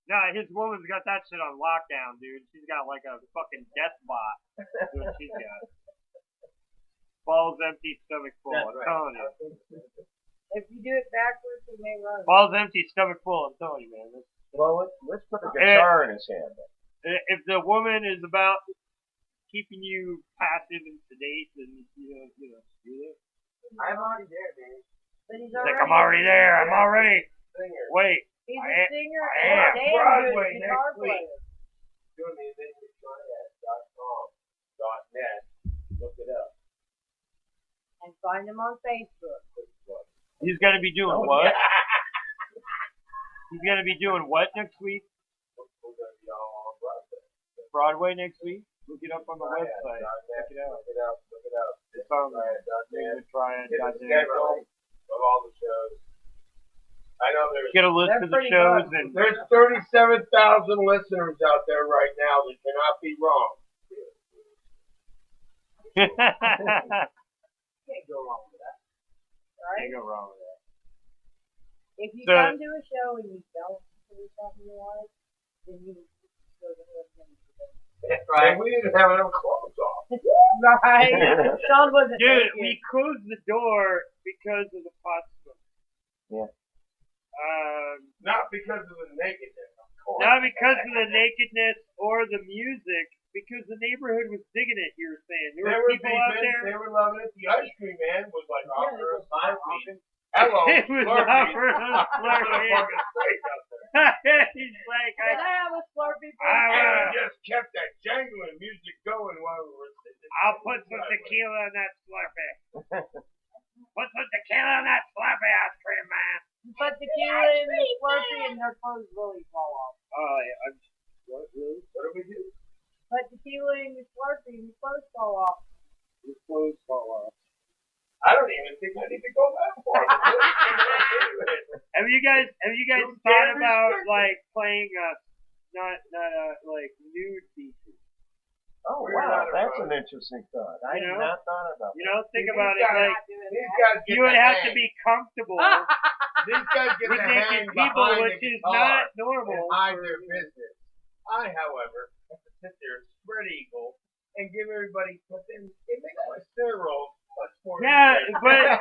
No, his woman's got that shit on lockdown, dude. She's got like a fucking death bot. That's what she's got. Balls empty, stomach full. I'm telling you. If you do it backwards, you may run. Balls empty, stomach full. I'm telling you, man. Well, let's put a guitar in his hand. If the woman is about keeping you passive and sedate, then do it. I'm already there, man. But he's like, I'm already there. I'm already. Wait. He's a singer I and am. a Broadway guitar next week. player. Doing the Triad.com.net. Look it up. And find him on Facebook. He's gonna be doing what? He's gonna be doing what next week? We're going to be all on Broadway. Broadway next week? Look it up on the website. Check it out. Look it up. It's on Triad. Get the schedule of all the shows. I know there's... Get a list of the shows. And there's 37,000 listeners out there right now that cannot be wrong. Can't go wrong with that. Right? Can't go wrong with that. If you come to a show and you don't do something you like, then you go to listening to them. That's right. And we didn't have enough clothes off. Right. Sean wasn't Dude, we closed the door because of the pot smoke. Yeah. Not because of the nakedness, of course. Not because of the nakedness or the music, because the neighborhood was digging it, you were saying. There were people out there. They were loving it. The ice cream man was like offering us Slurpee. Hello, It was offering us Slurpee. He's like, Can I have a Slurpee? I just kept that jangling music going while we were sitting. I'll put some tequila in that Slurpee. Put some tequila in that Slurpee ice cream, man. Put tequila in the Slurpee and their clothes really fall off. What do we do? Put tequila in your Slurpee and your clothes fall off. Your clothes fall off. I don't even think I need to go that far. Have you guys thought about like playing not like nude beaches? Oh wow, that's an interesting thought. I had not thought about that. Think about it. Like these guys get you would to have hang. to be comfortable These guys get with to naked hang people, behind which the is guitar not normal. and hide their business. I, however, have to sit there, spread eagle, and give everybody something. It makes my cinnamon roll much more. Yeah, interesting. but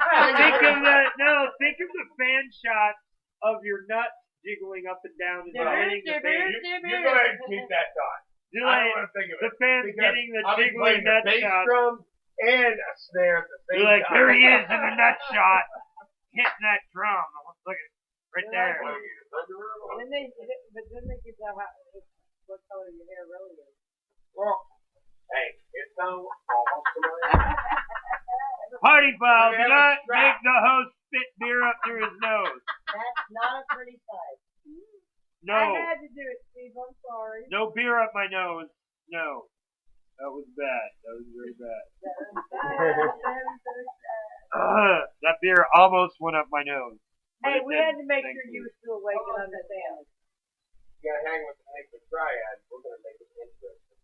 think of the fan shot of your nuts jiggling up and down and hitting the fan. You go ahead and keep that thought. I don't want to think of it. The fans Because getting the I'll be jiggling playing the nut bass shot. drum and a snare at the same You're like, time. there he is in the nut shot, hitting that drum. Look at right there. And then they get to what color your hair really is. Well, hey, it's almost Party foul. Do not make the host spit beer up through his nose. That's not a pretty sight. No. I had to do it, Steve. I'm sorry. No beer up my nose. No. That was bad. That was very bad. That beer almost went up my nose. Hey, we had to make sure you were still awake and understand. You gotta hang with the Enigma Triad. We're gonna make it interesting.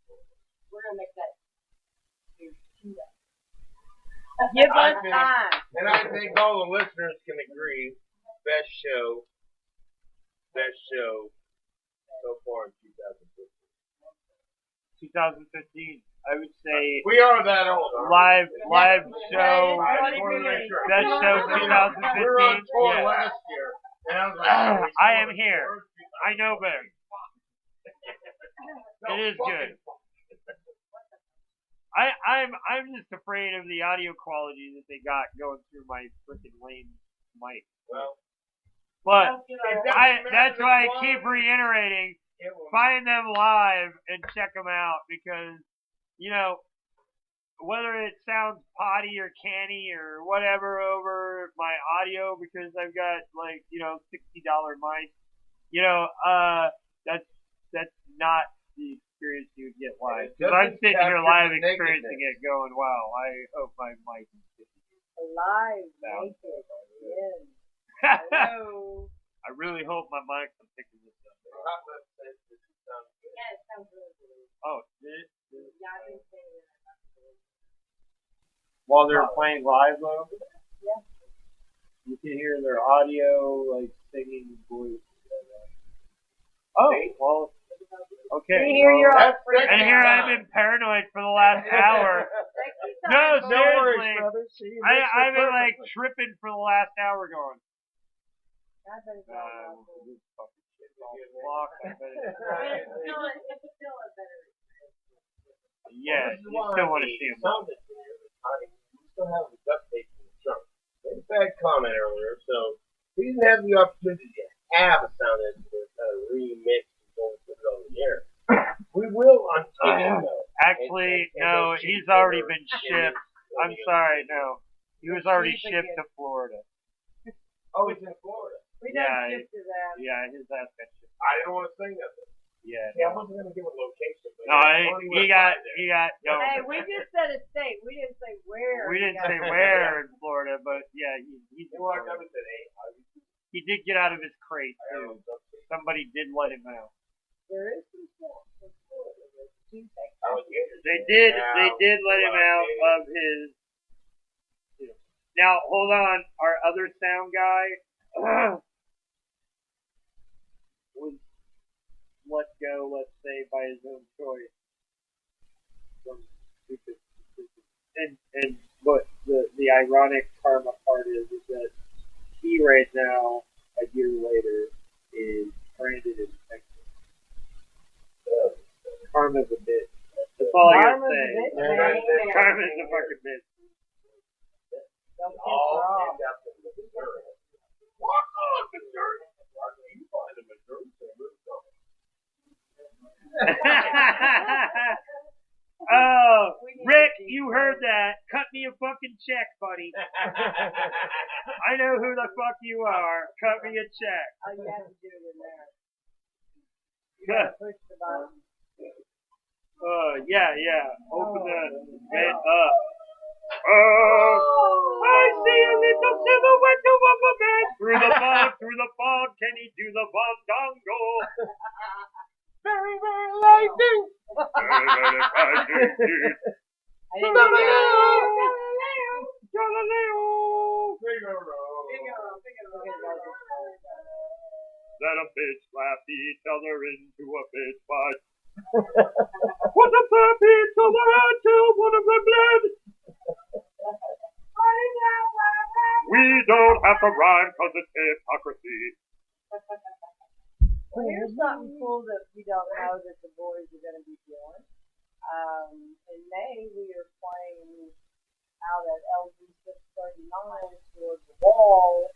We're gonna make that. Give us time. And I think all the listeners can agree, best show so far in 2015. 2015. I would say We are that old. live show. Best show 2015. We were on tour Yeah. last year, and I was like, I am here. I know better. It is good. I'm just afraid of the audio quality that they got going through my freaking lame mic. Well, but that's why I keep reiterating, find them live and check them out because, whether it sounds potty or canny or whatever over my audio because I've got like, $60 mic, that's not the experience you would get live. Because I'm sitting here live experiencing it going, wow, I hope my mic is Live, naked. Yes. Hello. I really hope my mic's picking this up. Yeah, it sounds really good. Oh, did it? Yeah, I think they While they're playing live though? Yeah. You can hear their audio, like singing voice. Oh, well, okay. You hear your own and here I've been paranoid for the last hour. No, seriously. I've been like tripping for the last hour going. Yeah, you still want to see him. We still have the duct tape in the trunk. Made a bad comment earlier, so we didn't have the opportunity to have a sound engineer kind of remix and go and put it on the air. We will on Tuesday, though. Actually, no, he's already been shipped. I'm sorry, no. He was already shipped to Florida. Oh, he's in Florida. We done shipped his ass. Yeah, his ass got shipped. I didn't want to say nothing. Yeah. Yeah, I wasn't going to give a location. But No, he got. No. Hey, we just said a state. We didn't say where. We didn't say where in Florida, but yeah, he's in Florida. He did get out of his crate too. Somebody did let him out. There is some stuff in Florida. They did let him out of his. Now hold on, our other sound guy was let go, let's say, by his own choice. And but the ironic karma part is that he right now, a year later, is stranded in Texas. Karma's a bitch. That's all I gotta say. Karma's a fucking bitch. All end up in Missouri. Walk on, Missouri. You find a Missouri, so move on. Oh, Rick, you heard that. Cut me a fucking check, buddy. I know who the fuck you are. Cut me a check. Oh, you have to do it in there. Push the button. Yeah. Open the vent up. I see a little silhouette of a man through the fog. Can he do the bandongo? Very, very lightning. Very, very lightning. Then a bitch slapped each other into a bitch fight. What a slap each other until one of them bled. We don't have to rhyme because it's hypocrisy. Well, here's something cool that we don't know that the boys are going to be doing. In May, we are playing out at LG 639 towards the wall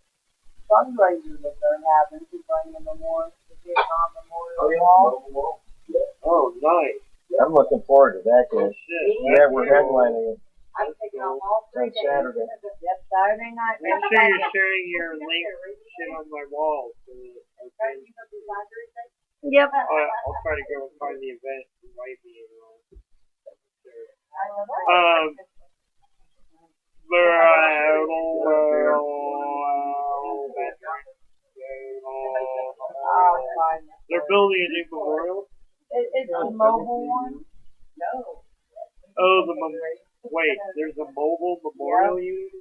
fundraiser that they're having to bring the Vietnam Memorial Wall. Oh, nice. I'm looking forward to that, guys. Yeah, we're headlining it I'm taking off all 3 on days. Saturday. Yep, Saturday night. Make sure you're sharing your link shit on my wall. Yep. I'll try to go and find the event and invite me. They're building a new memorial. It's a mobile one. No. Oh, wait. There's a mobile memorial unit.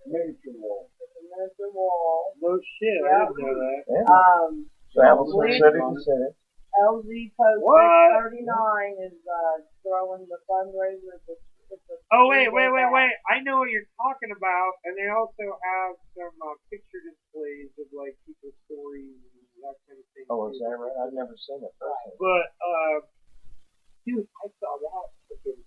Miniature wall. It's a miniature wall. No shit. I didn't know that. Travels from city to city. LZ Post 639 is throwing the fundraiser. Oh, wait. I know what you're talking about. And they also have some picture displays of, like, people's stories and that kind of thing. Oh, is that right? I've never seen it. But, dude, I saw that a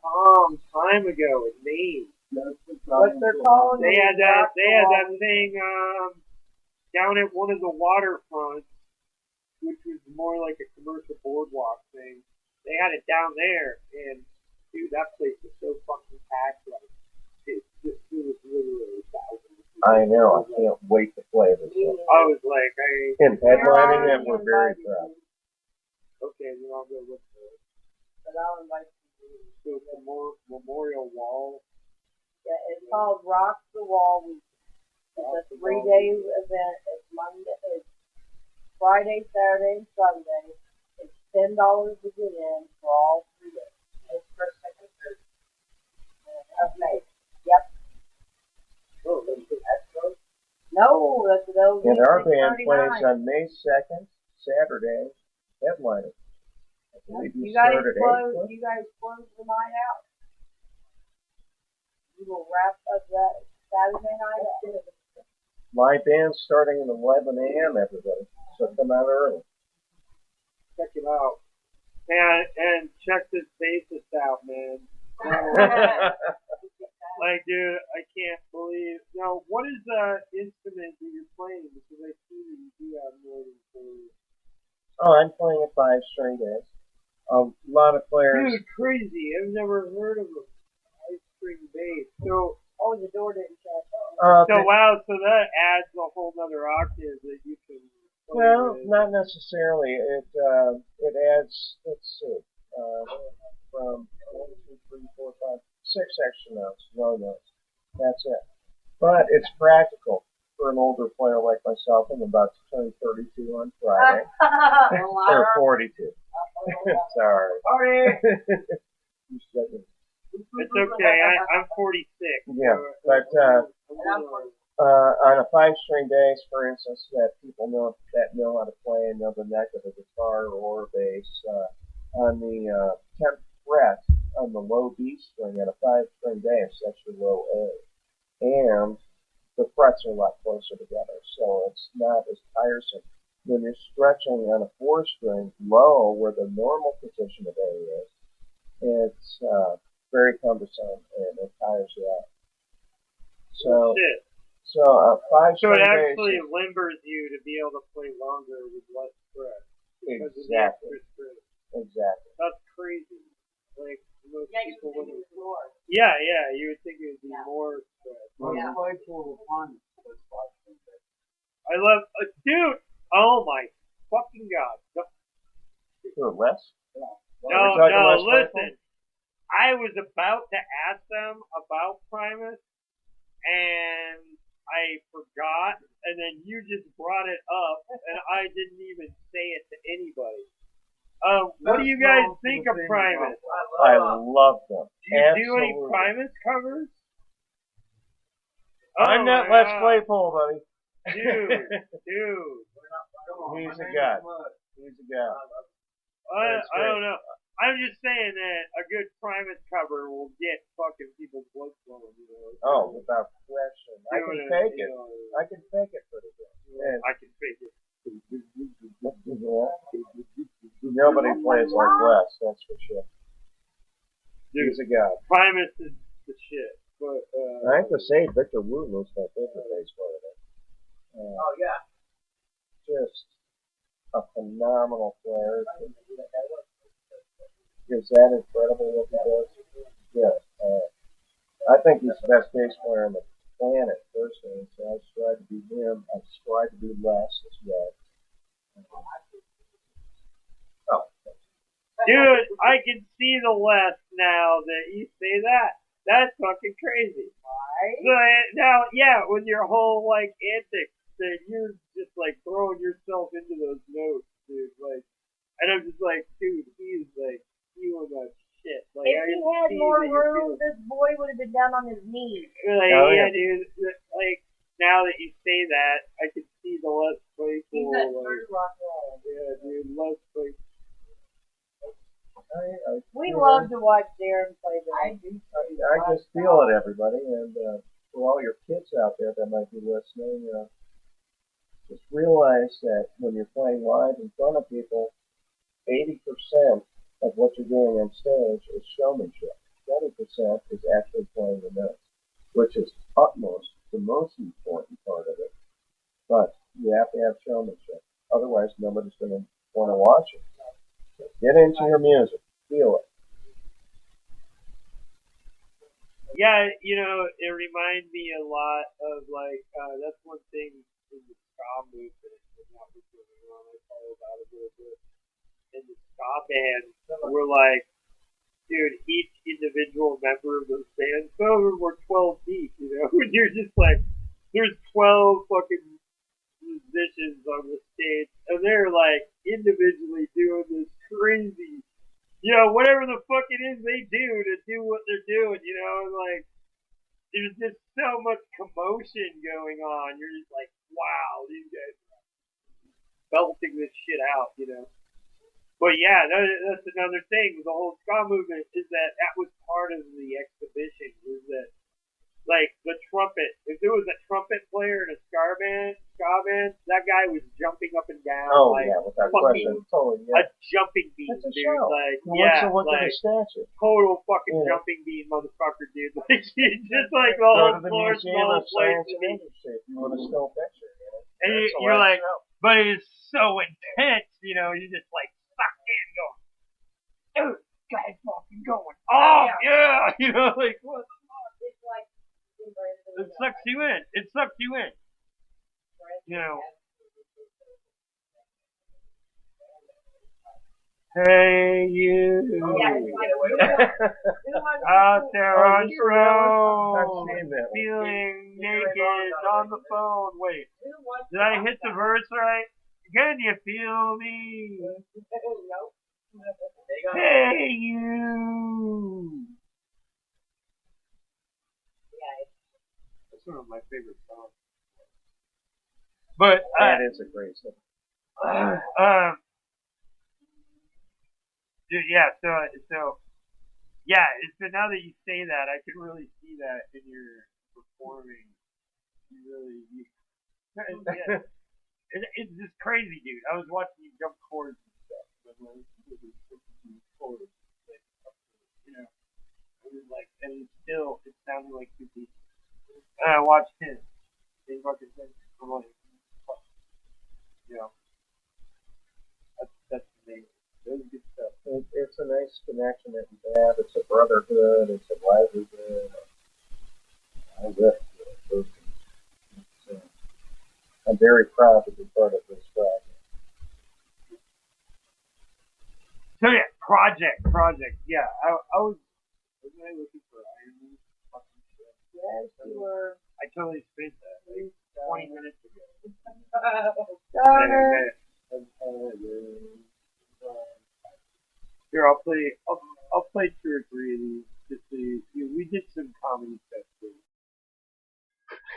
long time ago in Maine. What they're calling They had that thing down at one of the waterfronts, which was more like a commercial boardwalk thing. They had it down there, and dude, that place was so fucking packed. Like, it was literally thousands. I know. I can't wait to play this one. I was like, In headlining it, we're very proud. Okay, then I'll go look for it. But I'll invite you. So it's a memorial wall. Yeah, it's called Rock the Wall Week. It's a 3-day event. It's Friday, Saturday, and Sunday. It's $10 to get in for all 3 days. It's first, second, third of May. Yep. Oh, that's good. No, that's an LZ. And our band plays on May 2nd, Saturday, headlining. I believe You guys start at 8. You guys close the night out. We will wrap up that Saturday night up. My band's starting at 11 a.m., everybody. So come out early. Check it out. And check this bassist out, man. Like, dude, I can't believe. Now, what is the instrument that you're playing? Because I see that you do have more than 4. Oh, I'm playing a 5-string bass. A lot of players. Dude, crazy. I've never heard of a 5-string bass. So, the door didn't shut. Wow, so that adds a whole other octave that you can play Well, with. not necessarily. It adds, let's see, from 1, 2, 3, 4, 5, 6 extra notes, low notes. That's it. But it's practical for an older player like myself. I'm about to turn 32 on Friday. Or 42. Sorry. It's okay. I'm 46. Yeah, but on a 5-string bass, for instance, that people know how to play and know the neck of a guitar or a bass, on the 10th fret on the low B string on a 5-string bass, that's your low A, and the frets are a lot closer together, so it's not as tiresome. When you're stretching on a 4-string low, where the normal position of A is, it's very cumbersome and it tires you out. So, so a 5-string So it bass. actually limbers you to be able to play longer with less frets. Exactly. Exactly. That's crazy. Like most people wouldn't. More. Yeah, you would think it would be more frets. I love, dude. Oh my Who, Les? No, We're talking no, Les listen. I was about to ask them about Primus, and I forgot, and then you just brought it up, and I didn't even say it to anybody. What do you guys think of Primus? I love them. Do you do any Primus covers? I'm not Les Claypool, buddy. Dude. He's a god. He's a god. I don't know. I'm just saying that a good Primus cover will get fucking people's blood flowing, you know. Oh, without question. I can fake it. I can fake it pretty good. Yeah. I can fake it. Nobody plays like Les, that's for sure. Dude, he's a god. Primus is the shit. But I have to say, Victor Wu was my favorite bass player. Oh yeah. Just a phenomenal player. Is that incredible what he does? Yeah. I think he's the best bass player on the planet, personally. So I strive to be him. I strive to be Les as well. Oh. Dude, I can see the Les now that you say that. That's fucking crazy. Right? So now, yeah, with your whole like antics, that you're just like throwing yourself into those notes, dude. Like, and I'm just like, dude, he's like feeling that shit. Like, If he had more room, this boy would have been down on his knees. Like, yeah, dude. Like, now that you say that, I can see the Les Claypool. He's that true rock and roll. Yeah, dude, Les Claypool. We love to watch Darren play that. I just feel it, everybody, and for all your kids out there that might be listening, just realize that when you're playing live in front of people, 80% of what you're doing on stage is showmanship. 20% is actually playing the notes, which is the most important part of it. But you have to have showmanship. Otherwise, nobody's going to want to watch it. So get into your music. Feel it. Yeah, you know, it reminds me a lot of like that's one thing in the ska movement and that was going on. I follow that a little bit. In the ska band, we're like, dude, each individual member of those bands, some of them were 12 deep, you know, and you're just like, there's 12 fucking musicians on the stage, and they're like individually doing this crazy, you know, whatever the fuck it is they do to do what they're doing, you know, like, there's just so much commotion going on. You're just like, wow, these guys are belting this shit out, you know. But yeah, that's another thing with the whole ska movement is that was part of the exhibition. Was that like the trumpet? If there was a trumpet player in a ska band, that guy was jumping up and down. Oh like, yeah, without fucking question, totally. Yeah. A jumping beat, That's a dude. show. Like, Well, yeah, what's the like statue? total fucking Yeah. jumping beat, motherfucker, dude. Like, just like the Go whole to the floor, Museum small of place Science to and be. Industry if you want a still picture. You know? And That's a you're live like, show. but it's so intense, you know. You're just like sucked in, going, dude, guys, fucking going. Oh yeah, you know, like what? It's like It sucks you in. It sucks you in. You know. Hey you. Out there on the road, feeling naked on the phone. Wait, did I hit the verse right? Can you feel me? Hey you. That's one of my favorite songs. But that is a great song. Dude, yeah. So now that you say that, I can really see that in your performing. Yeah. It's just crazy, dude. I was watching you jump chords and stuff. Chords, like, you know, it was like, and it sounded like two people. And I watched him. They fucking said, I'm like, fuck. You know, that's amazing. That was good stuff. It's a nice connection that you have. It's a brotherhood. It's a livelihood. I'm very proud to be part of this project. Project. Yeah, I was. Wasn't I looking for Iron? Fucking shit. Yes, you were. I totally spaced that like 20 minutes ago. Here, I'll play 2 or 3 of these. Just so we did some comedy stuff too.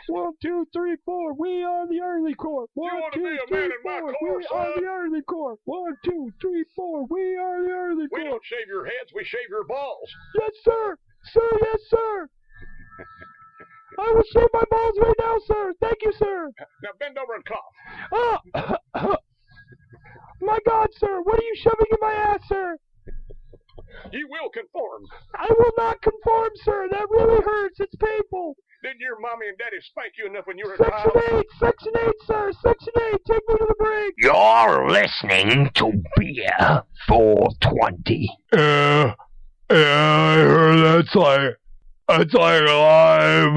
1, 2, 3, 4. We are the early core. 1, 2, 3, 4. We are the early core. 1, 2, 3, 4. We are the early core. We don't shave your heads, we shave your balls. Yes, sir. Sir, yes, sir. I will shave my balls right now, sir. Thank you, sir. Now bend over and cough. Oh, my God, sir. What are you shoving in my ass, sir? You will conform. I will not conform, sir. That really hurts. It's painful. Didn't your mommy and daddy spank you enough when you were a child? Section 8, sir. Section 8. Take me to the break. You're listening to Beer 420. Yeah, I heard that's like live,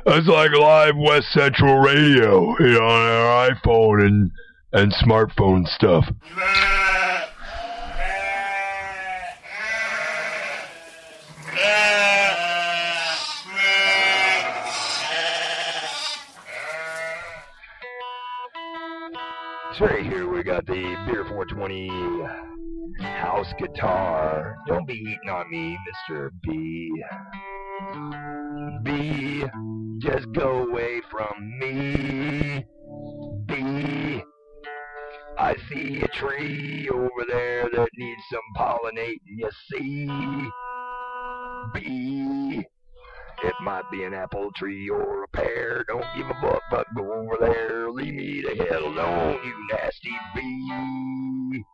that's like live West Central Radio, you know, on our iPhone and smartphone stuff. So right here we got the Beer 420 house guitar. Don't be eating on me, Mr. B. B, just go away from me. B, I see a tree over there that needs some pollinating, you see. B, it might be an apple tree or a pear. Don't give a fuck, but go over there. Leave me the hell alone, you nasty bee.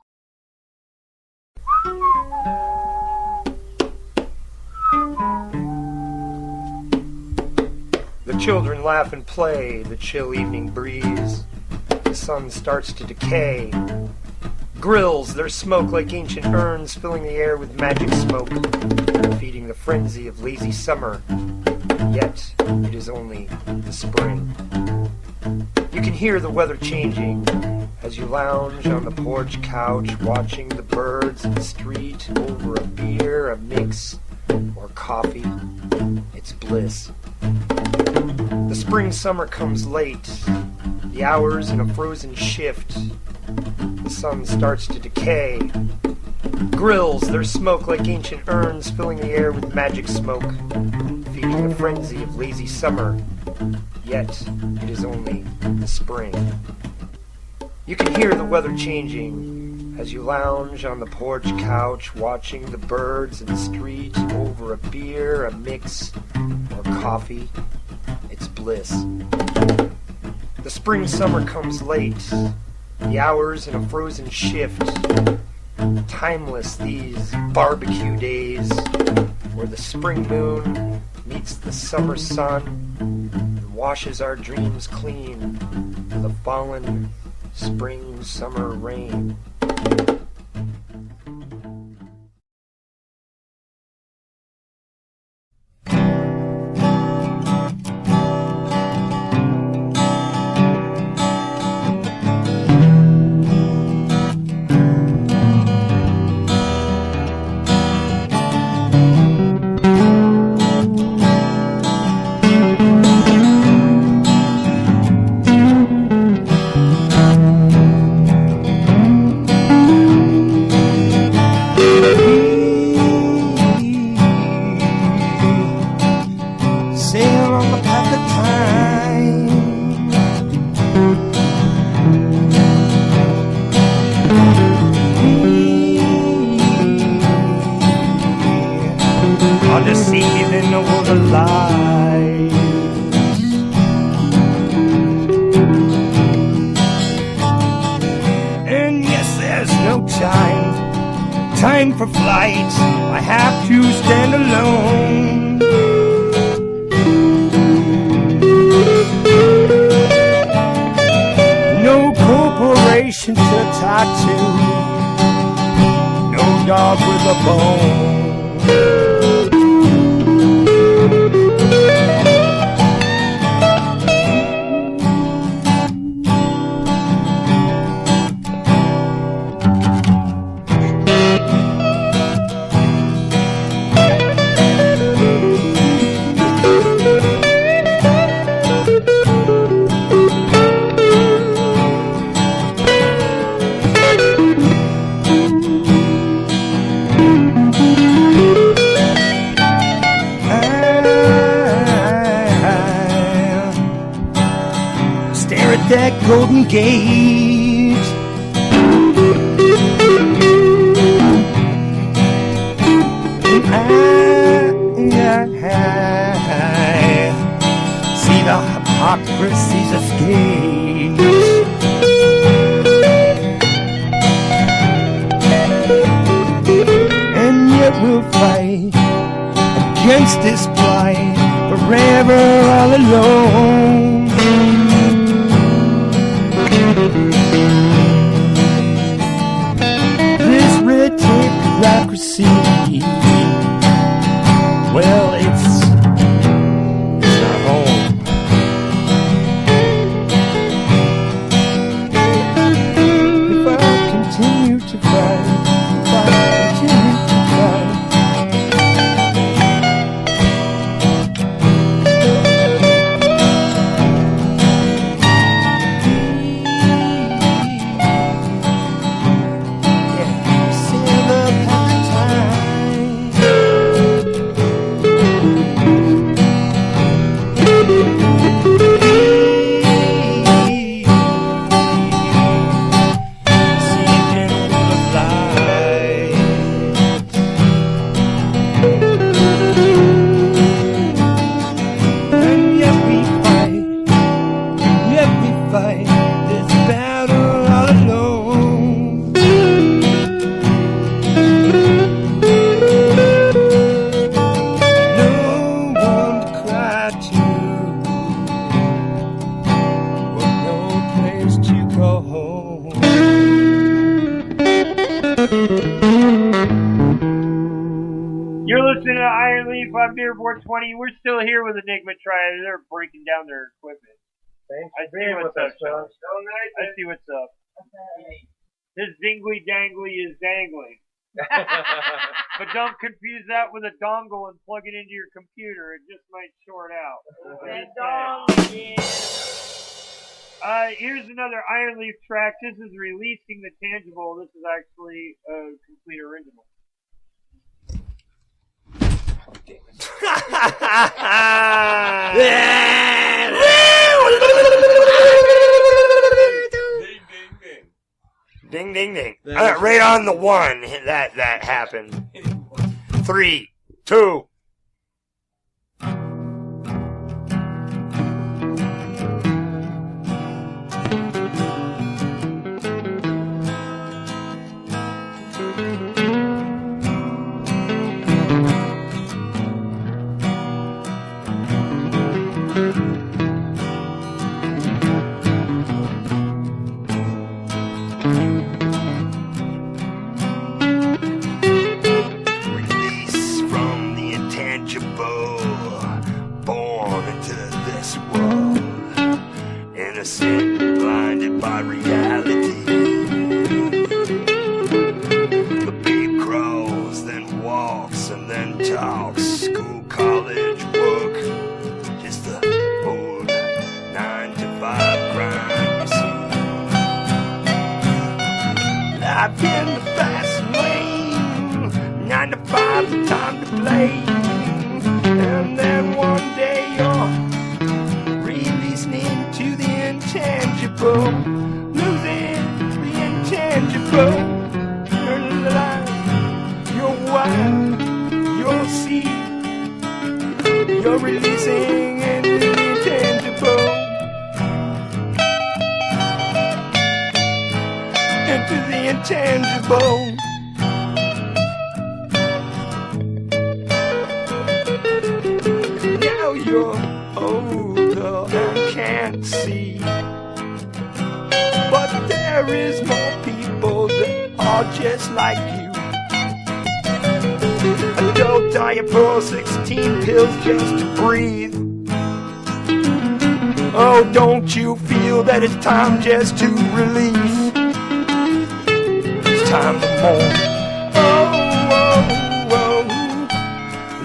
The children laugh and play, the chill evening breeze. The sun starts to decay. Grills, their smoke like ancient urns, filling the air with magic smoke, feeding the frenzy of lazy summer. Yet, it is only the spring. You can hear the weather changing as you lounge on the porch couch, watching the birds in the street over a beer, a mix, or coffee. It's bliss. The spring summer comes late, the hours in a frozen shift. The sun starts to decay. Grills, their smoke like ancient urns, filling the air with magic smoke, feeding the frenzy of lazy summer. Yet, it is only the spring. You can hear the weather changing as you lounge on the porch couch, watching the birds in the street over a beer, a mix, or coffee. It's bliss. The spring summer comes late, the hours in a frozen shift. Timeless these barbecue days, where the spring moon meets the summer sun and washes our dreams clean with a fallen spring summer rain. Sail on the path of time. Undeceiving over the lies. And yes, there's no time for flight. I have to stand alone. No corporation to talk to. No dog with a bone. stare at that golden gate. And I see the hypocrisy's escape. And yet we'll fight against this plight forever all alone. This red tape bureaucracy, well, it's not home. If I continue to fight, if I continue to fight, You're listening to Iron Leaf on Beer420. We're still here with Enigma Triad. They're breaking down their equipment. I see what's up, Sean. I see what's up. This dingly dangly is dangling. But don't confuse that with a dongle and plug it into your computer. It just might short out. Here's another Iron Leaf track. This is Releasing the Tangible. This is actually a complete original. Ding, ding, ding. Right on the one that happened. 3, 2. Blinded by reality. The babe crawls, then walks, and then talks. School, college, work. Just the old 9-to-5 grind, you see. Life in the fast lane. 9 to 5, the time to play. And then one day you're releasing into the intangible, losing the intangible. Your life, your wife, your seed. You're releasing into the intangible, into the intangible. Now you're older and can't see, but there is more people that are just like you. Adult diet for 16 pills just to breathe. Oh, don't you feel that it's time just to release? It's time to mourn. Oh, oh, oh.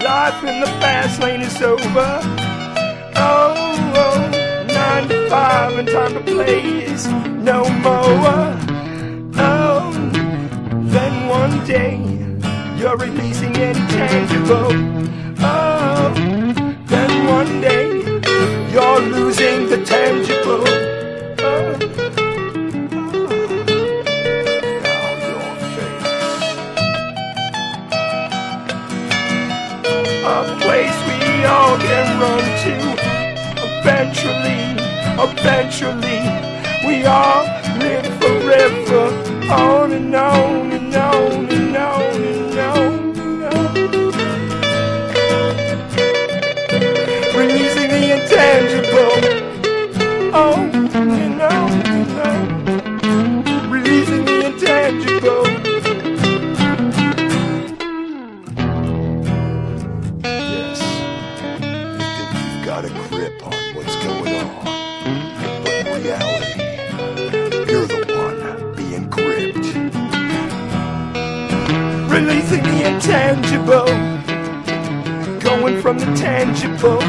Life in the fast lane is over. Oh, oh, 9 to 5 and time to play is no more. Oh, then one day you're releasing intangible. Oh, then one day you're losing the tangible. Eventually, we all live forever, on and on and on and on and on and on. Releasing the intangible, on and on and on. Releasing the intangible. Yes, you think you've got a grip on what's going on, but in reality, you're the one being gripped. Releasing the intangible, going from the tangible,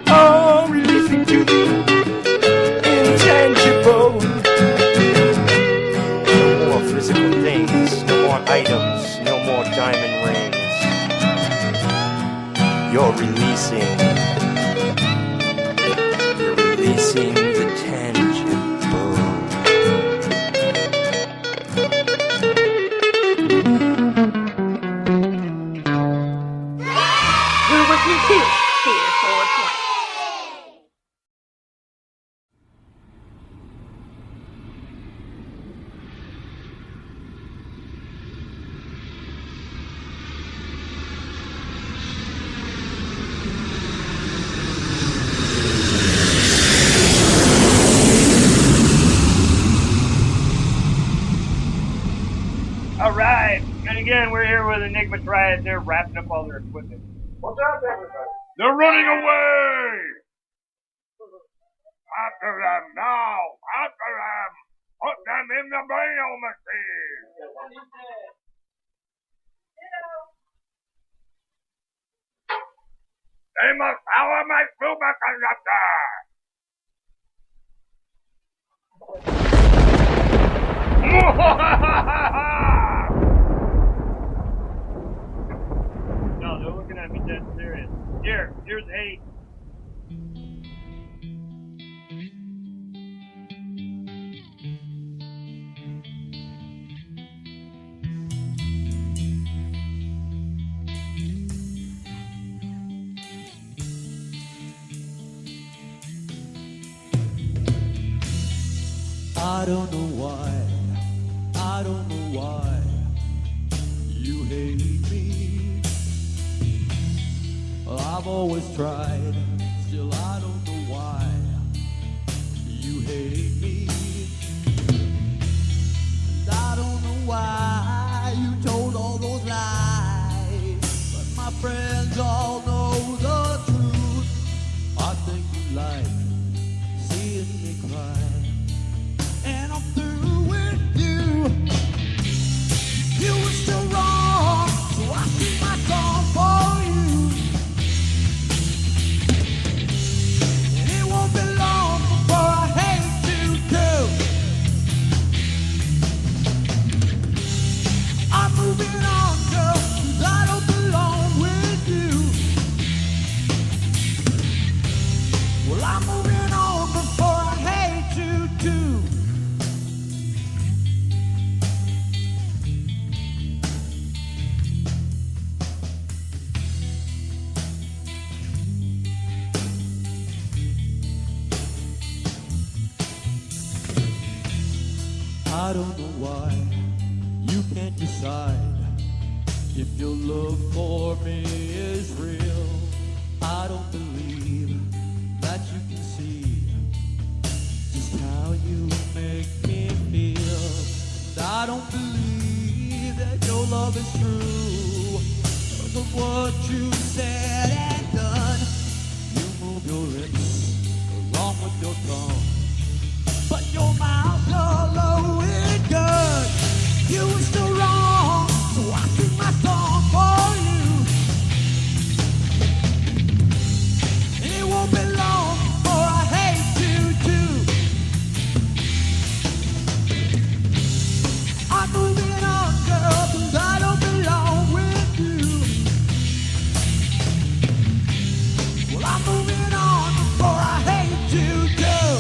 oh, releasing to the intangible. No more physical things, no more items, no more diamond rings. You're releasing the tangible. You're listening to Beer420. All right, and again, we're here with Enigma Triad. They're wrapping up all their equipment. What's up, everybody? They're running away! After them now! After them! Put them in the mail machine! They must power my superconductor! No, they're looking at me dead serious. Here's 8. I don't know why, I don't know why you hate me. I've always tried, still I don't know why you hate me. And I don't know why you told all those lies, but my friends all know the truth. I think you like seeing me cry. And I'm through with you. You were still wrong, so I sing my song for you. And it won't be long before I hate you too. I'm moving on, girl, 'cause I don't belong with you. Well, I'm moving on before I hate you too. I don't know why you can't decide if your love for me is real. I don't believe that you can see just how you make me feel. And I don't believe that your love is true. Because of what you said and done, you move your lips along with your tongue, but your mouth hollow and good. You were still wrong, so I sing my song for you. And it won't be long before I hate you too. I'm moving on, girl, 'cause I don't belong with you. Well, I'm moving on before I hate you too.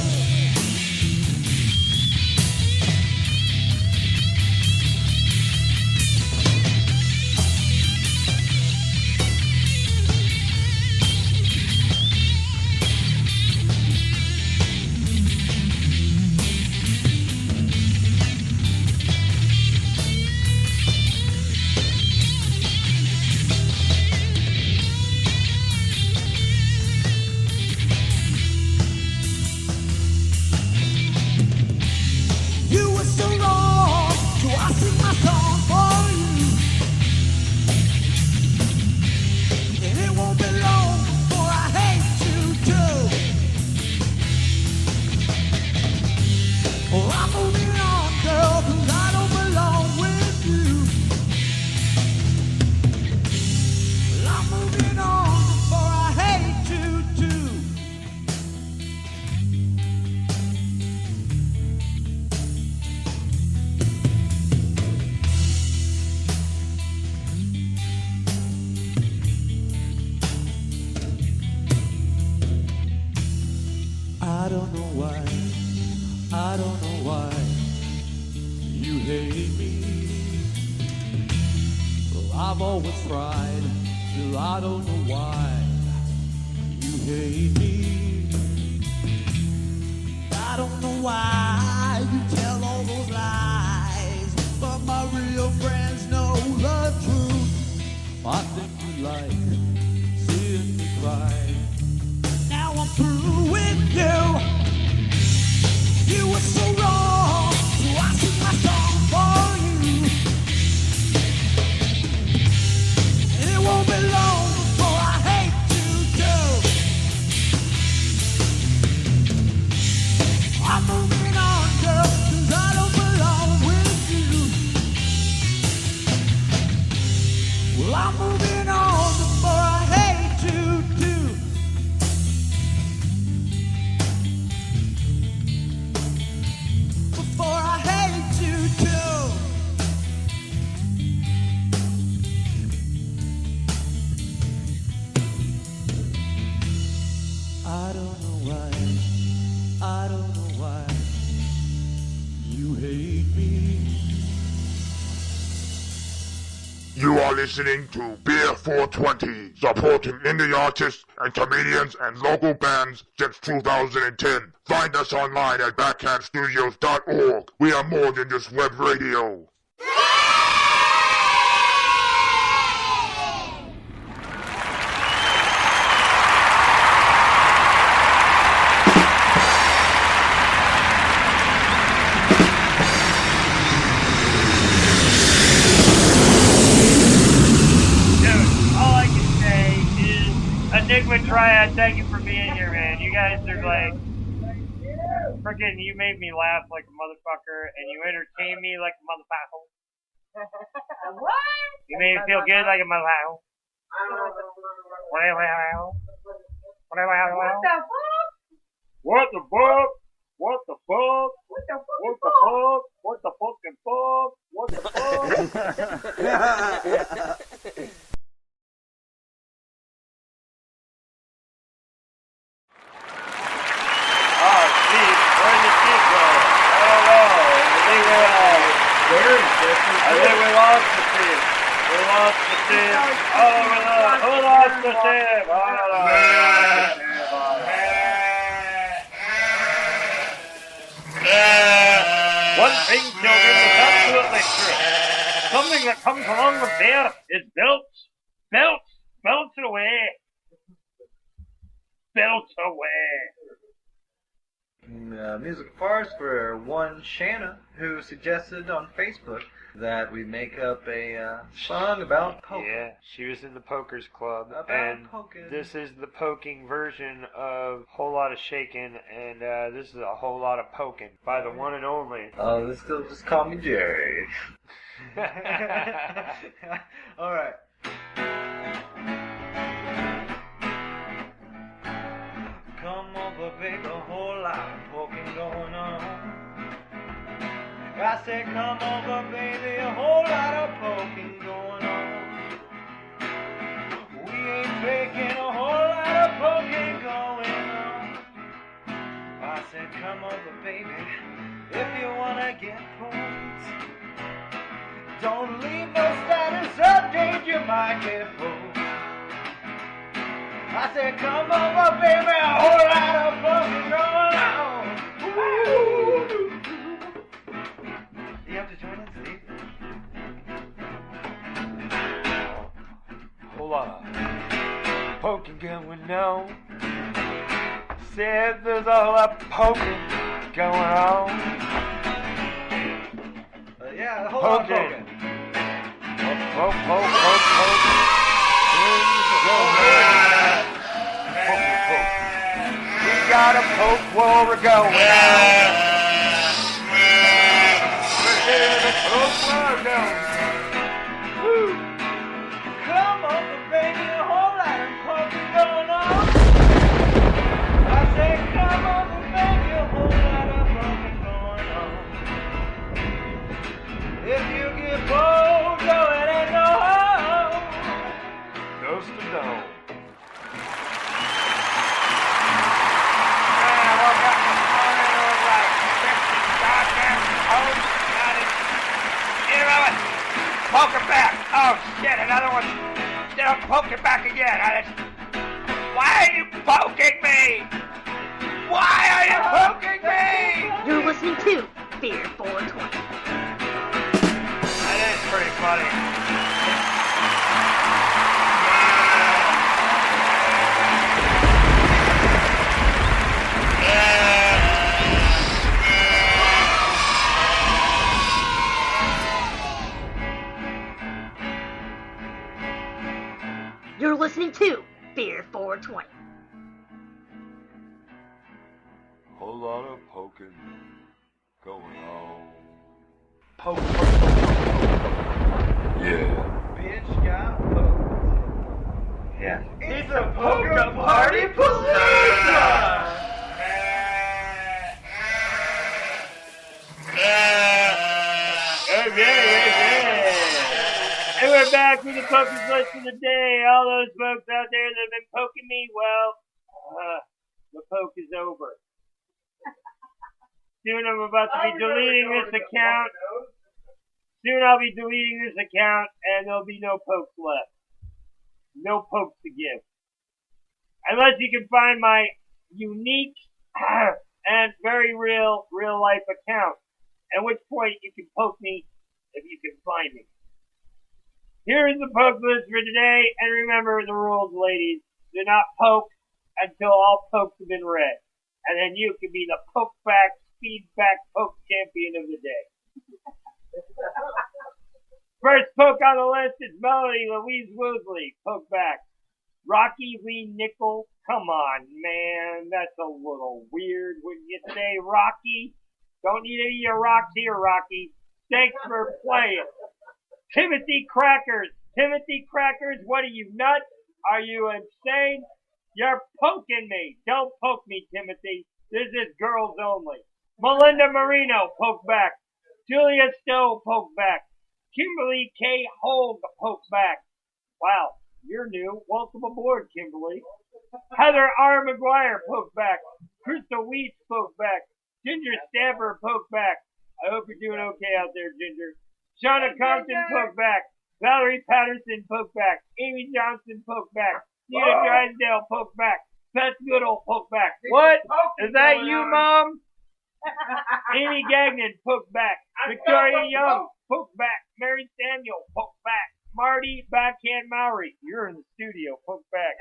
hate me. Well, I've always tried, still I don't know why you hate me. I don't know why you tell all those lies, but my real friends know the truth. I think you like seeing me cry. Now I'm through with you. You were so wrong, so I sing my song for you. And it won't be long before I hate you too. I'm moving on, girl, 'cause I don't belong with you. Well, I'm moving on before I hate you too. Before I hate you too. I don't know why, I don't know why you hate me. You are listening to Beer420, supporting indie artists and comedians and local bands since 2010. Find us online at backhandstudios.org. We are more than just web radio. Enigma Triad, thank you for being here, man. You guys are like, freaking, you made me laugh like a motherfucker, and you entertained me like a motherfucker. What? You made me feel good like a motherfucker. What the fuck? What the fuck? What the fuck? What the fuck? What the fuck? What the fucking fuck? What the fuck? Oh, Steve, where did Steve go? I don't know. I think we lost the Steve. We lost the Steve. Oh, who lost the Steve? I don't know. One thing, children, is absolutely true. Something that comes along with beer is belts. Belts. Belts away. Belts away. Musical farce for one Shanna, who suggested on Facebook that we make up a song about poker. Yeah, she was in the Pokers Club, About and poking. this is the poking version of Whole Lot of Shaking, and this is a whole lot of poking by the one and only. Oh, this girl just call me Jerry. All right. Come over, baby, a whole lot of poking going on. I said, come over, baby, a whole lot of poking going on. We ain't faking, a whole lot of poking going on. I said, come over, baby, if you wanna get poked. Don't leave no status update, you might get poked. I said, come over, baby, a whole lot of fucking going on. Ooh. You have to join us, Steve. Whole lot of poking going on. Said there's a whole lot of poking going on. Yeah, a whole lot of poking. Poke, poke, poke, poke. We gotta poke where we're going. Woo. Come over, baby, a whole lot of poking going on. I said, come over, baby, a whole lot of poking going on. If you get bold, no, it ain't no home. Ghost of Dome. gonna poke it back again. Why are you poking me? Why are you poking me? You're listening to Beer 420. That is pretty funny. You're listening to Beer 420. Whole lot of poking going on. Poke. Yeah. Bitch got poked. Yeah. It's a poker party palooza! Okay. And we're back with the Poker's List of the day. All those folks out there that have been poking me, well, the poke is over. Soon I'm about to be deleting this account. Soon I'll be deleting this account, and there'll be no pokes left. No pokes to give. Unless you can find my unique and very real life account. At which point you can poke me if you can find me. Here is the poke list for today, and remember the rules, ladies. Do not poke until all pokes have been read. And then you can be the poke back, speed back poke champion of the day. First poke on the list is Melody Louise Woosley, poke back. Rocky Lee Nickel, come on, man, that's a little weird, wouldn't you say, Rocky? Don't need any of your rocks here, Rocky. Thanks for playing. Timothy Crackers, what are you, nuts? Are you insane? You're poking me. Don't poke me, Timothy. This is girls only. Melinda Marino, poke back. Julia Stowe, poke back. Kimberly K. Hogue, poke back. Wow, you're new. Welcome aboard, Kimberly. Heather R. McGuire, poke back. Crystal Weeds, poke back. Ginger Stamper, poke back. I hope you're doing okay out there, Ginger. Shauna Compton, poke back. Valerie Patterson, poke back. Amy Johnson, poke back. Nina Drysdale, poke back. Beth Goodall, poke back. What? Is that you, Mom? Amy Gagnon, poke back. Victoria Young, poke back. Mary Samuel, poke back. Marty Backhand Mowry, you're in the studio, poke back.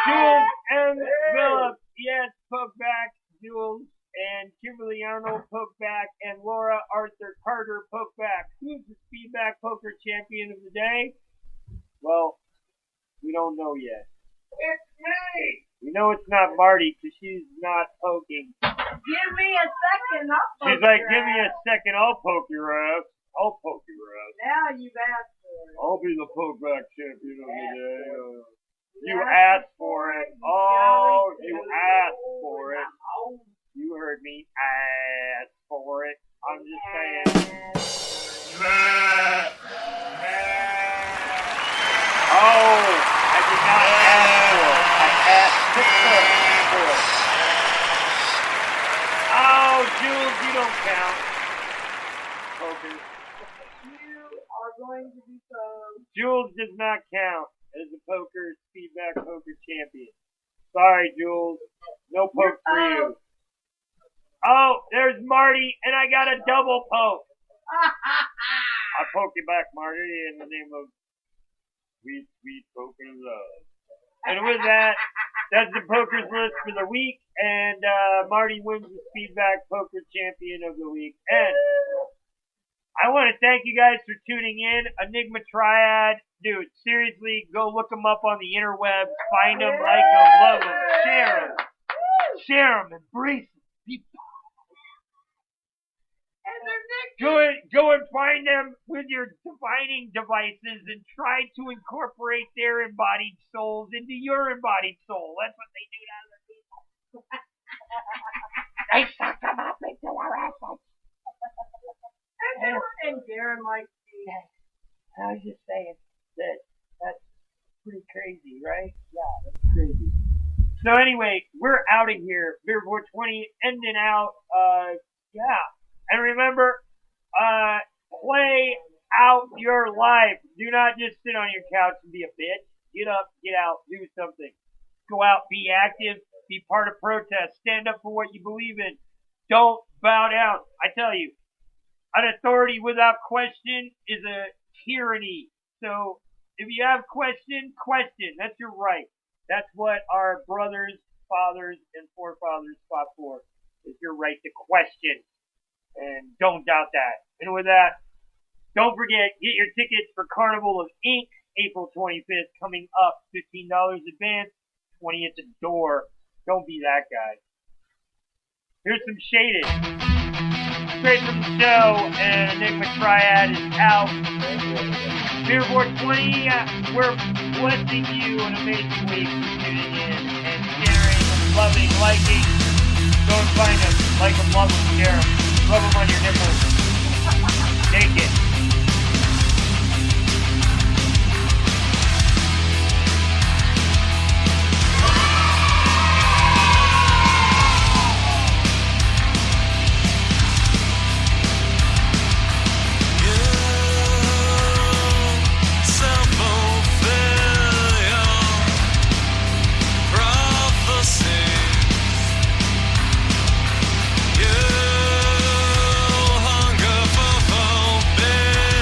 Jules M. Phillips, yes, poke back. Jules and Kimberly Arnold, poke back. And Laura Arthur Carter, poke back. Who's the Speedback Poker Champion of the day? Well, we don't know yet. It's me! We know it's not Marty because she's not poking. Give me a second, I'll poke She's like, your give me a ass." second, I'll poke your ass. I'll poke your ass. Now you've asked for it. I'll be the poke back champion of the day. You Yeah. asked for it. Oh, you asked for it. You heard me. Asked for it. I'm just saying. Oh, I did not ask for it. I asked for it. Oh, Jules, you don't count. Poker. You are going to be so. Jules does not count as a Speedback Poker champion. Sorry, Jules. No poke for you. Oh, there's Marty, and I got a double poke. I'll poke you back, Marty, in the name of sweet, sweet poker love. And with that, that's the Poker's List for the week, and Marty wins the Speedback Poker Champion of the week. And I want to thank you guys for tuning in. Enigma Triad. Dude, seriously, go look them up on the interwebs. Find them, like them, love them, share them. Share them, embrace them. Go and find them with your divining devices and try to incorporate their embodied souls into your embodied soul. That's what they do to other people. They suck them up into their assets. And Darren likes I was just saying that's pretty crazy, right? Yeah, that's crazy. So anyway, we're out of here. Beer 420 ending out. Yeah. And remember, play out your life. Do not just sit on your couch and be a bitch. Get up, get out, do something. Go out, be active, be part of protest. Stand up for what you believe in. Don't bow down. I tell you, an authority without question is a tyranny. So if you have question. That's your right. That's what our brothers, fathers, and forefathers fought for. Is your right to question. And don't doubt that. And with that, don't forget, get your tickets for Carnival of Ink, April 25th, coming up. $15 advance, $20 at the door. Don't be that guy. Here's some Shaded. Straight from the show, and Enigma Triad is out. Beer420, we're blessing you an amazing week for tuning in and sharing, loving, liking. Go and find them. Like them, love them, share them. Rub them on your nipples. Take it. Hunger for fulfillment.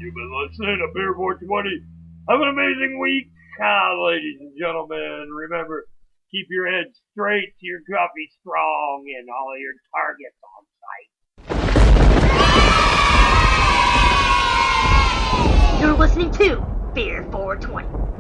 You've been listening to Beer 420. Have an amazing week, ladies and gentlemen. Remember, keep your head straight, your coffee strong, and all of your targets on sight. You're listening to Beer 420.